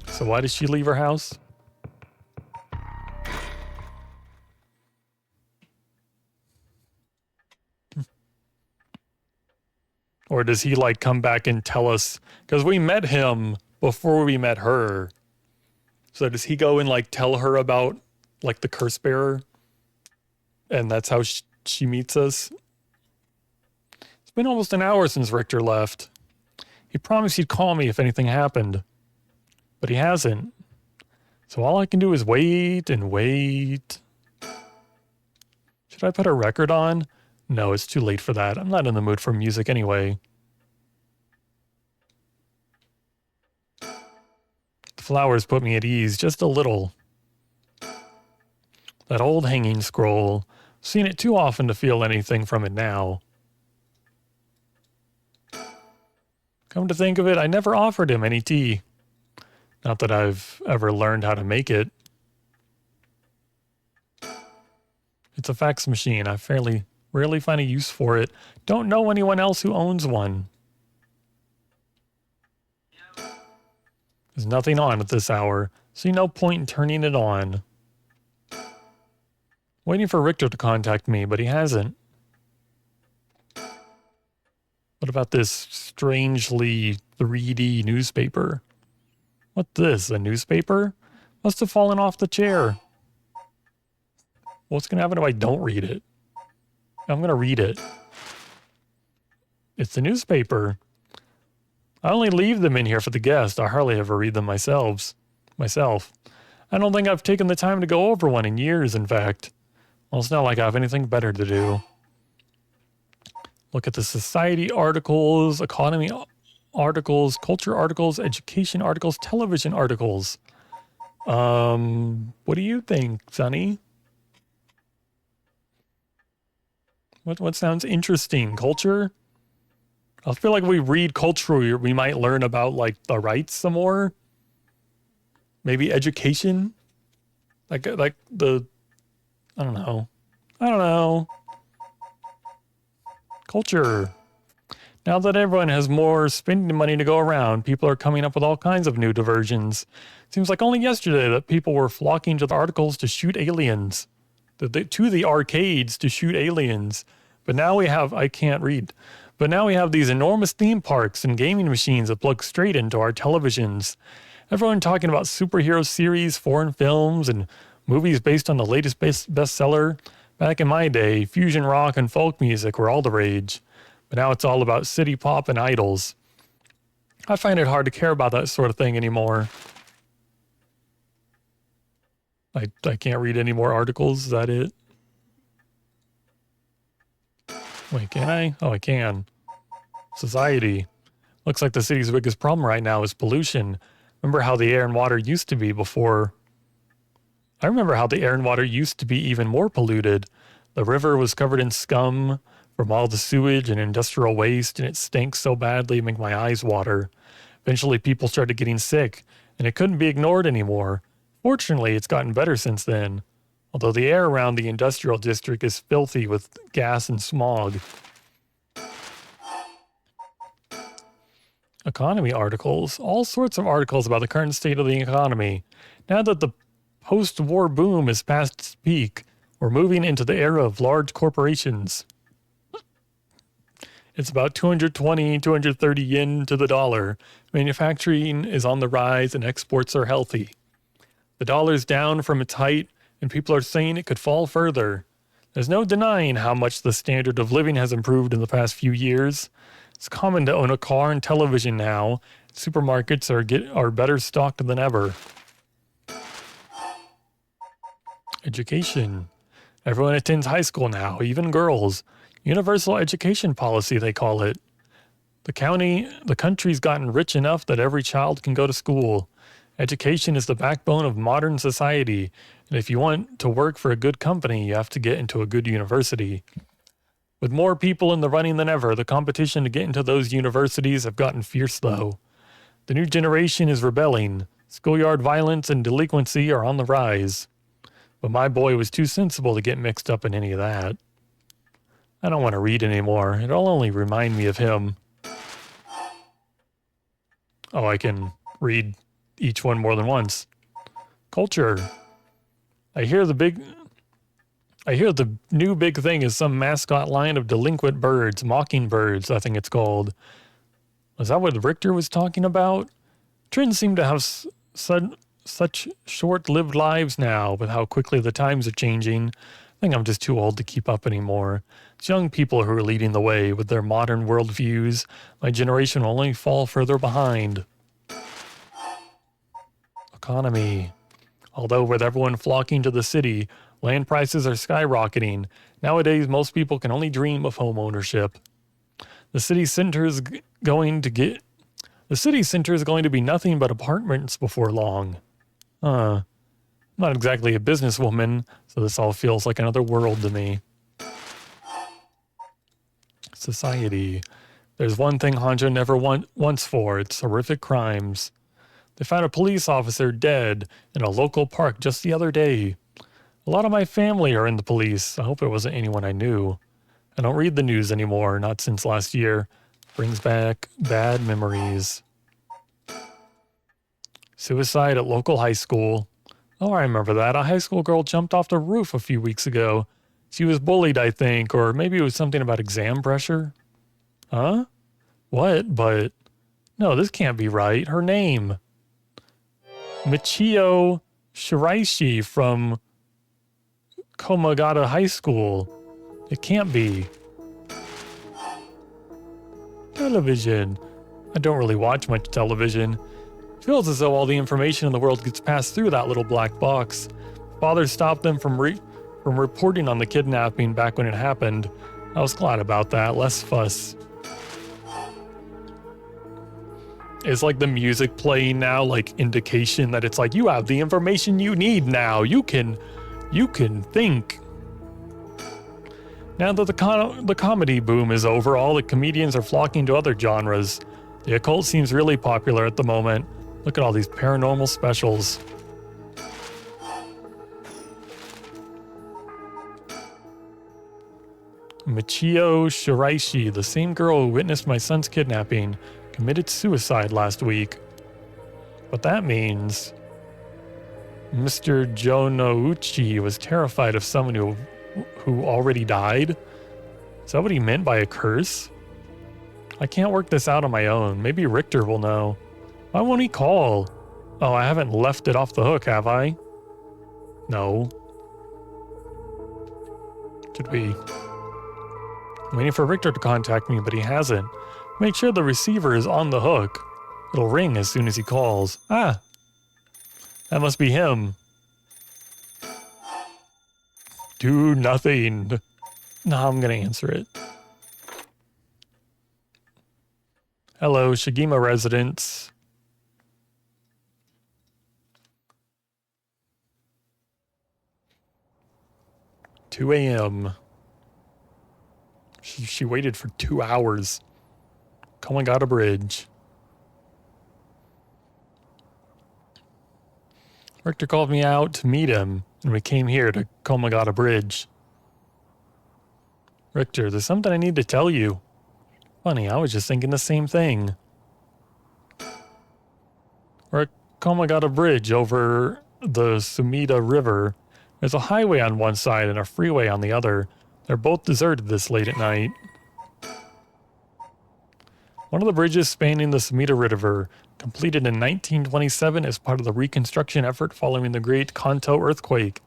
So why did she leave her house? Or does he like come back and tell us? Because we met him before we met her. So does he go and like tell her about like the curse bearer? And that's how she meets us? It's been almost an hour since Richter left. He promised he'd call me if anything happened. But he hasn't. So all I can do is wait and wait. Should I put a record on? No, it's too late for that. I'm not in the mood for music anyway. The flowers put me at ease just a little. That old hanging scroll. Seen it too often to feel anything from it now. Come to think of it, I never offered him any tea. Not that I've ever learned how to make it. It's a fax machine. I rarely find a use for it. Don't know anyone else who owns one. There's nothing on at this hour. See no point in turning it on. Waiting for Richter to contact me, but he hasn't. What about this strangely 3D newspaper? What's this, a newspaper? Must have fallen off the chair. What's going to happen if I don't read it? I'm going to read it. It's the newspaper. I only leave them in here for the guests. I hardly ever read them myself. I don't think I've taken the time to go over one in years, in fact. Well, it's not like I have anything better to do. Look at the society articles, economy articles, culture articles, education articles, television articles. What do you think, Sonny? What sounds interesting? Culture? I feel like if we read culture, we might learn about like the rights some more. Maybe education. Like the I don't know. Culture. Now that everyone has more spending money to go around, people are coming up with all kinds of new diversions. Seems like only yesterday that people were flocking to the articles to shoot aliens. To the arcades to shoot aliens. But now we have, I can't read, but now we have these enormous theme parks and gaming machines that plug straight into our televisions. Everyone talking about superhero series, foreign films, and movies based on the latest bestseller. Back in my day, fusion rock and folk music were all the rage. But now it's all about city pop and idols. I find it hard to care about that sort of thing anymore. I can't read any more articles. Is that it? Wait, can I? Oh, I can. Society. Looks like the city's biggest problem right now is pollution. Remember how the air and water used to be before? I remember how the air and water used to be even more polluted. The river was covered in scum from all the sewage and industrial waste, and it stank so badly it made my eyes water. Eventually, people started getting sick, and it couldn't be ignored anymore. Fortunately, it's gotten better since then, although the air around the industrial district is filthy with gas and smog. Economy articles. All sorts of articles about the current state of the economy. Now that the post-war boom is past its peak. We're moving into the era of large corporations. It's about 220, 230 yen to the dollar. Manufacturing is on the rise and exports are healthy. The dollar's down from its height, and people are saying it could fall further. There's no denying how much the standard of living has improved in the past few years. It's common to own a car and television now. Supermarkets are better stocked than ever. Education. Everyone attends high school now, even girls. Universal education policy, they call it. The country's gotten rich enough that every child can go to school. Education is the backbone of modern society, and if you want to work for a good company, you have to get into a good university. With more people in the running than ever, the competition to get into those universities have gotten fierce though. The new generation is rebelling. Schoolyard violence and delinquency are on the rise. But my boy was too sensible to get mixed up in any of that. I don't want to read anymore. It'll only remind me of him. Oh, I can read each one more than once. Culture. I hear the new big thing is some mascot line of delinquent birds, mockingbirds, I think it's called. Was that what Richter was talking about? Trends seem to have such short-lived lives now with how quickly the times are changing. I think I'm just too old to keep up anymore. It's young people who are leading the way with their modern worldviews. My generation will only fall further behind. Economy. Although with everyone flocking to the city, land prices are skyrocketing. Nowadays, most people can only dream of home ownership. The city center is going to be nothing but apartments before long. I'm not exactly a businesswoman, so this all feels like another world to me. Society. There's one thing Honjo never wants for. It's horrific crimes. They found a police officer dead in a local park just the other day. A lot of my family are in the police. I hope it wasn't anyone I knew. I don't read the news anymore, not since last year. Brings back bad memories. Suicide at local high school. Oh, I remember that. A high school girl jumped off the roof a few weeks ago. She was bullied, I think, or maybe it was something about exam pressure. Huh? What? But no, this can't be right. Her name. Michio Shiraishi from Komagata High School. It can't be. Television. I don't really watch much television. Feels as though all the information in the world gets passed through that little black box. Father stopped them from reporting on the kidnapping back when it happened. I was glad about that. Less fuss. Is like the music playing now like indication that it's like you have the information you need now. You can think. Now that the comedy boom is over, all the comedians are flocking to other genres. The occult seems really popular at the moment. Look at all these paranormal specials. Michio Shiraishi, the same girl who witnessed my son's kidnapping, committed suicide last week. What that means... Mr. Jonouchi was terrified of someone who already died? Is that what he meant by a curse? I can't work this out on my own. Maybe Richter will know. Why won't he call? Oh, I haven't left it off the hook, have I? No. Should be. I'm waiting for Richter to contact me, but he hasn't. Make sure the receiver is on the hook. It'll ring as soon as he calls. Ah! That must be him. Do nothing. No, I'm gonna answer it. Hello, Shigima residents. "2 a.m. She waited for 2 hours. Komagata Bridge. Richter called me out to meet him, and we came here to Komagata Bridge. Richter, there's something I need to tell you. Funny, I was just thinking the same thing. We're at Komagata Bridge over the Sumida River. There's a highway on one side and a freeway on the other. They're both deserted this late at night. One of the bridges spanning the Sumida River, completed in 1927 as part of the reconstruction effort following the Great Kanto earthquake.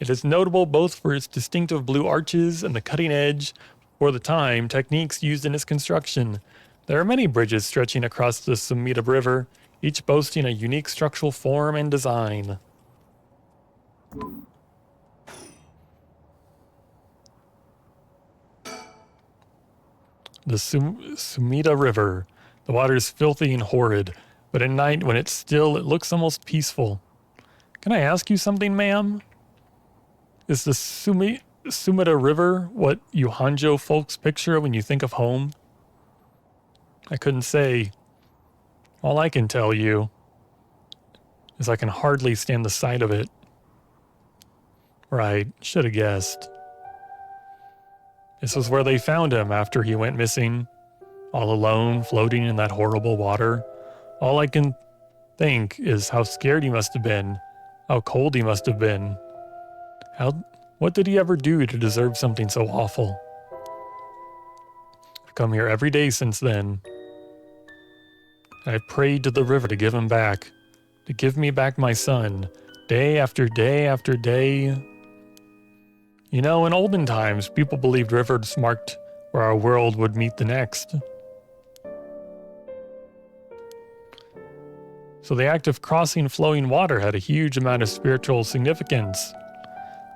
It is notable both for its distinctive blue arches and the cutting-edge, for the time, techniques used in its construction. There are many bridges stretching across the Sumida River, each boasting a unique structural form and design. The Sumida River. The water is filthy and horrid, but at night when it's still, it looks almost peaceful. Can I ask you something, ma'am? Is the Sumida River what you Honjo folks picture when you think of home? I couldn't say. All I can tell you is I can hardly stand the sight of it. Right, should have guessed. This was where they found him after he went missing, all alone, floating in that horrible water. All I can think is how scared he must have been, how cold he must have been. What did he ever do to deserve something so awful? I've come here every day since then. I've prayed to the river to give him back, to give me back my son, day after day after day. You know, in olden times, people believed rivers marked where our world would meet the next. So the act of crossing flowing water had a huge amount of spiritual significance.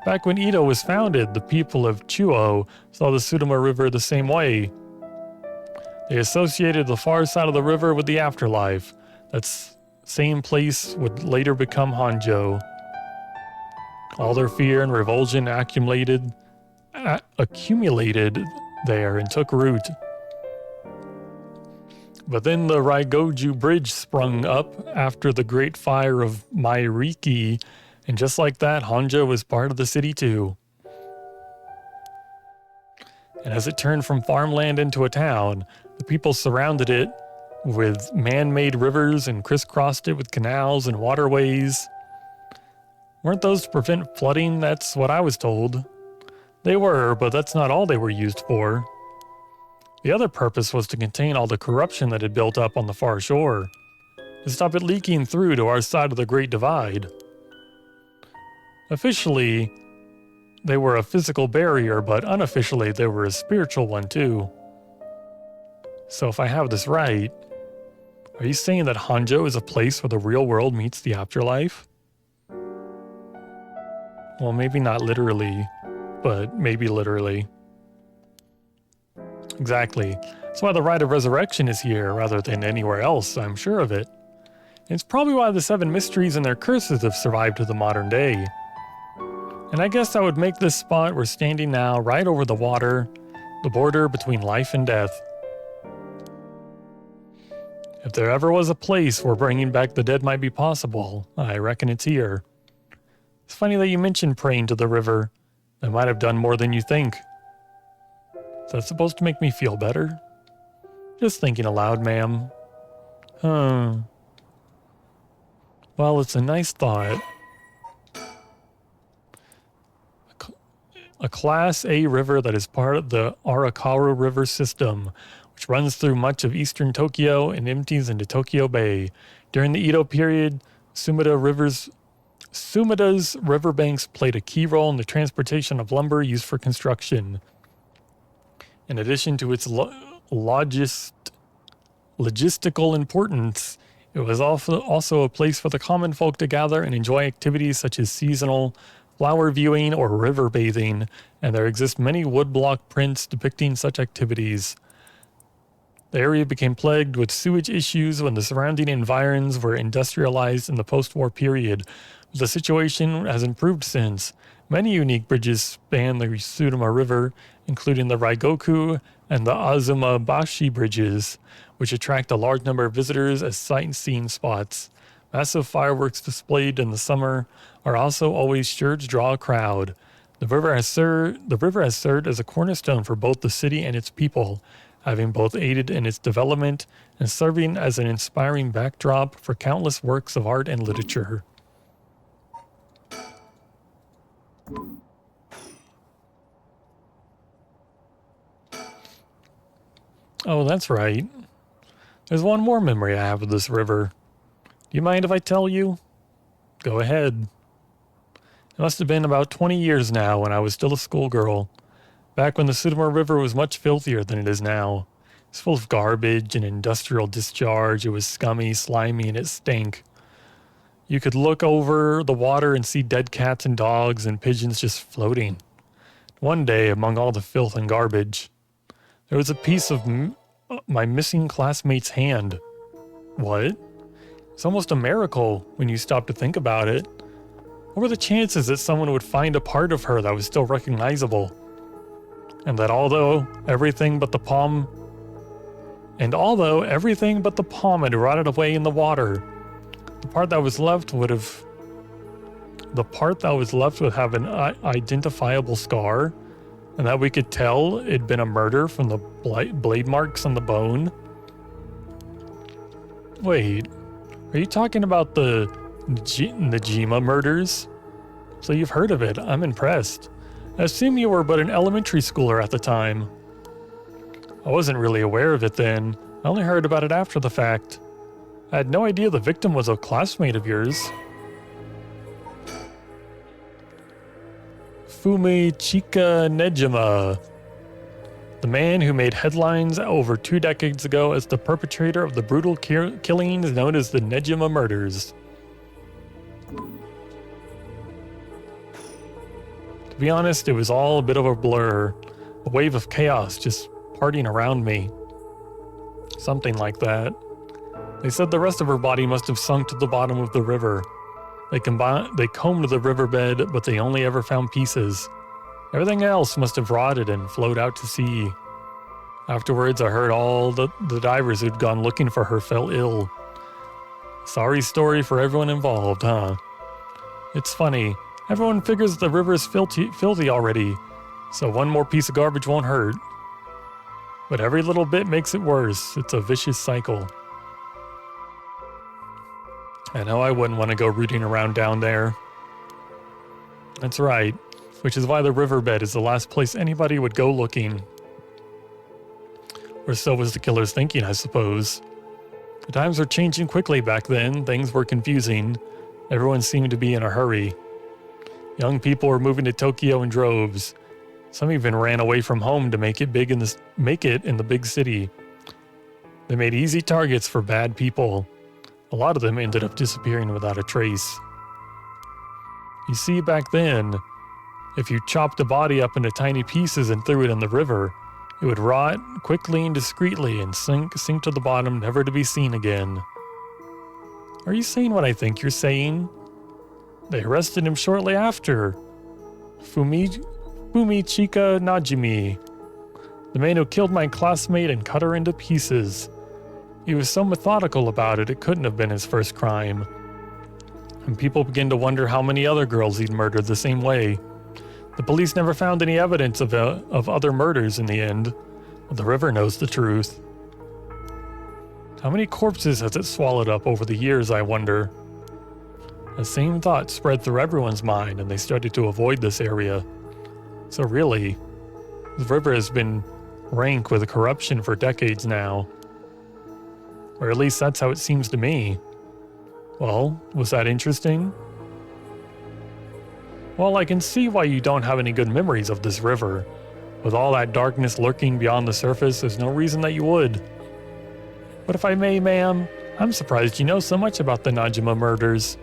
Back when Edo was founded, the people of Chuo saw the Sudama River the same way. They associated the far side of the river with the afterlife. That same place would later become Honjo. All their fear and revulsion accumulated there and took root. But then the Raigoju Bridge sprung up after the Great Fire of Mairiki, and just like that, Honjo was part of the city too. And as it turned from farmland into a town, the people surrounded it with man-made rivers and crisscrossed it with canals and waterways. Weren't those to prevent flooding? That's what I was told. They were, but that's not all they were used for. The other purpose was to contain all the corruption that had built up on the far shore, to stop it leaking through to our side of the Great Divide. Officially, they were a physical barrier, but unofficially they were a spiritual one too. So if I have this right, are you saying that Honjo is a place where the real world meets the afterlife? Well, maybe not literally, but maybe literally. Exactly. That's why the rite of resurrection is here rather than anywhere else, I'm sure of it. It's probably why the 7 mysteries and their curses have survived to the modern day. And I guess I would make this spot we're standing now right over the water, the border between life and death. If there ever was a place where bringing back the dead might be possible, I reckon it's here. It's funny that you mentioned praying to the river. I might have done more than you think. Is that supposed to make me feel better? Just thinking aloud, ma'am. Well, it's a nice thought. A Class A river that is part of the Arakawa River system, which runs through much of eastern Tokyo and empties into Tokyo Bay. During the Edo period, Sumida's riverbanks played a key role in the transportation of lumber used for construction. In addition to its logistical importance, it was also a place for the common folk to gather and enjoy activities such as seasonal flower viewing or river bathing, and there exist many woodblock prints depicting such activities. The area became plagued with sewage issues when the surrounding environs were industrialized in the post-war period. The situation has improved since. Many unique bridges span the Sudama River, including the Raigoku and the Azumabashi bridges, which attract a large number of visitors as sightseeing spots. Massive fireworks displayed in the summer are also always sure to draw a crowd. The river has served as a cornerstone for both the city and its people, having both aided in its development and serving as an inspiring backdrop for countless works of art and literature. Oh, that's right. There's one more memory I have of this river. Do you mind if I tell you? Go ahead. It must have been about 20 years now when I was still a schoolgirl, back when the Sudamore River was much filthier than it is now. It's full of garbage and industrial discharge. It was scummy, slimy, and it stank. You could look over the water and see dead cats and dogs and pigeons just floating. One day, among all the filth and garbage, there was a piece of my missing classmate's hand. What? It's almost a miracle when you stop to think about it. What were the chances that someone would find a part of her that was still recognizable? And that although everything but the palm had rotted away in the water, the part that was left would have an identifiable scar, and that we could tell it'd been a murder from the blade marks on the bone. Wait, are you talking about the Najima murders? So you've heard of it. I'm impressed. I assume you were but an elementary schooler at the time. I wasn't really aware of it then. I only heard about it after the fact. I had no idea the victim was a classmate of yours. Fumichika Nejima, the man who made headlines over 2 decades ago as the perpetrator of the brutal killings known as the Nejima murders. To be honest, it was all a bit of a blur, a wave of chaos just partying around me. Something like that. They said the rest of her body must have sunk to the bottom of the river. They combed the riverbed, but they only ever found pieces. Everything else must have rotted and flowed out to sea. Afterwards, I heard all the divers who'd gone looking for her fell ill. Sorry story for everyone involved, huh? It's funny. Everyone figures the river is filthy already, so one more piece of garbage won't hurt. But every little bit makes it worse. It's a vicious cycle. I know I wouldn't want to go rooting around down there. That's right, which is why the riverbed is the last place anybody would go looking. Or so was the killer's thinking, I suppose. The times were changing quickly back then. Things were confusing. Everyone seemed to be in a hurry. Young people were moving to Tokyo in droves. Some even ran away from home to make it in the big city. They made easy targets for bad people. A lot of them ended up disappearing without a trace. You see, back then, if you chopped a body up into tiny pieces and threw it in the river, it would rot quickly and discreetly and sink to the bottom, never to be seen again. Are you saying what I think you're saying? They arrested him shortly after. Fumichika Najimi, the man who killed my classmate and cut her into pieces. He was so methodical about it, it couldn't have been his first crime. And people began to wonder how many other girls he'd murdered the same way. The police never found any evidence of other murders in the end, but the river knows the truth. How many corpses has it swallowed up over the years, I wonder? The same thought spread through everyone's mind, and they started to avoid this area. So really, the river has been rank with corruption for decades now. Or at least that's how it seems to me. Well, was that interesting? Well, I can see why you don't have any good memories of this river. With all that darkness lurking beyond the surface, there's no reason that you would. But if I may, ma'am, I'm surprised you know so much about the Najima murders.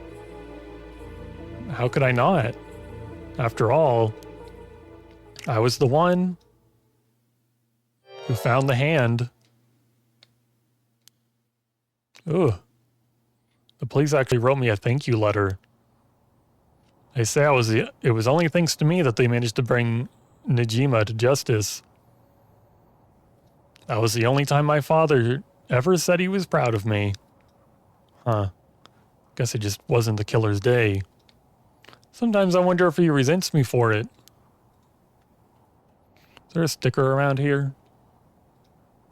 How could I not? After all, I was the one who found the hand. Ugh. The police actually wrote me a thank you letter. They say it was only thanks to me that they managed to bring Najima to justice. That was the only time my father ever said he was proud of me. Huh. Guess it just wasn't the killer's day. Sometimes I wonder if he resents me for it. Is there a sticker around here?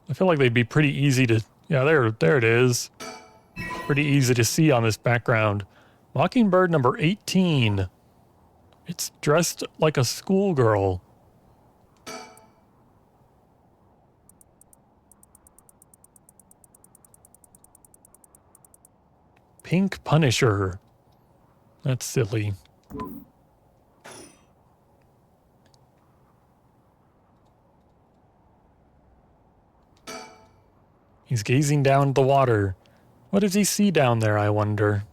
I feel like they'd be pretty easy to... Yeah, there it is. Pretty easy to see on this background. Mockingbird number 18. It's dressed like a schoolgirl. Pink Punisher. That's silly. He's gazing down at the water. What does he see down there, I wonder?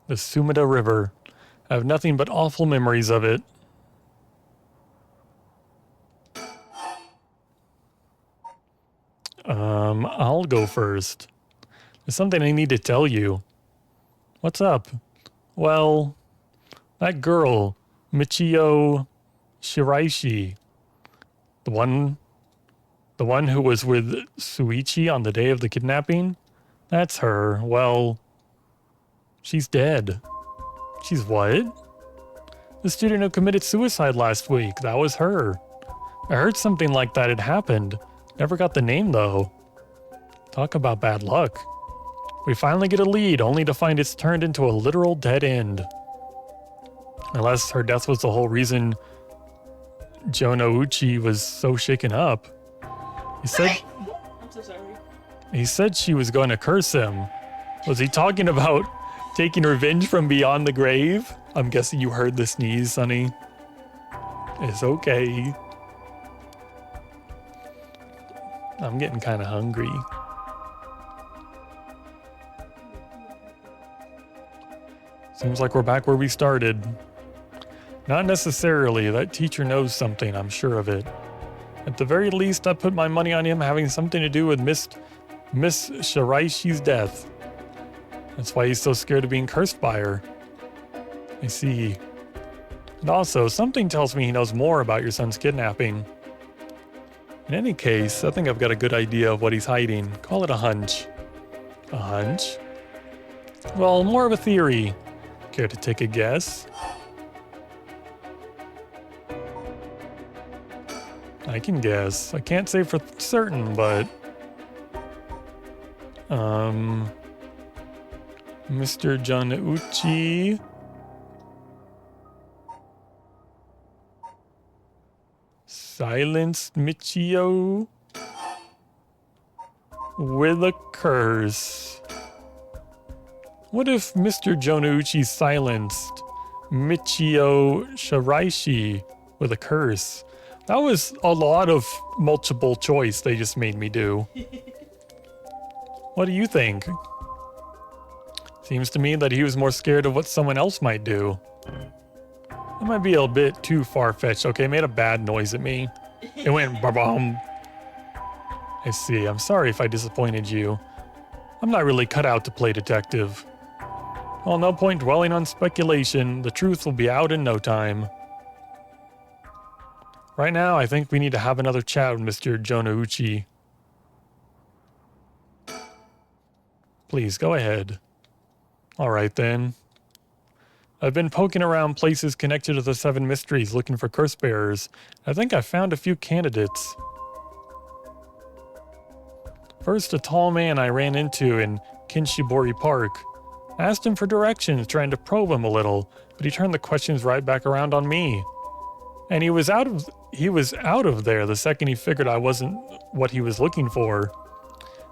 The Sumida River. I have nothing but awful memories of it. I'll go first. There's something I need to tell you. What's up? Well, that girl, Michio Shiraishi, the one who was with Suichi on the day of the kidnapping, that's her. Well, she's dead. She's what? The student who committed suicide last week, that was her. I heard something like that had happened. Never got the name though. Talk about bad luck. We finally get a lead, only to find it's turned into a literal dead end. Unless her death was the whole reason Jonouchi was so shaken up. He said, I'm so sorry. He said she was going to curse him. Was he talking about taking revenge from beyond the grave? I'm guessing you heard the sneeze, Sonny. It's okay. I'm getting kind of hungry. Seems like we're back where we started. Not necessarily. That teacher knows something, I'm sure of it. At the very least, I put my money on him having something to do with Miss Shiraishi's death. That's why he's so scared of being cursed by her. I see. And also, something tells me he knows more about your son's kidnapping. In any case, I think I've got a good idea of what he's hiding. Call it a hunch. A hunch? Well, more of a theory. Care to take a guess? I can guess. I can't say for certain, but... Mr. Jonouchi... silenced Michio... with a curse. What if Mr. Jonouchi silenced Michio Shiraishi with a curse? That was a lot of multiple choice they just made me do. What do you think? Seems to me that he was more scared of what someone else might do. That might be a bit too far-fetched. Okay, it made a bad noise at me. It went ba-bum. I see. I'm sorry if I disappointed you. I'm not really cut out to play detective. Well, no point dwelling on speculation. The truth will be out in no time. Right now, I think we need to have another chat with Mr. Jonouchi. Please, go ahead. Alright then. I've been poking around places connected to the 7 mysteries looking for curse bearers. I think I found a few candidates. First, a tall man I ran into in Kinshibori Park. I asked him for directions, trying to probe him a little, but he turned the questions right back around on me. And he was out of there the second he figured I wasn't what he was looking for.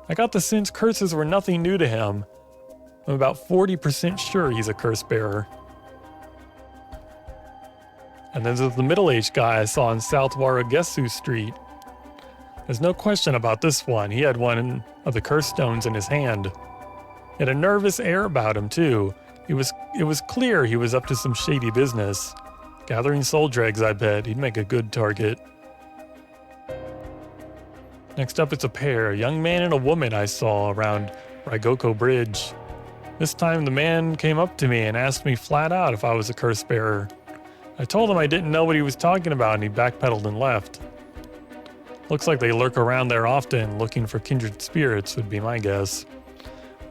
I got the sense curses were nothing new to him. I'm about 40% sure he's a curse bearer. And then there's the middle-aged guy I saw in South Waragesu Street. There's no question about this one. He had one of the curse stones in his hand. He had a nervous air about him, too. It was clear he was up to some shady business. Gathering soul dregs, I bet. He'd make a good target. Next up, it's a pair, a young man and a woman I saw around Raigoko Bridge. This time, the man came up to me and asked me flat out if I was a curse bearer. I told him I didn't know what he was talking about, and he backpedaled and left. Looks like they lurk around there often, looking for kindred spirits, would be my guess.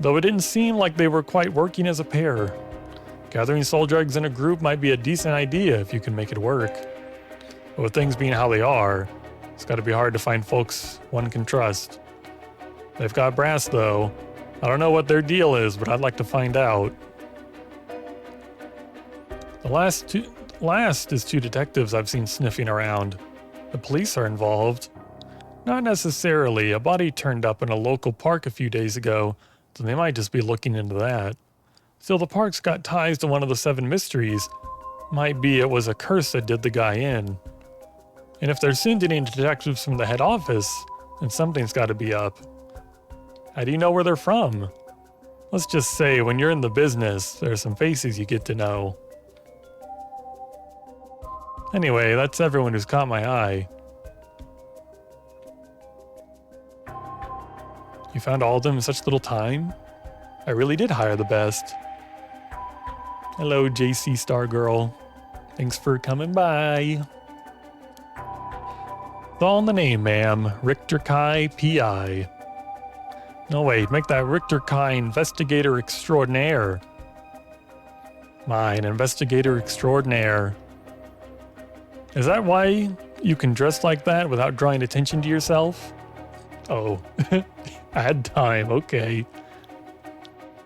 Though it didn't seem like they were quite working as a pair. Gathering soul dregs in a group might be a decent idea if you can make it work. But with things being how they are, it's gotta be hard to find folks one can trust. They've got brass though. I don't know what their deal is, but I'd like to find out. The last is 2 detectives I've seen sniffing around. The police are involved. Not necessarily. A body turned up in a local park a few days ago. So they might just be looking into that. Still, the park's got ties to one of the 7 mysteries. Might be it was a curse that did the guy in. And if they're sending detectives from the head office, then something's got to be up. How do you know where they're from? Let's just say when you're in the business, there are some faces you get to know. Anyway, that's everyone who's caught my eye. You found all of them in such little time? I really did hire the best. Hello, JC Stargirl. Thanks for coming by. It's all in the name, ma'am. Richter Kai, P.I. No, wait, make that Richter Kai Investigator Extraordinaire. Mine, Investigator Extraordinaire. Is that why you can dress like that without drawing attention to yourself? Oh, ad time, okay.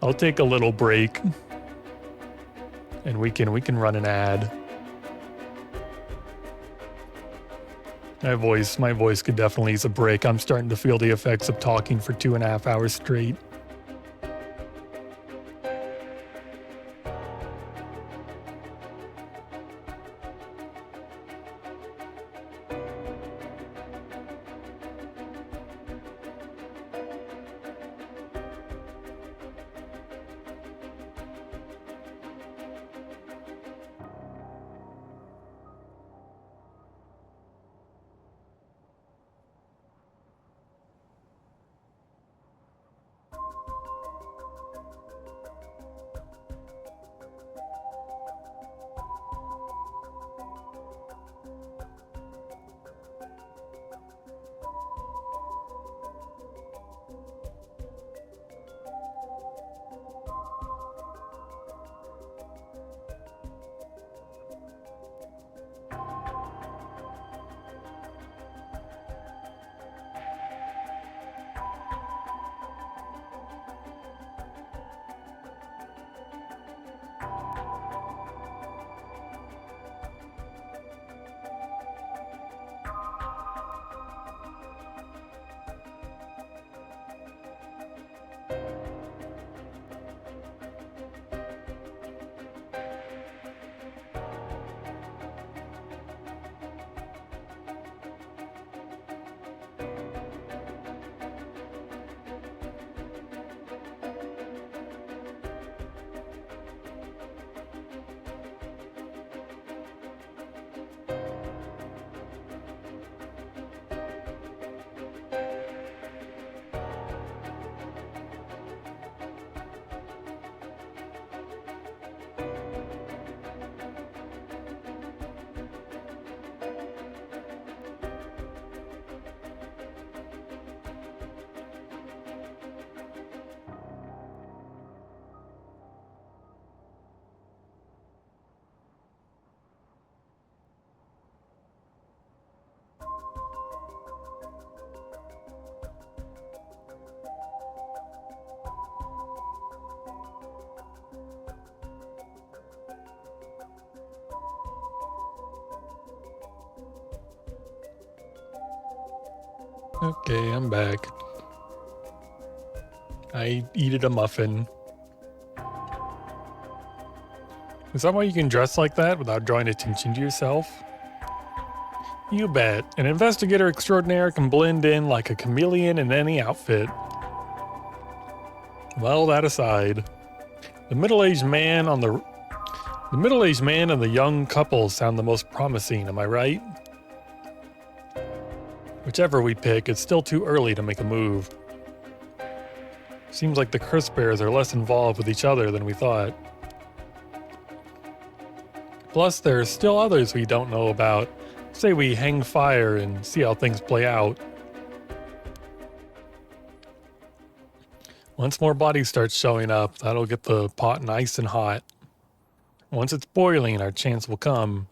I'll take a little break. And we can run an ad. My voice could definitely use a break. I'm starting to feel the effects of talking for 2.5 hours straight. Okay, I'm back. I eated a muffin. Is that why you can dress like that without drawing attention to yourself? You bet. An investigator extraordinaire can blend in like a chameleon in any outfit. Well, that aside, the middle-aged man and the young couple sound the most promising, am I right? Whichever we pick, it's still too early to make a move. Seems like the curse bearers are less involved with each other than we thought. Plus, there are still others we don't know about. Say we hang fire and see how things play out. Once more bodies start showing up, that'll get the pot nice and hot. Once it's boiling, our chance will come.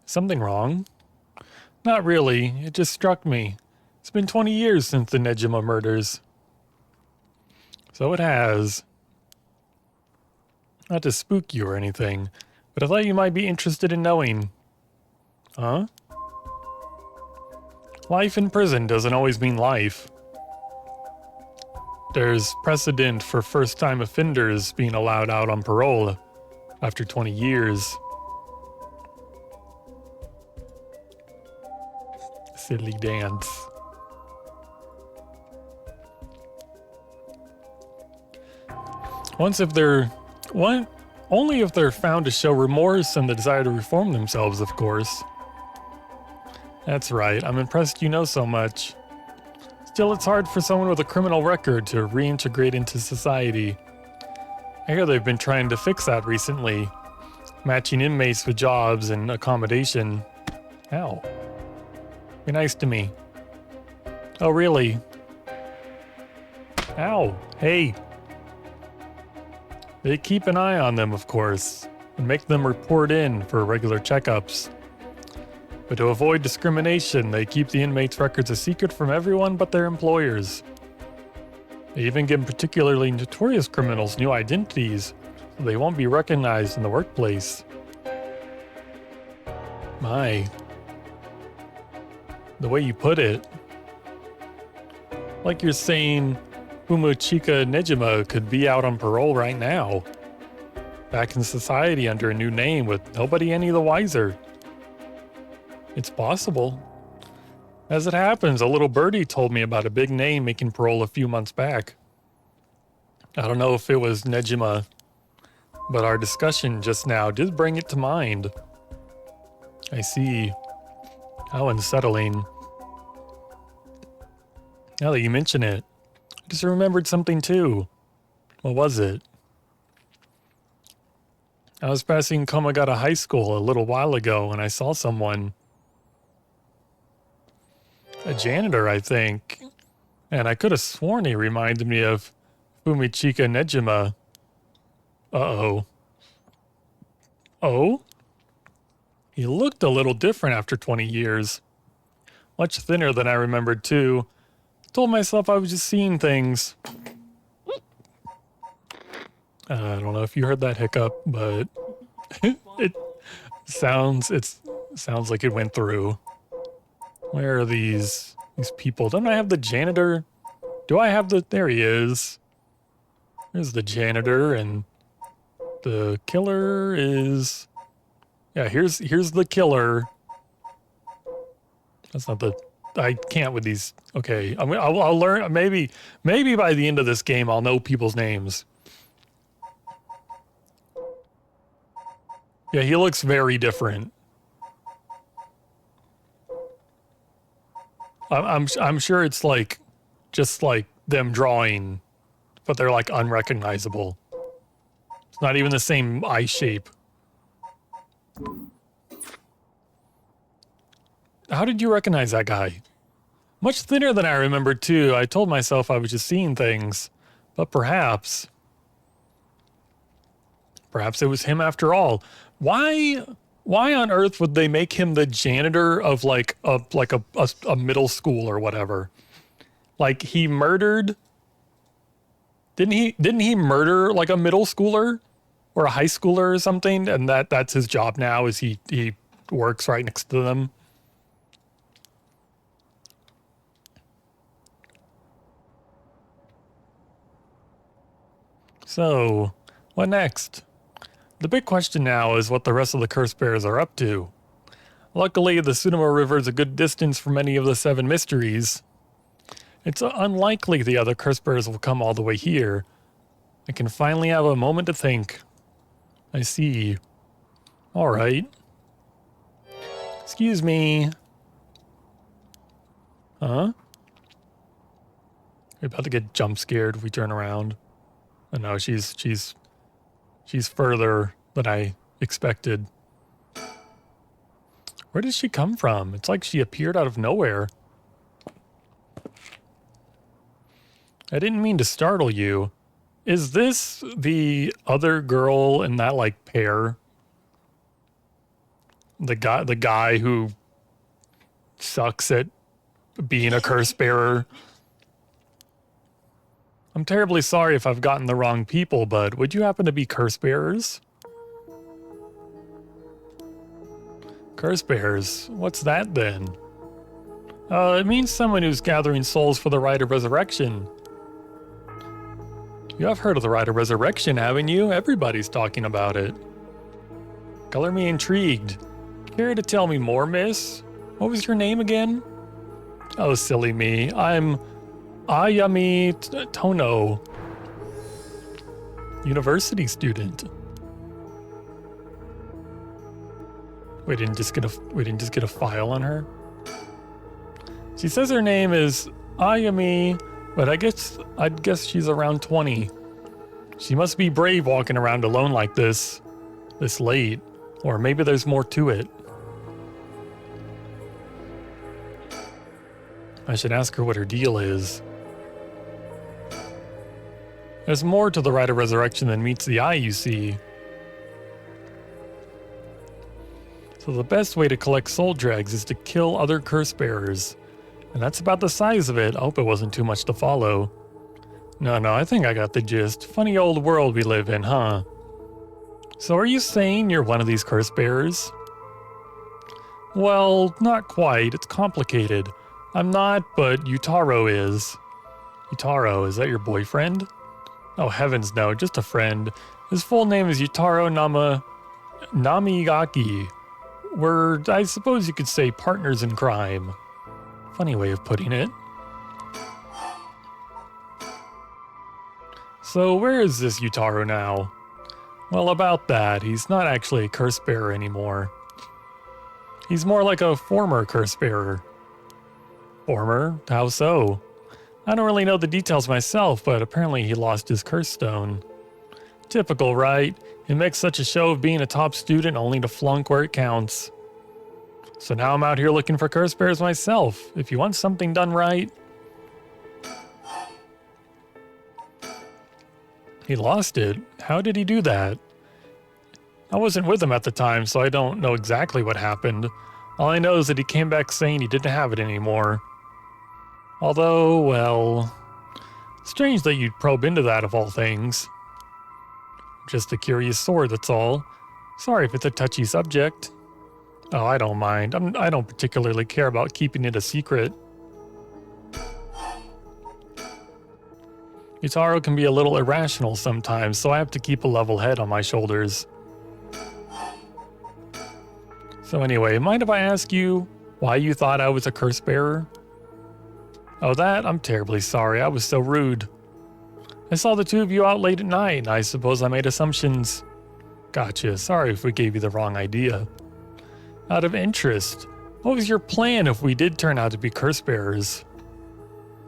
Something wrong? Not really, it just struck me. It's been 20 years since the Nejima murders. So it has. Not to spook you or anything, but I thought you might be interested in knowing. Huh? Life in prison doesn't always mean life. There's precedent for first-time offenders being allowed out on parole after 20 years. Silly dance. Only if they're found to show remorse and the desire to reform themselves, of course. That's right, I'm impressed you know so much. Still, it's hard for someone with a criminal record to reintegrate into society. I hear they've been trying to fix that recently, matching inmates with jobs and accommodation. Ow. Be nice to me. Oh, really? Ow. Hey. They keep an eye on them, of course, and make them report in for regular checkups. But to avoid discrimination, they keep the inmates' records a secret from everyone but their employers. They even give particularly notorious criminals new identities, so they won't be recognized in the workplace. My. The way you put it. Like you're saying Umuchika Nejima could be out on parole right now. Back in society under a new name with nobody any the wiser. It's possible. As it happens, a little birdie told me about a big name making parole a few months back. I don't know if it was Nejima, but our discussion just now did bring it to mind. I see. How unsettling. Now that you mention it, I just remembered something too. What was it? I was passing Komagata High School a little while ago and I saw someone. A janitor, I think. And I could have sworn he reminded me of Fumichika Nejima. Uh-oh. Oh? He looked a little different after 20 years. Much thinner than I remembered, too. Told myself I was just seeing things. I don't know if you heard that hiccup, but it sounds like it went through. Where are these people? Don't I have the janitor? Do I have the... There he is. There's the janitor, and the killer is... Yeah, here's the killer. That's not the... I can't with these... Okay, I'll learn... Maybe by the end of this game, I'll know people's names. Yeah, he looks very different. I'm sure it's like, just like them drawing, but they're like unrecognizable. It's not even the same eye shape. How did you recognize that guy? Much thinner than I remembered too. I told myself I was just seeing things, but perhaps it was him after all. Why on earth would they make him the janitor of like a middle school or whatever? Like he murdered. Didn't he murder like a middle schooler or a high schooler or something? And that's his job now, is he works right next to them. So, what next? The big question now is what the rest of the curse bearers are up to. Luckily, the Tsunoma River is a good distance from any of the 7 mysteries. It's unlikely the other curse bearers will come all the way here. I can finally have a moment to think. I see. All right. Excuse me. Huh? We're about to get jump scared if we turn around. Oh no, she's further than I expected. Where did she come from? It's like she appeared out of nowhere. I didn't mean to startle you. Is this the other girl in that, like, pair? The guy who sucks at being a curse bearer? I'm terribly sorry if I've gotten the wrong people, but would you happen to be curse bearers? Curse bearers? What's that then? It means someone who's gathering souls for the rite of resurrection. You have heard of the rite of resurrection, haven't you? Everybody's talking about it. Color me intrigued. Care to tell me more, miss? What was your name again? Oh, silly me. I'm Ayami Tono. University student. We didn't just get a file on her. She says her name is Ayami, but I'd guess she's around 20. She must be brave walking around alone like this late, or maybe there's more to it. I should ask her what her deal is. There's more to the rite of resurrection than meets the eye, you see. So the best way to collect soul dregs is to kill other curse bearers. And that's about the size of it. I hope it wasn't too much to follow. No, I think I got the gist. Funny old world we live in, huh? So are you saying you're one of these curse bearers? Well, not quite. It's complicated. I'm not, but Yutaro is. Yutaro, is that your boyfriend? Oh, heavens no, just a friend. His full name is Yutaro Namigaki. We're, I suppose you could say, partners in crime. Funny way of putting it. So where is this Yutaro now? Well, about that, he's not actually a curse bearer anymore. He's more like a former curse bearer. Former? How so? I don't really know the details myself, but apparently he lost his curse stone. Typical, right? He makes such a show of being a top student only to flunk where it counts. So now I'm out here looking for curse bearers myself. If you want something done right... He lost it? How did he do that? I wasn't with him at the time, so I don't know exactly what happened. All I know is that he came back saying he didn't have it anymore. Although, well... Strange that you'd probe into that of all things. Just a curious sword, that's all. Sorry if it's a touchy subject. Oh, I don't mind. I don't particularly care about keeping it a secret. Yutaro can be a little irrational sometimes, so I have to keep a level head on my shoulders. So anyway, mind if I ask you why you thought I was a curse bearer? Oh, that? I'm terribly sorry. I was so rude. I saw the two of you out late at night, and I suppose I made assumptions. Gotcha. Sorry if we gave you the wrong idea. Out of interest, what was your plan if we did turn out to be curse bearers?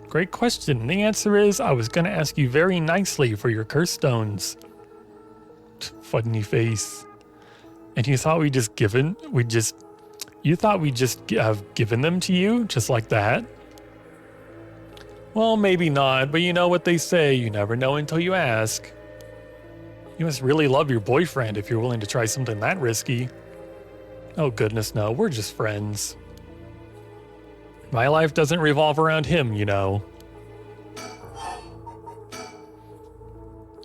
Great question. The answer is I was going to ask you very nicely for your curse stones. Funny face. And you thought we'd just have given them to you just like that? Well, maybe not, but you know what they say, you never know until you ask. You must really love your boyfriend if you're willing to try something that risky. Oh goodness no, we're just friends. My life doesn't revolve around him, you know.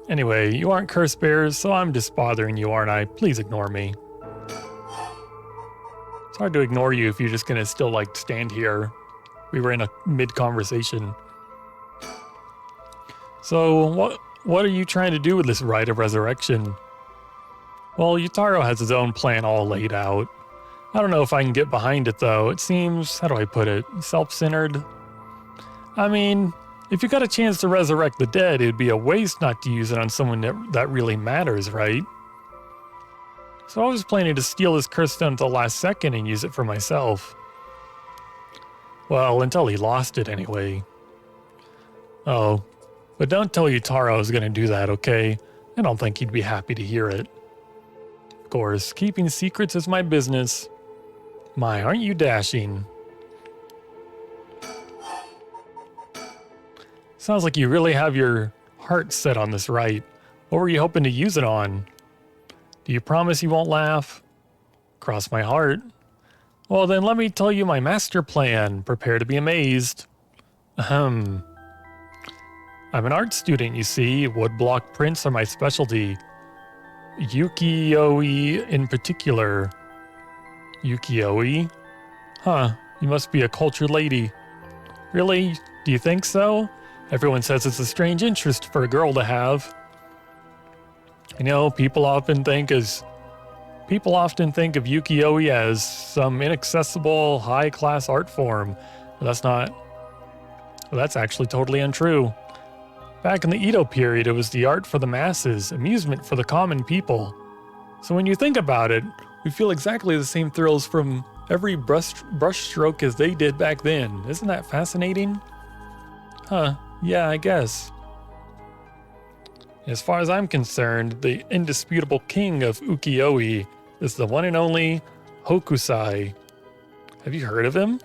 Anyway, you aren't curse bearers, so I'm just bothering you, aren't I? Please ignore me. It's hard to ignore you if you're just gonna still, like, stand here. We were in a mid-conversation. So, what are you trying to do with this rite of resurrection? Well, Yutaro has his own plan all laid out. I don't know if I can get behind it, though. It seems, how do I put it, self-centered? I mean, if you got a chance to resurrect the dead, it'd be a waste not to use it on someone that really matters, right? So I was planning to steal this curse stone at the last second and use it for myself. Well, until he lost it anyway. Oh, but don't tell Yutaro I was going to do that, okay? I don't think he'd be happy to hear it. Of course, keeping secrets is my business. My, aren't you dashing? Sounds like you really have your heart set on this rite. What were you hoping to use it on? Do you promise you won't laugh? Cross my heart. Well then let me tell you my master plan. Prepare to be amazed. Ahem. I'm an art student, you see. Woodblock prints are my specialty. Ukiyo-e in particular. Ukiyo-e? Huh. You must be a cultured lady. Really? Do you think so? Everyone says it's a strange interest for a girl to have. You know, people often think of ukiyo-e as some inaccessible, high-class art form, but that's actually totally untrue. Back in the Edo period, it was the art for the masses, amusement for the common people. So when you think about it, we feel exactly the same thrills from every brushstroke as they did back then. Isn't that fascinating? Huh, yeah, I guess. As far as I'm concerned, the indisputable king of ukiyo-e is the one and only Hokusai. Have you heard of him?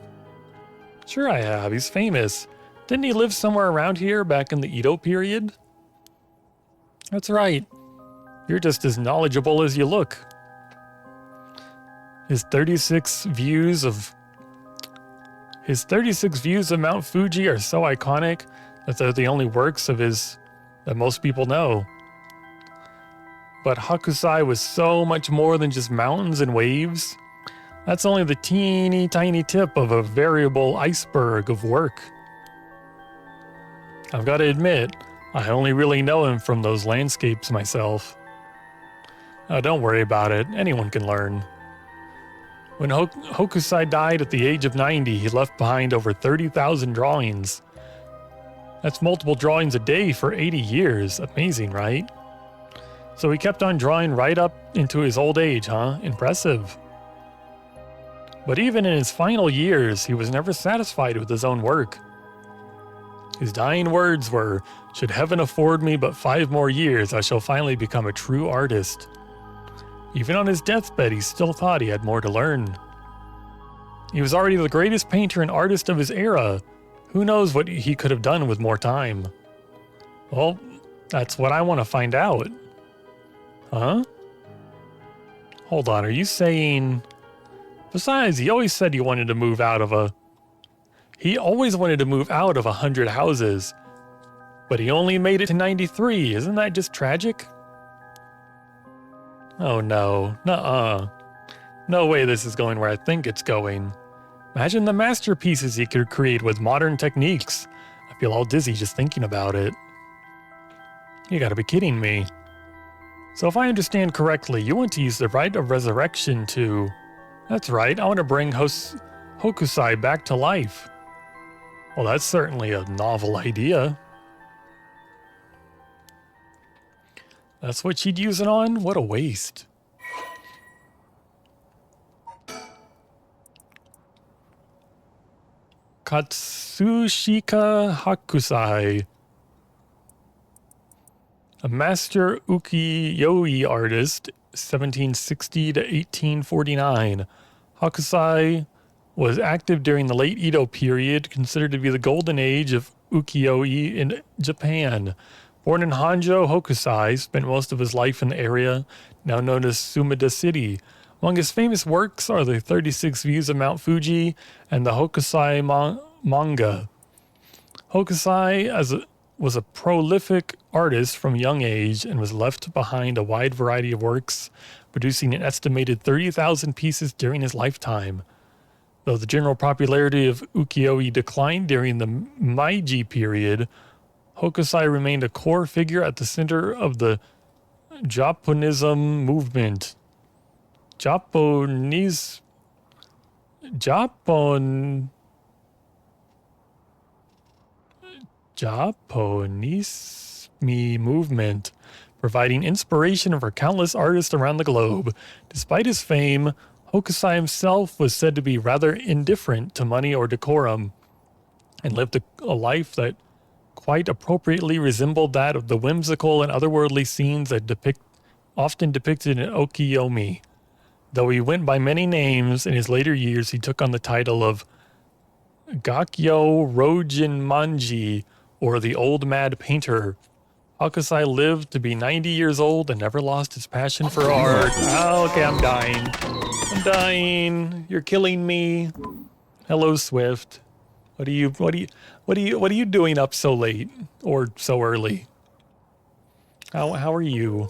Sure I have, he's famous. Didn't he live somewhere around here back in the Edo period? That's right. You're just as knowledgeable as you look. His 36 views of Mount Fuji are so iconic that they're the only works of his that most people know. But Hokusai was so much more than just mountains and waves. That's only the teeny tiny tip of a variable iceberg of work. I've got to admit, I only really know him from those landscapes myself. Oh, don't worry about it, anyone can learn. When Hokusai died at the age of 90, he left behind over 30,000 drawings. That's multiple drawings a day for 80 years. Amazing, right? So he kept on drawing right up into his old age, huh? Impressive. But even in his final years, he was never satisfied with his own work. His dying words were, "Should heaven afford me but 5 more years, I shall finally become a true artist." Even on his deathbed, he still thought he had more to learn. He was already the greatest painter and artist of his era. Who knows what he could have done with more time? Well, that's what I want to find out. Huh? Hold on, are you saying... Besides, he always said he wanted to move out of a... He always wanted to move out of 100 houses. But he only made it to 93. Isn't that just tragic? Oh no, nuh-uh. No way this is going where I think it's going. Imagine the masterpieces he could create with modern techniques. I feel all dizzy just thinking about it. You gotta be kidding me. So if I understand correctly, you want to use the rite of resurrection to... That's right, I want to bring Hokusai back to life. Well, that's certainly a novel idea. That's what she'd use it on? What a waste. Katsushika Hokusai. A master ukiyo-e artist, 1760 to 1849. Hokusai was active during the late Edo period, considered to be the golden age of ukiyo-e in Japan. Born in Honjo, Hokusai spent most of his life in the area, now known as Sumida City. Among his famous works are the 36 Views of Mount Fuji and the Hokusai manga. Hokusai was a prolific artist from a young age and was left behind a wide variety of works, producing an estimated 30,000 pieces during his lifetime. Though the general popularity of ukiyo-e declined during the Meiji period, Hokusai remained a core figure at the center of the Japonism movement. Japonismi movement, providing inspiration for countless artists around the globe. Despite his fame, Hokusai himself was said to be rather indifferent to money or decorum, and lived a life that quite appropriately resembled that of the whimsical and otherworldly scenes that often depicted in ukiyo-e. Though he went by many names, in his later years he took on the title of Gakyo Rojinmanji, or the Old Mad Painter. Hokusai lived to be 90 years old and never lost his passion for art. Oh, okay, I'm dying. I'm dying. You're killing me. Hello, Swift. What are you doing up so late or so early? How are you?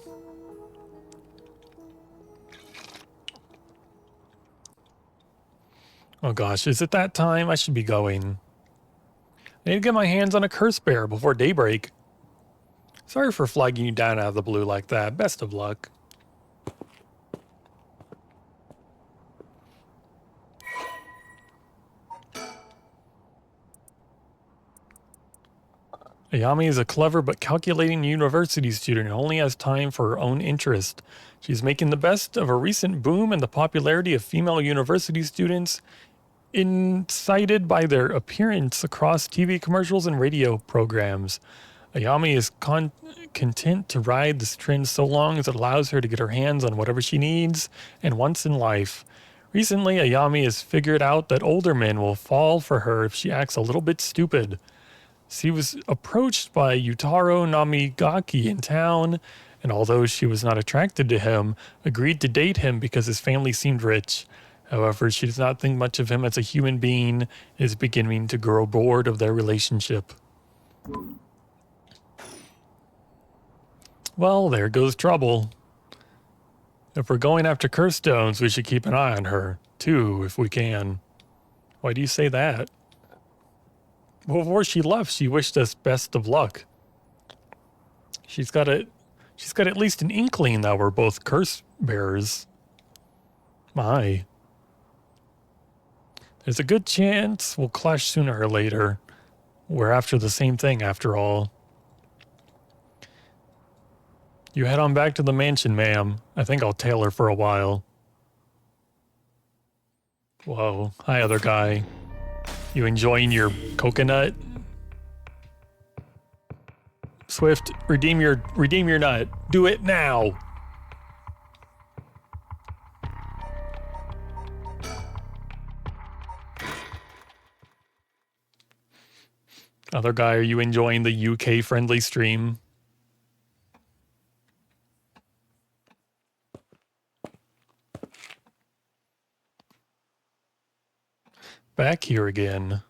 Oh gosh, is it that time? I should be going. I need to get my hands on a curse bear before daybreak. Sorry for flagging you down out of the blue like that. Best of luck. Ayami is a clever but calculating university student and only has time for her own interest. She's making the best of a recent boom in the popularity of female university students, incited by their appearance across TV commercials and radio programs. Ayami is content to ride this trend so long as it allows her to get her hands on whatever she needs and wants in life. Recently, Ayami has figured out that older men will fall for her if she acts a little bit stupid. She was approached by Yutaro Namigaki in town, and although she was not attracted to him, agreed to date him because his family seemed rich. However, she does not think much of him as a human being and is beginning to grow bored of their relationship. Well, there goes trouble. If we're going after curse stones, we should keep an eye on her, too, if we can. Why do you say that? Well, before she left, she wished us best of luck. She's got at least an inkling that we're both curse bearers. My. There's a good chance we'll clash sooner or later. We're after the same thing, after all. You head on back to the mansion, ma'am. I think I'll tail her for a while. Whoa. Hi, other guy. You enjoying your coconut? Swift, redeem your nut. Do it now. Other guy, are you enjoying the UK friendly stream? Back here again.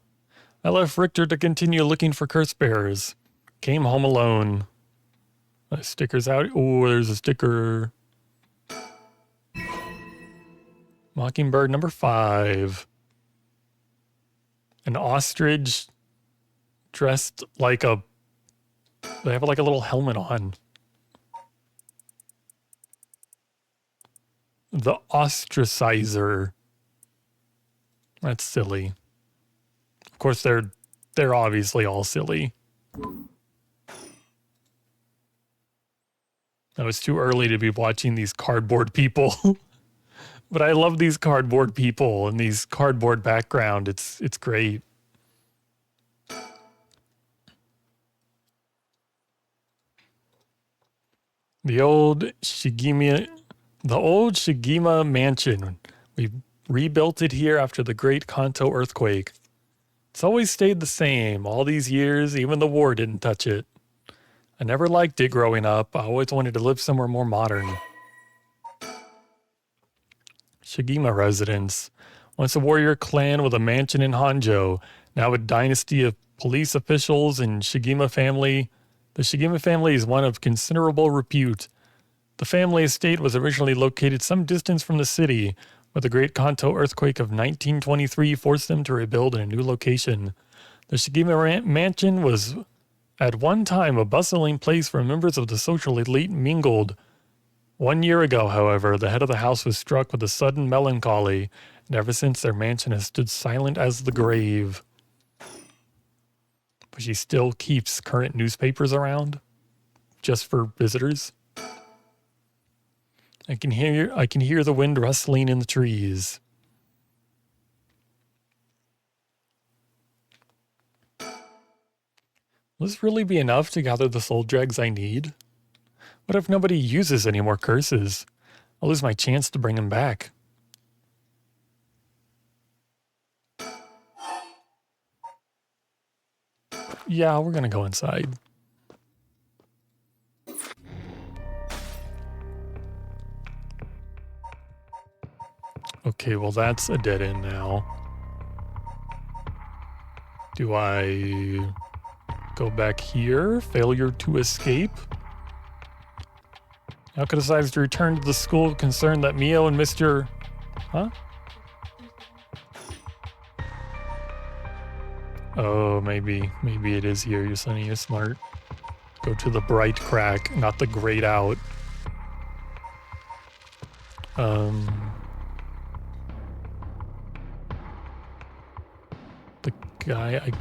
I left Richter to continue looking for curse bearers. Came home alone. Sticker's out. Oh, there's a sticker. Mockingbird number 5. An ostrich dressed like a... They have like a little helmet on. The ostracizer. That's silly. Of course, they're obviously all silly. It was too early to be watching these cardboard people. But I love these cardboard people and these cardboard background. It's great. The old Shigima mansion. We rebuilt it here after the Great Kanto earthquake. It's always stayed the same. All these years, even the war didn't touch it. I never liked it growing up. I always wanted to live somewhere more modern. Shigima residence. Once a warrior clan with a mansion in Honjo, now a dynasty of police officials and Shigima family. The Shigima family is one of considerable repute. The family estate was originally located some distance from the city, but the Great Kanto earthquake of 1923 forced them to rebuild in a new location. The Shigima mansion was at one time a bustling place where members of the social elite mingled. 1 year ago, however, the head of the house was struck with a sudden melancholy, and ever since their mansion has stood silent as the grave. But she still keeps current newspapers around, just for visitors. I can hear the wind rustling in the trees. Will this really be enough to gather the soul dregs I need? What if nobody uses any more curses? I'll lose my chance to bring them back. Yeah, we're gonna go inside. Okay, well that's a dead end now. Do I go back here? Failure to escape? Alka decides to return to the school concerned that Mio and Mr. Huh? Oh, maybe it is here. You're Sunny, you're smart. Go to the bright crack, not the grayed out. The guy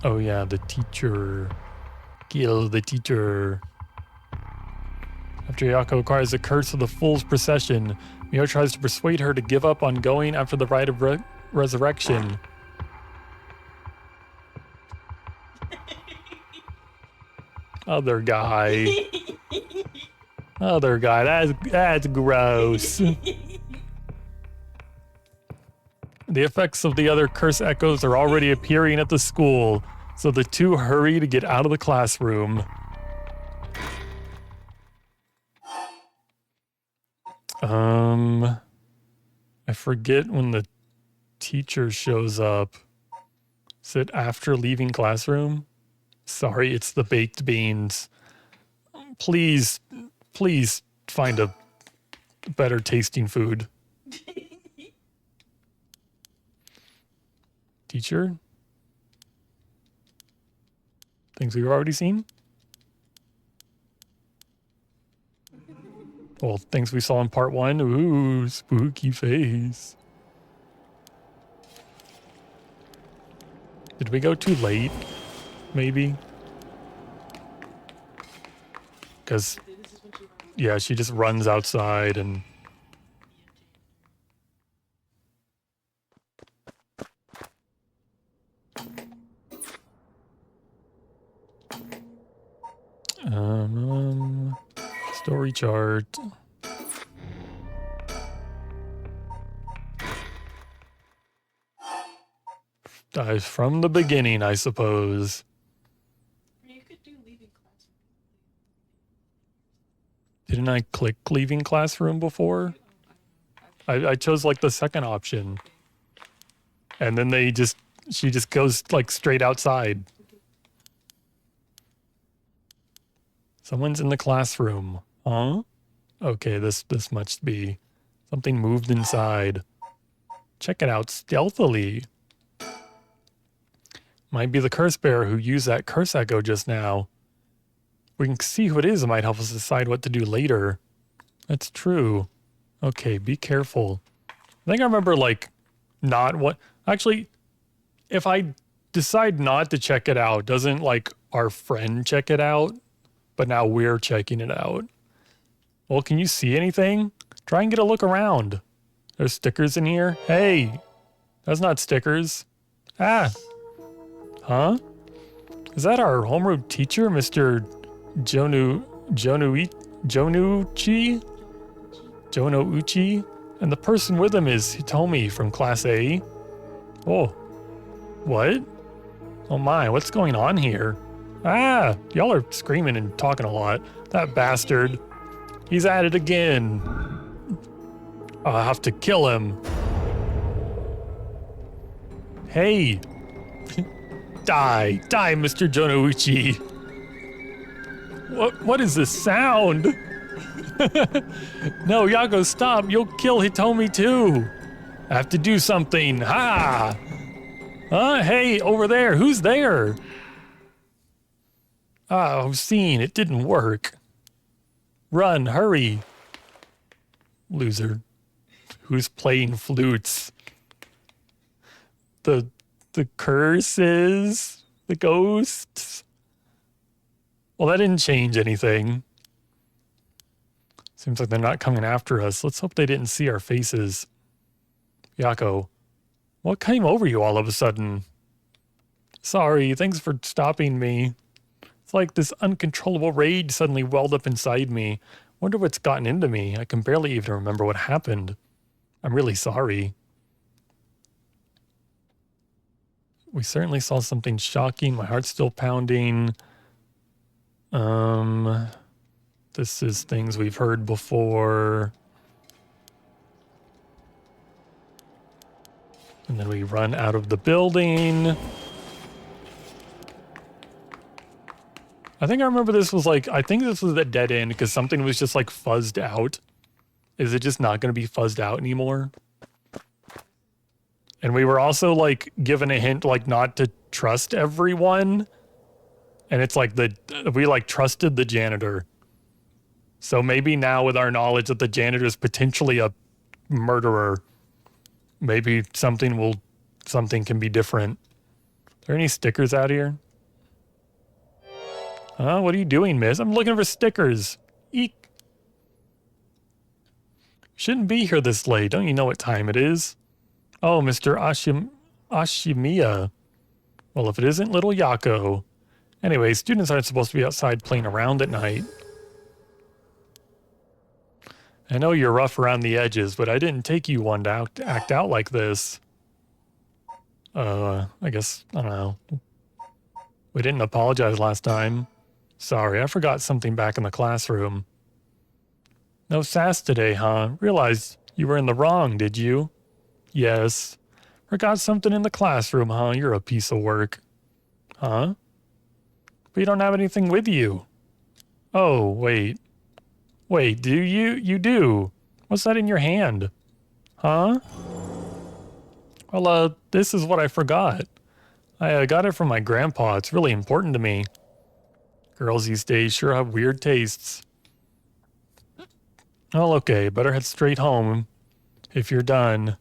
oh yeah, the teacher. Kill the teacher. After Yako acquires the curse of the Fool's Procession, Mio tries to persuade her to give up on going after the rite of resurrection. Other guy. Other guy. That's gross. The effects of the other curse echoes are already appearing at the school, so the two hurry to get out of the classroom. I forget when the teacher shows up. Is it after leaving classroom? Sorry, it's the baked beans. Please find a better tasting food. Teacher? Things we've already seen? Well, things we saw in part 1. Ooh, spooky face. Did we go too late? Maybe? Because, yeah, she just runs outside and... story chart. From the beginning, I suppose. You could do leaving classroom. Didn't I click leaving classroom before? I chose like the second option. And then she just goes like straight outside. Someone's in the classroom. Huh? Okay, this must be. Something moved inside. Check it out stealthily. Might be the curse bearer who used that curse echo just now. We can see who it is. It might help us decide what to do later. That's true. Okay, be careful. I think I remember like not what... Actually, if I decide not to check it out, doesn't like our friend check it out? But now we're checking it out. Well, can you see anything? Try and get a look around. There's stickers in here. Hey, that's not stickers. Ah. Huh? Is that our homeroom teacher, Mr. Jonouchi? And the person with him is Hitomi from Class A. Oh. What? Oh my, what's going on here? Ah, y'all are screaming and talking a lot. That bastard. He's at it again. I'll have to kill him. Hey. Die, Mr. Jonouchi. What is this sound? No, Yago, stop. You'll kill Hitomi too. I have to do something. Ha! Hey, over there. Who's there? Oh, seen. It didn't work. Run, hurry. Loser. Who's playing flutes? The curses? The ghosts? Well, that didn't change anything. Seems like they're not coming after us. Let's hope they didn't see our faces. Yako, what came over you all of a sudden? Sorry, thanks for stopping me. It's like this uncontrollable rage suddenly welled up inside me. Wonder what's gotten into me. I can barely even remember what happened. I'm really sorry. We certainly saw something shocking. My heart's still pounding. This is things we've heard before. And then we run out of the building. I think I remember this was like, I think this was a dead end because something was just like fuzzed out. Is it just not going to be fuzzed out anymore? And we were also like given a hint like not to trust everyone. And it's like we like trusted the janitor. So maybe now with our knowledge that the janitor is potentially a murderer, maybe something can be different. Are there any stickers out here? What are you doing, miss? I'm looking for stickers. Eek. Shouldn't be here this late. Don't you know what time it is? Oh, Mr. Ashimiya. Well, if it isn't little Yako. Anyway, students aren't supposed to be outside playing around at night. I know you're rough around the edges, but I didn't take you one to act out like this. I guess, I don't know. We didn't apologize last time. Sorry, I forgot something back in the classroom. No sass today, huh? Realized you were in the wrong, did you? Yes. Forgot something in the classroom, huh? You're a piece of work. Huh? But you don't have anything with you. Oh, wait. Wait, do you? You do. What's that in your hand? Huh? Well, this is what I forgot. I got it from my grandpa. It's really important to me. Girls these days sure have weird tastes. Well, okay, better head straight home if you're done.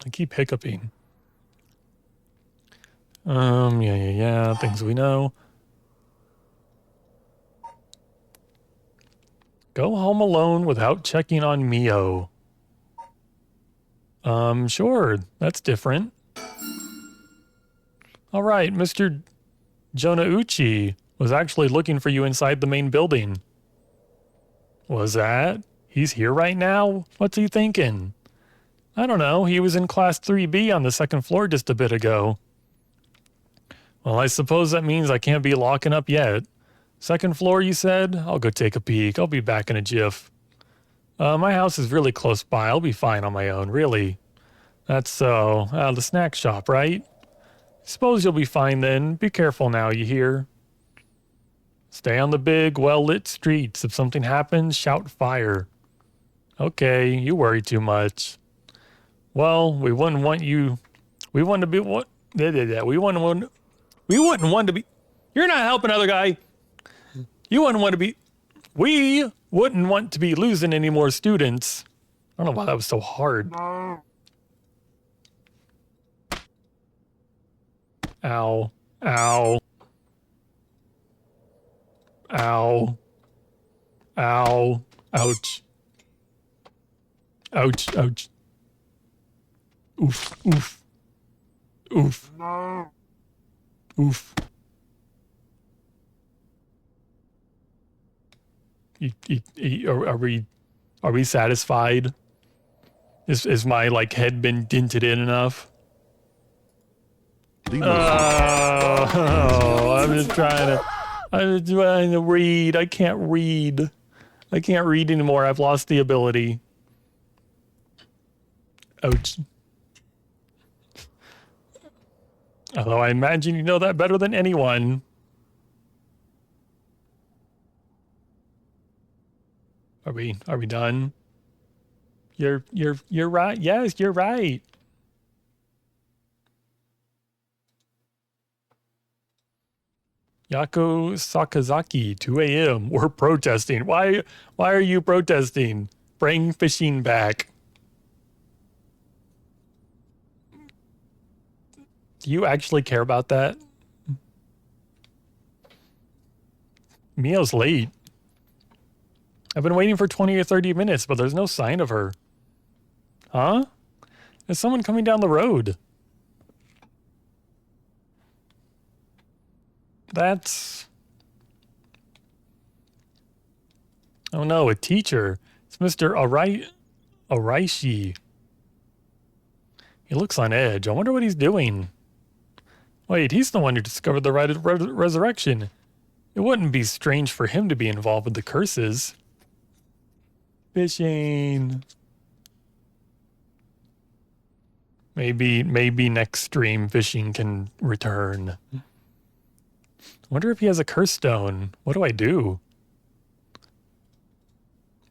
I keep hiccuping. Yeah, things we know. Go home alone without checking on Mio. Sure, that's different. All right, Mr. Jonauchi was actually looking for you inside the main building. Was that? He's here right now? What's he thinking? I don't know. He was in class 3B on the second floor just a bit ago. Well, I suppose that means I can't be locking up yet. Second floor, you said? I'll go take a peek. I'll be back in a jiff. My house is really close by. I'll be fine on my own, really. That's so. The snack shop, right? Suppose you'll be fine then. Be careful now, you hear? Stay on the big, well-lit streets. If something happens, shout fire. Okay, you worry too much. Well, we wouldn't want you... We want to be... What? We wouldn't want to be... You're not helping, other guy. You wouldn't want to be... We wouldn't want to be losing any more students. I don't know why that was so hard. Ow. Ow. Ow. Ow. Ouch. Ouch. Ouch. Oof. Oof. Oof. Oof. Are we satisfied? Is my like head been dented in enough? I'm just trying to read. I can't read. I can't read anymore. I've lost the ability. Ouch. Although I imagine you know that better than anyone. Are we done? You're right. Yes, you're right. Yako Sakazaki, 2 a.m. We're protesting. Why are you protesting? Bring fishing back. Do you actually care about that? Mio's late. I've been waiting for 20 or 30 minutes, but there's no sign of her. Huh? There's someone coming down the road. That's... Oh no, a teacher. It's Mr. Araishi. He looks on edge. I wonder what he's doing. Wait, he's the one who discovered the resurrection. It wouldn't be strange for him to be involved with the curses. Fishing. Maybe next stream fishing can return. I wonder if he has a curse stone. What do I do?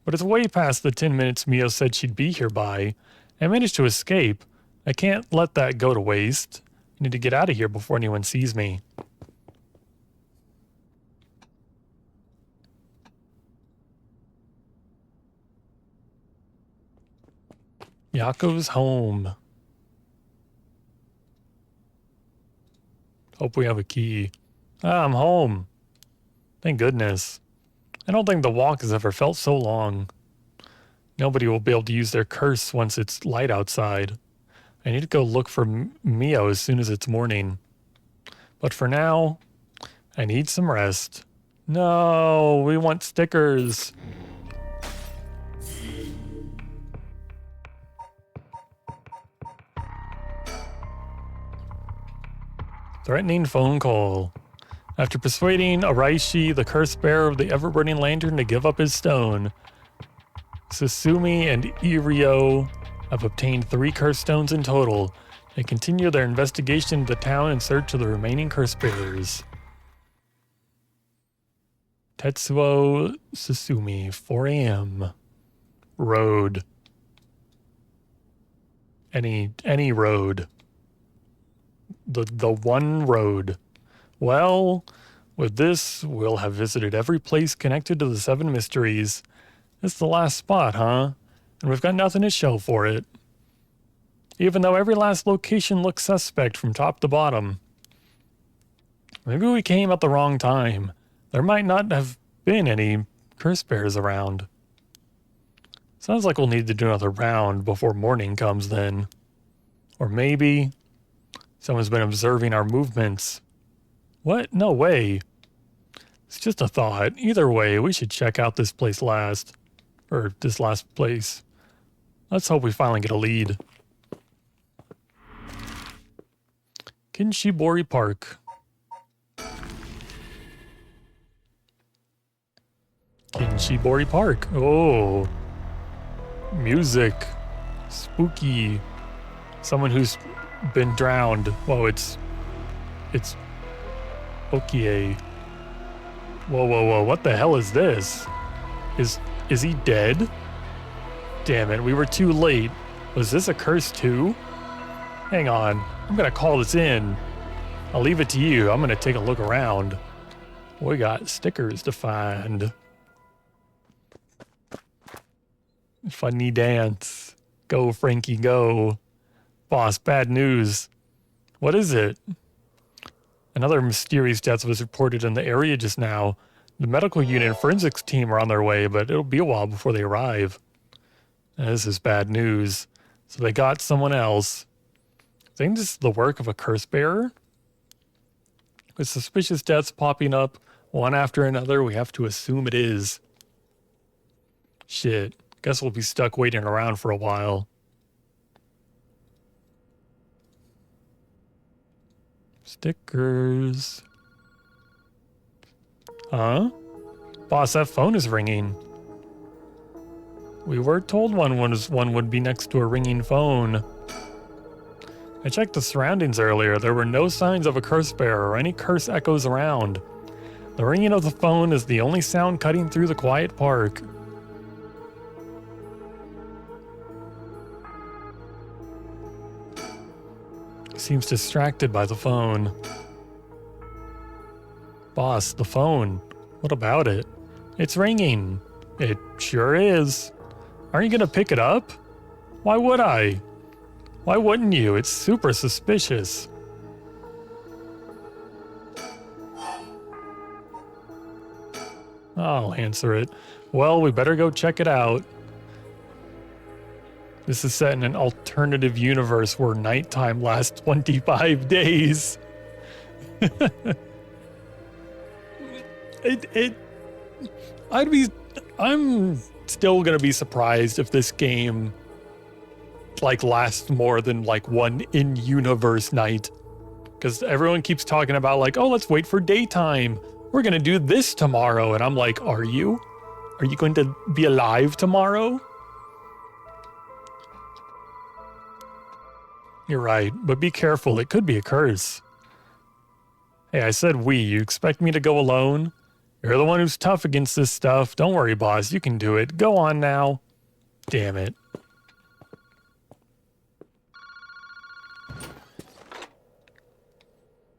But it's way past the 10 minutes Mio said she'd be here by. I managed to escape. I can't let that go to waste. I need to get out of here before anyone sees me. Yako's home. Hope we have a key. Ah, I'm home. Thank goodness. I don't think the walk has ever felt so long. Nobody will be able to use their curse once it's light outside. I need to go look for Mio as soon as it's morning. But for now, I need some rest. No, we want stickers. Threatening phone call. After persuading Araishi, the curse bearer of the ever-burning lantern, to give up his stone, Susumi and Irio have obtained 3 curse stones in total. They continue their investigation of the town in search of the remaining curse bearers. Tetsuo Susumi, 4 a.m. Road. Any road. The one road. Well, with this, we'll have visited every place connected to the 7 mysteries. It's the last spot, huh? And we've got nothing to show for it. Even though every last location looks suspect from top to bottom. Maybe we came at the wrong time. There might not have been any curse bears around. Sounds like we'll need to do another round before morning comes then. Or maybe someone's been observing our movements. What? No way. It's just a thought. Either way, we should check out this place last. Or this last place. Let's hope we finally get a lead. Kinshibori Park. Kinshibori Park. Oh. Music. Spooky. Someone who's been drowned. Whoa, it's okay. Whoa, what the hell is this? Is he dead? Damn it, we were too late. Was this a curse too? Hang on, I'm gonna call this in. I'll leave it to you. I'm gonna take a look around. We got stickers to find. Funny dance. Go, Frankie, go. Boss, bad news. What is it? Another mysterious death was reported in the area just now. The medical unit and forensics team are on their way, but it'll be a while before they arrive. This is bad news. So they got someone else. I think this is the work of a curse bearer. With suspicious deaths popping up one after another, we have to assume it is. Shit. Guess we'll be stuck waiting around for a while. Stickers. Huh? Boss, that phone is ringing. We were told one would be next to a ringing phone. I checked the surroundings earlier. There were no signs of a curse bearer or any curse echoes around. The ringing of the phone is the only sound cutting through the quiet park. He seems distracted by the phone. Boss, the phone. What about it? It's ringing. It sure is. Aren't you gonna pick it up? Why would I? Why wouldn't you? It's super suspicious. I'll answer it. Well, we better go check it out. This is set in an alternative universe where nighttime lasts 25 days. I'm still gonna be surprised if this game lasts more than one in-universe night. Because everyone keeps talking about oh, let's wait for daytime. We're gonna do this tomorrow. And I'm like, are you? Are you going to be alive tomorrow? You're right, but be careful. It could be a curse. Hey, I said we. You expect me to go alone? You're the one who's tough against this stuff. Don't worry, boss. You can do it. Go on now. Damn it.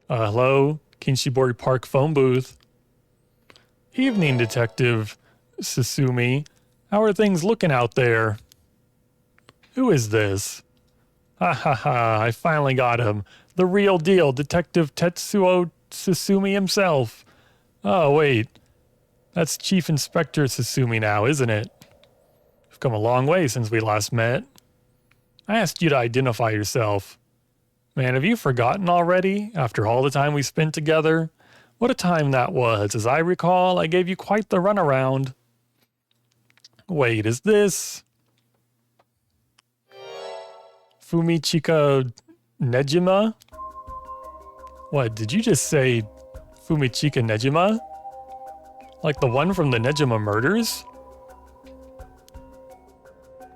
Hello, Kinshibori Park phone booth. Evening, Detective Susumi. How are things looking out there? Who is this? Ha ha ha, I finally got him. The real deal, Detective Tetsuo Susumi himself. Oh, wait. That's Chief Inspector Susumi now, isn't it? You've come a long way since we last met. I asked you to identify yourself. Man, have you forgotten already, after all the time we spent together? What a time that was. As I recall, I gave you quite the runaround. Wait, is this Fumichika Nejima? What, did you just say Fumichika Nejima? Like the one from the Nejima murders?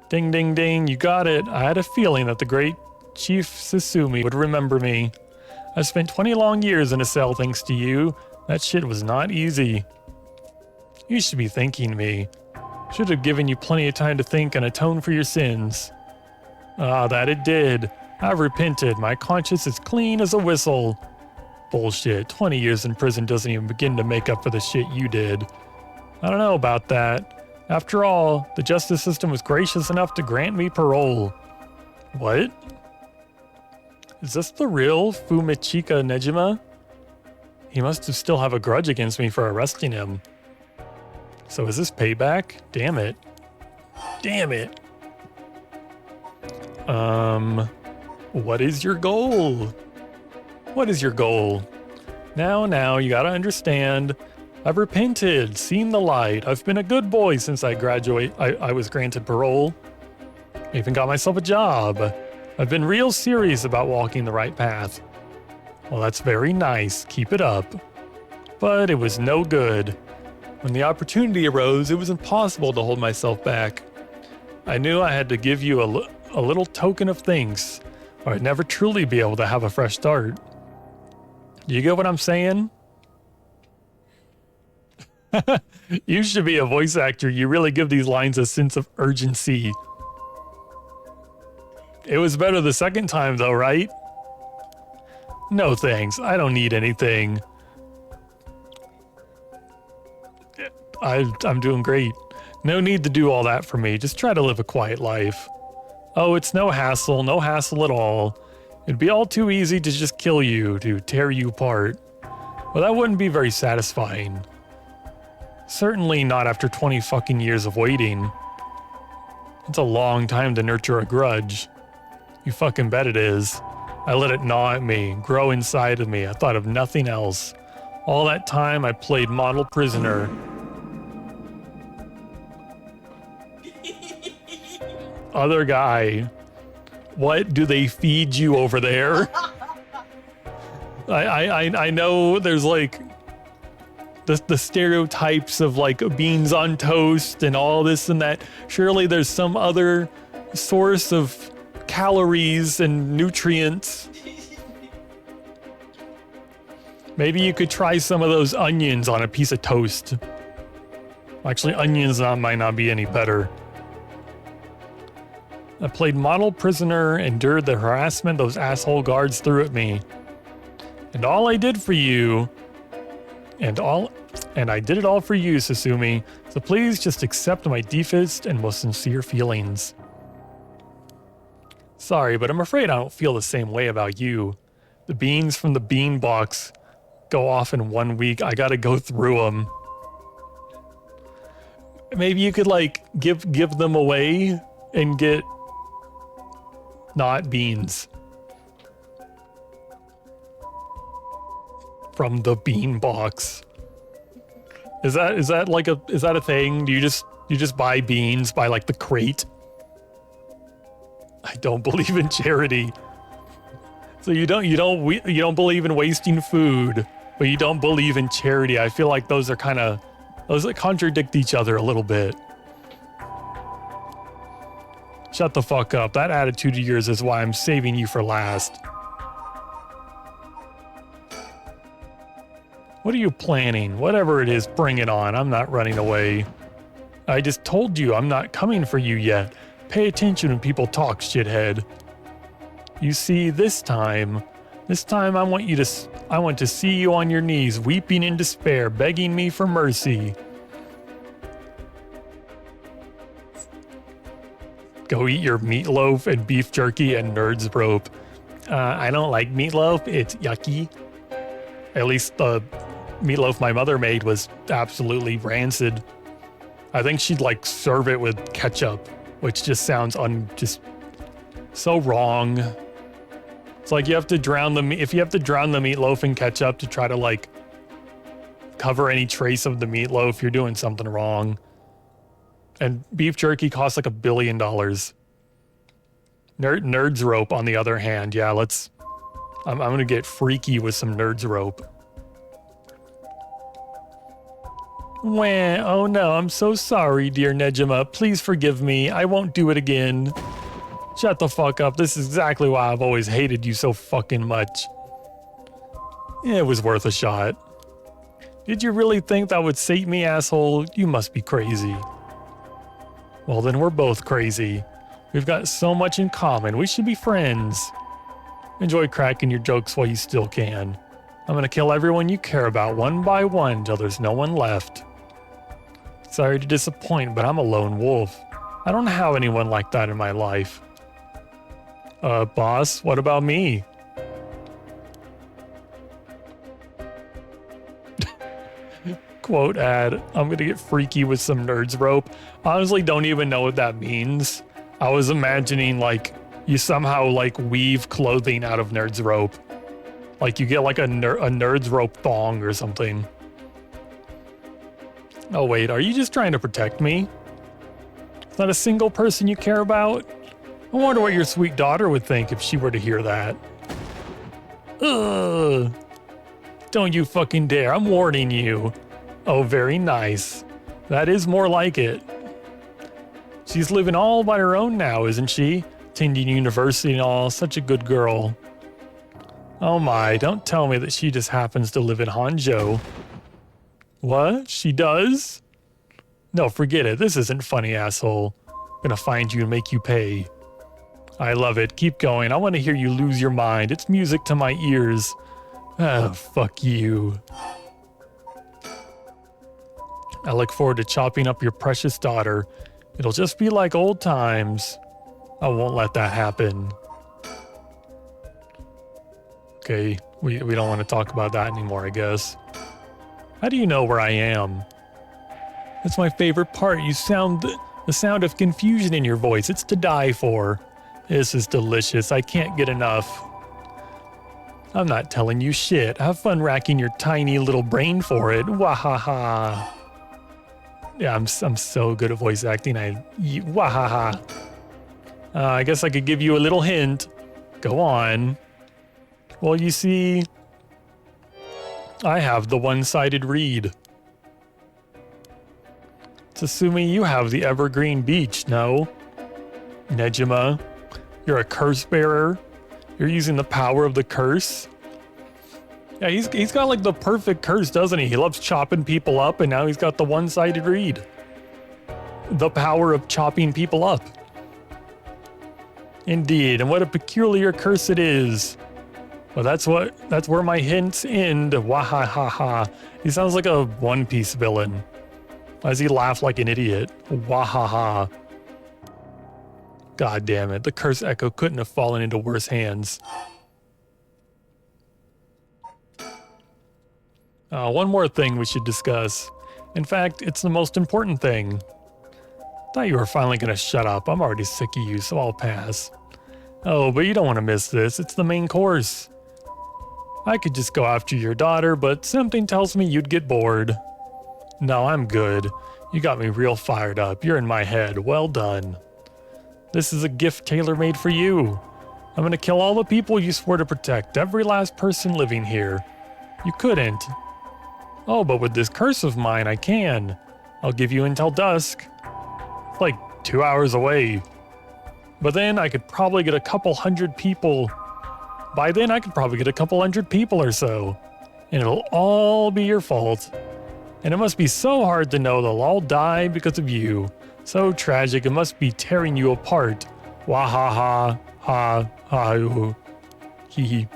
Ding, ding, ding, you got it. I had a feeling that the great Chief Susumi would remember me. I spent 20 long years in a cell thanks to you. That shit was not easy. You should be thanking me. Should have given you plenty of time to think and atone for your sins. Ah, that it did. I've repented. My conscience is clean as a whistle. Bullshit. 20 years in prison doesn't even begin to make up for the shit you did. I don't know about that. After all, the justice system was gracious enough to grant me parole. What? Is this the real Fumichika Nejima? He must still have a grudge against me for arresting him. So is this payback? Damn it. Damn it. What is your goal? What is your goal? Now, you gotta understand. I've repented, seen the light. I've been a good boy since I was granted parole. I even got myself a job. I've been real serious about walking the right path. Well, that's very nice. Keep it up. But it was no good. When the opportunity arose, it was impossible to hold myself back. I knew I had to give you a little token of thanks, or I'd never truly be able to have a fresh start. You get what I'm saying? You should be a voice actor. You really give these lines a sense of urgency. It was better the second time though, right? No thanks. I don't need anything. I'm doing great. No need to do all that for me. Just try to live a quiet life. Oh, it's no hassle at all. It'd be all too easy to just kill you, to tear you apart. Well, that wouldn't be very satisfying. Certainly not after 20 fucking years of waiting. It's a long time to nurture a grudge. You fucking bet it is. I let it gnaw at me, grow inside of me. I thought of nothing else. All that time I played model prisoner. Other guy. What do they feed you over there? I know there's like the stereotypes of like beans on toast and all this and that. Surely there's some other source of calories and nutrients. Maybe you could try some of those onions on a piece of toast. Actually, onions might not be any better. I played model prisoner, endured the harassment those asshole guards threw at me. And all I did for you, and I did it all for you, Susumi. So please just accept my deepest and most sincere feelings. Sorry, but I'm afraid I don't feel the same way about you. The beans from the bean box go off in 1 week. I gotta go through them. Maybe you could like give them away and get not beans from the bean box. Is that a thing? Do you just buy beans by like the crate? I don't believe in charity. So you don't believe in wasting food, but you don't believe in charity. I feel like those that contradict each other a little bit. Shut the fuck up. That attitude of yours is why I'm saving you for last. What are you planning? Whatever it is, bring it on. I'm not running away. I just told you I'm not coming for you yet. Pay attention when people talk, shithead. You see, this time I want you I want to see you on your knees, weeping in despair, begging me for mercy. Go eat your meatloaf and beef jerky and Nerds Rope. I don't like meatloaf. It's yucky. At least the meatloaf my mother made was absolutely rancid. I think she'd like serve it with ketchup, which just sounds just so wrong. It's like you have to drown if you have to drown the meatloaf in ketchup to try to like cover any trace of the meatloaf, you're doing something wrong. And beef jerky costs like $1 billion. Nerds Rope, on the other hand, yeah, I'm gonna get freaky with some Nerds Rope. Wah, oh no, I'm so sorry, dear Nejima. Please forgive me. I won't do it again. Shut the fuck up. This is exactly why I've always hated you so fucking much. It was worth a shot. Did you really think that would sate me, asshole? You must be crazy. Well, then we're both crazy. We've got so much in common. We should be friends. Enjoy cracking your jokes while you still can. I'm gonna kill everyone you care about one by one till there's no one left. Sorry to disappoint, but I'm a lone wolf. I don't have anyone like that in my life. Boss, what about me? Quote ad, I'm gonna get freaky with some Nerds Rope. Honestly, don't even know what that means. I was imagining like you somehow like weave clothing out of Nerds Rope. Like you get like a Nerds Rope thong or something. Oh wait, are you just trying to protect me? It's not a single person you care about? I wonder what your sweet daughter would think if she were to hear that. Ugh. Don't you fucking dare, I'm warning you. Oh, very nice. That is more like it. She's living all by her own now, isn't she? Attending university and all, such a good girl. Oh my, don't tell me that she just happens to live in Honjo. What? She does? No, forget it. This isn't funny, asshole. I'm gonna find you and make you pay. I love it. Keep going. I want to hear you lose your mind. It's music to my ears. Oh, fuck you. I look forward to chopping up your precious daughter. It'll just be like old times. I won't let that happen. Okay, we don't want to talk about that anymore, I guess. How do you know where I am? That's my favorite part. You sound the sound of confusion in your voice. It's to die for. This is delicious. I can't get enough. I'm not telling you shit. Have fun racking your tiny little brain for it. Wahaha. Yeah, I'm so good at voice acting. Wahaha. I guess I could give you a little hint. Go on. Well, you see, I have the one-sided reed. It's assuming you have the evergreen beach, no? Nejima, you're a curse bearer. You're using the power of the curse. Yeah, he's got like the perfect curse, doesn't he? He loves chopping people up, and now he's got the one-sided reed. The power of chopping people up. Indeed, and what a peculiar curse it is. Well, that's where my hints end. Wahahaha. He sounds like a One Piece villain. Why does he laugh like an idiot? Wahaha. God damn it, the curse echo couldn't have fallen into worse hands. One more thing we should discuss. In fact, it's the most important thing. Thought you were finally gonna shut up. I'm already sick of you, so I'll pass. Oh, but you don't want to miss this. It's the main course. I could just go after your daughter, but something tells me you'd get bored. No, I'm good. You got me real fired up. You're in my head. Well done. This is a gift tailor-made for you. I'm gonna kill all the people you swore to protect, every last person living here. You couldn't. Oh, but with this curse of mine, I can. I'll give you until dusk. It's like 2 hours away. But then I could probably get a couple hundred people. By then, I could probably get a couple hundred people or so. And it'll all be your fault. And it must be so hard to know they'll all die because of you. So tragic, it must be tearing you apart. Wahaha, ha, ha, hee hee.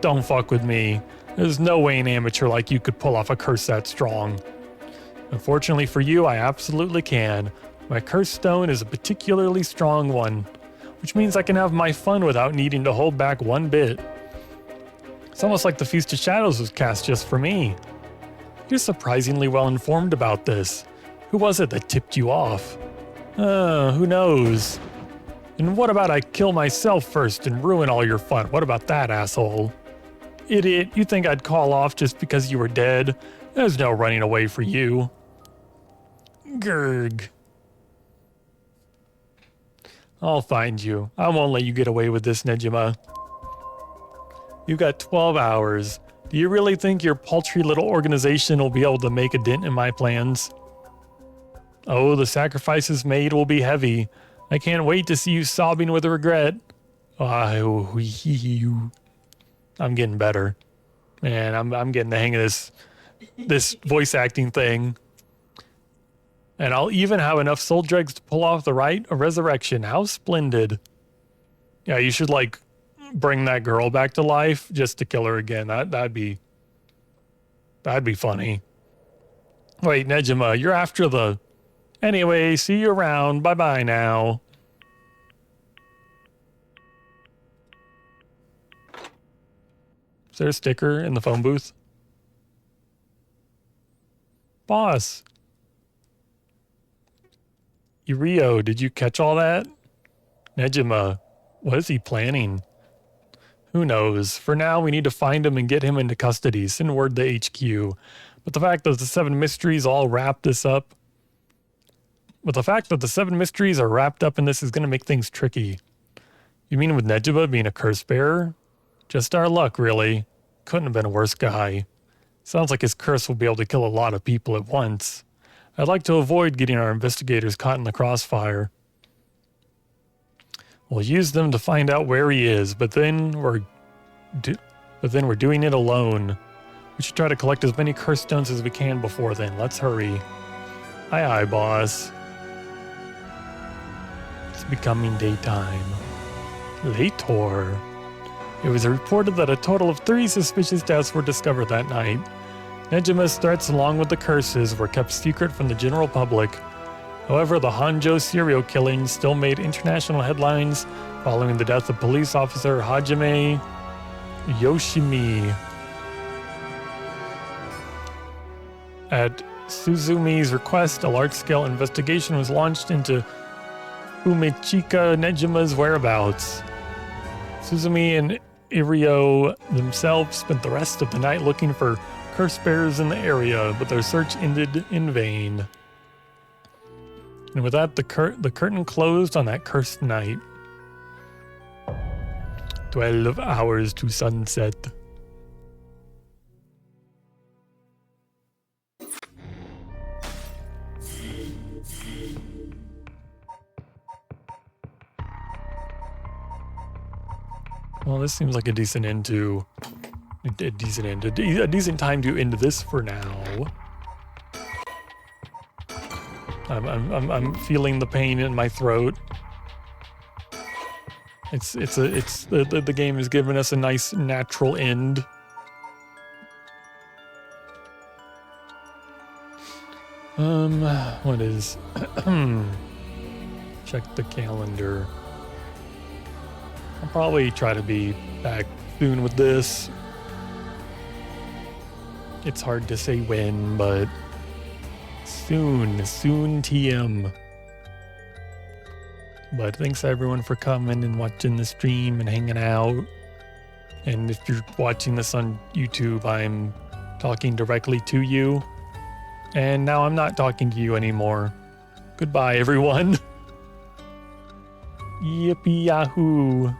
Don't fuck with me. There's no way an amateur like you could pull off a curse that strong. Unfortunately for you, I absolutely can. My curse stone is a particularly strong one, which means I can have my fun without needing to hold back one bit. It's almost like the Feast of Shadows was cast just for me. You're surprisingly well informed about this. Who was it that tipped you off? Who knows? And what about I kill myself first and ruin all your fun? What about that, asshole? Idiot, you think I'd call off just because you were dead? There's no running away for you. Grg. I'll find you. I won't let you get away with this, Nejima. You got 12 hours. Do you really think your paltry little organization will be able to make a dent in my plans? Oh, the sacrifices made will be heavy. I can't wait to see you sobbing with regret. I'm getting better. Man, I'm getting the hang of this voice acting thing. And I'll even have enough soul dregs to pull off the rite of resurrection. How splendid. Yeah, you should like bring that girl back to life just to kill her again. That'd be funny. Wait, Nejima, you're after the... Anyway, see you around. Bye-bye now. Is there a sticker in the phone booth? Boss. Irio, did you catch all that? Nejima, what is he planning? Who knows? For now, we need to find him and get him into custody. Send word to HQ. But the fact that the 7 mysteries all wrap this up... But the fact that the 7 mysteries are wrapped up in this is going to make things tricky. You mean with Nejima being a curse bearer? Just our luck, really. Couldn't have been a worse guy. Sounds like his curse will be able to kill a lot of people at once. I'd like to avoid getting our investigators caught in the crossfire. We'll use them to find out where he is, but then we're doing it alone. We should try to collect as many curse stones as we can before then. Let's hurry. Aye aye, boss. It's becoming daytime. Later. It was reported that a total of 3 suspicious deaths were discovered that night. Nejima's threats along with the curses were kept secret from the general public. However, the Honjo serial killing still made international headlines following the death of police officer Hajime Yoshimi. At Suzumi's request, a large-scale investigation was launched into Umechika Nejima's whereabouts. Suzumi and Irio themselves spent the rest of the night looking for curse bearers in the area, but their search ended in vain. And with that, the curtain closed on that cursed night. 12 hours to sunset. Well, this seems like a decent end to... A decent time to end this for now. I'm feeling the pain in my throat. The game has given us a nice natural end. What is... Check the calendar. I'll probably try to be back soon with this. It's hard to say when, but soon TM. But thanks everyone for coming and watching the stream and hanging out. And if you're watching this on YouTube, I'm talking directly to you. And now I'm not talking to you anymore. Goodbye, everyone. Yippee yahoo.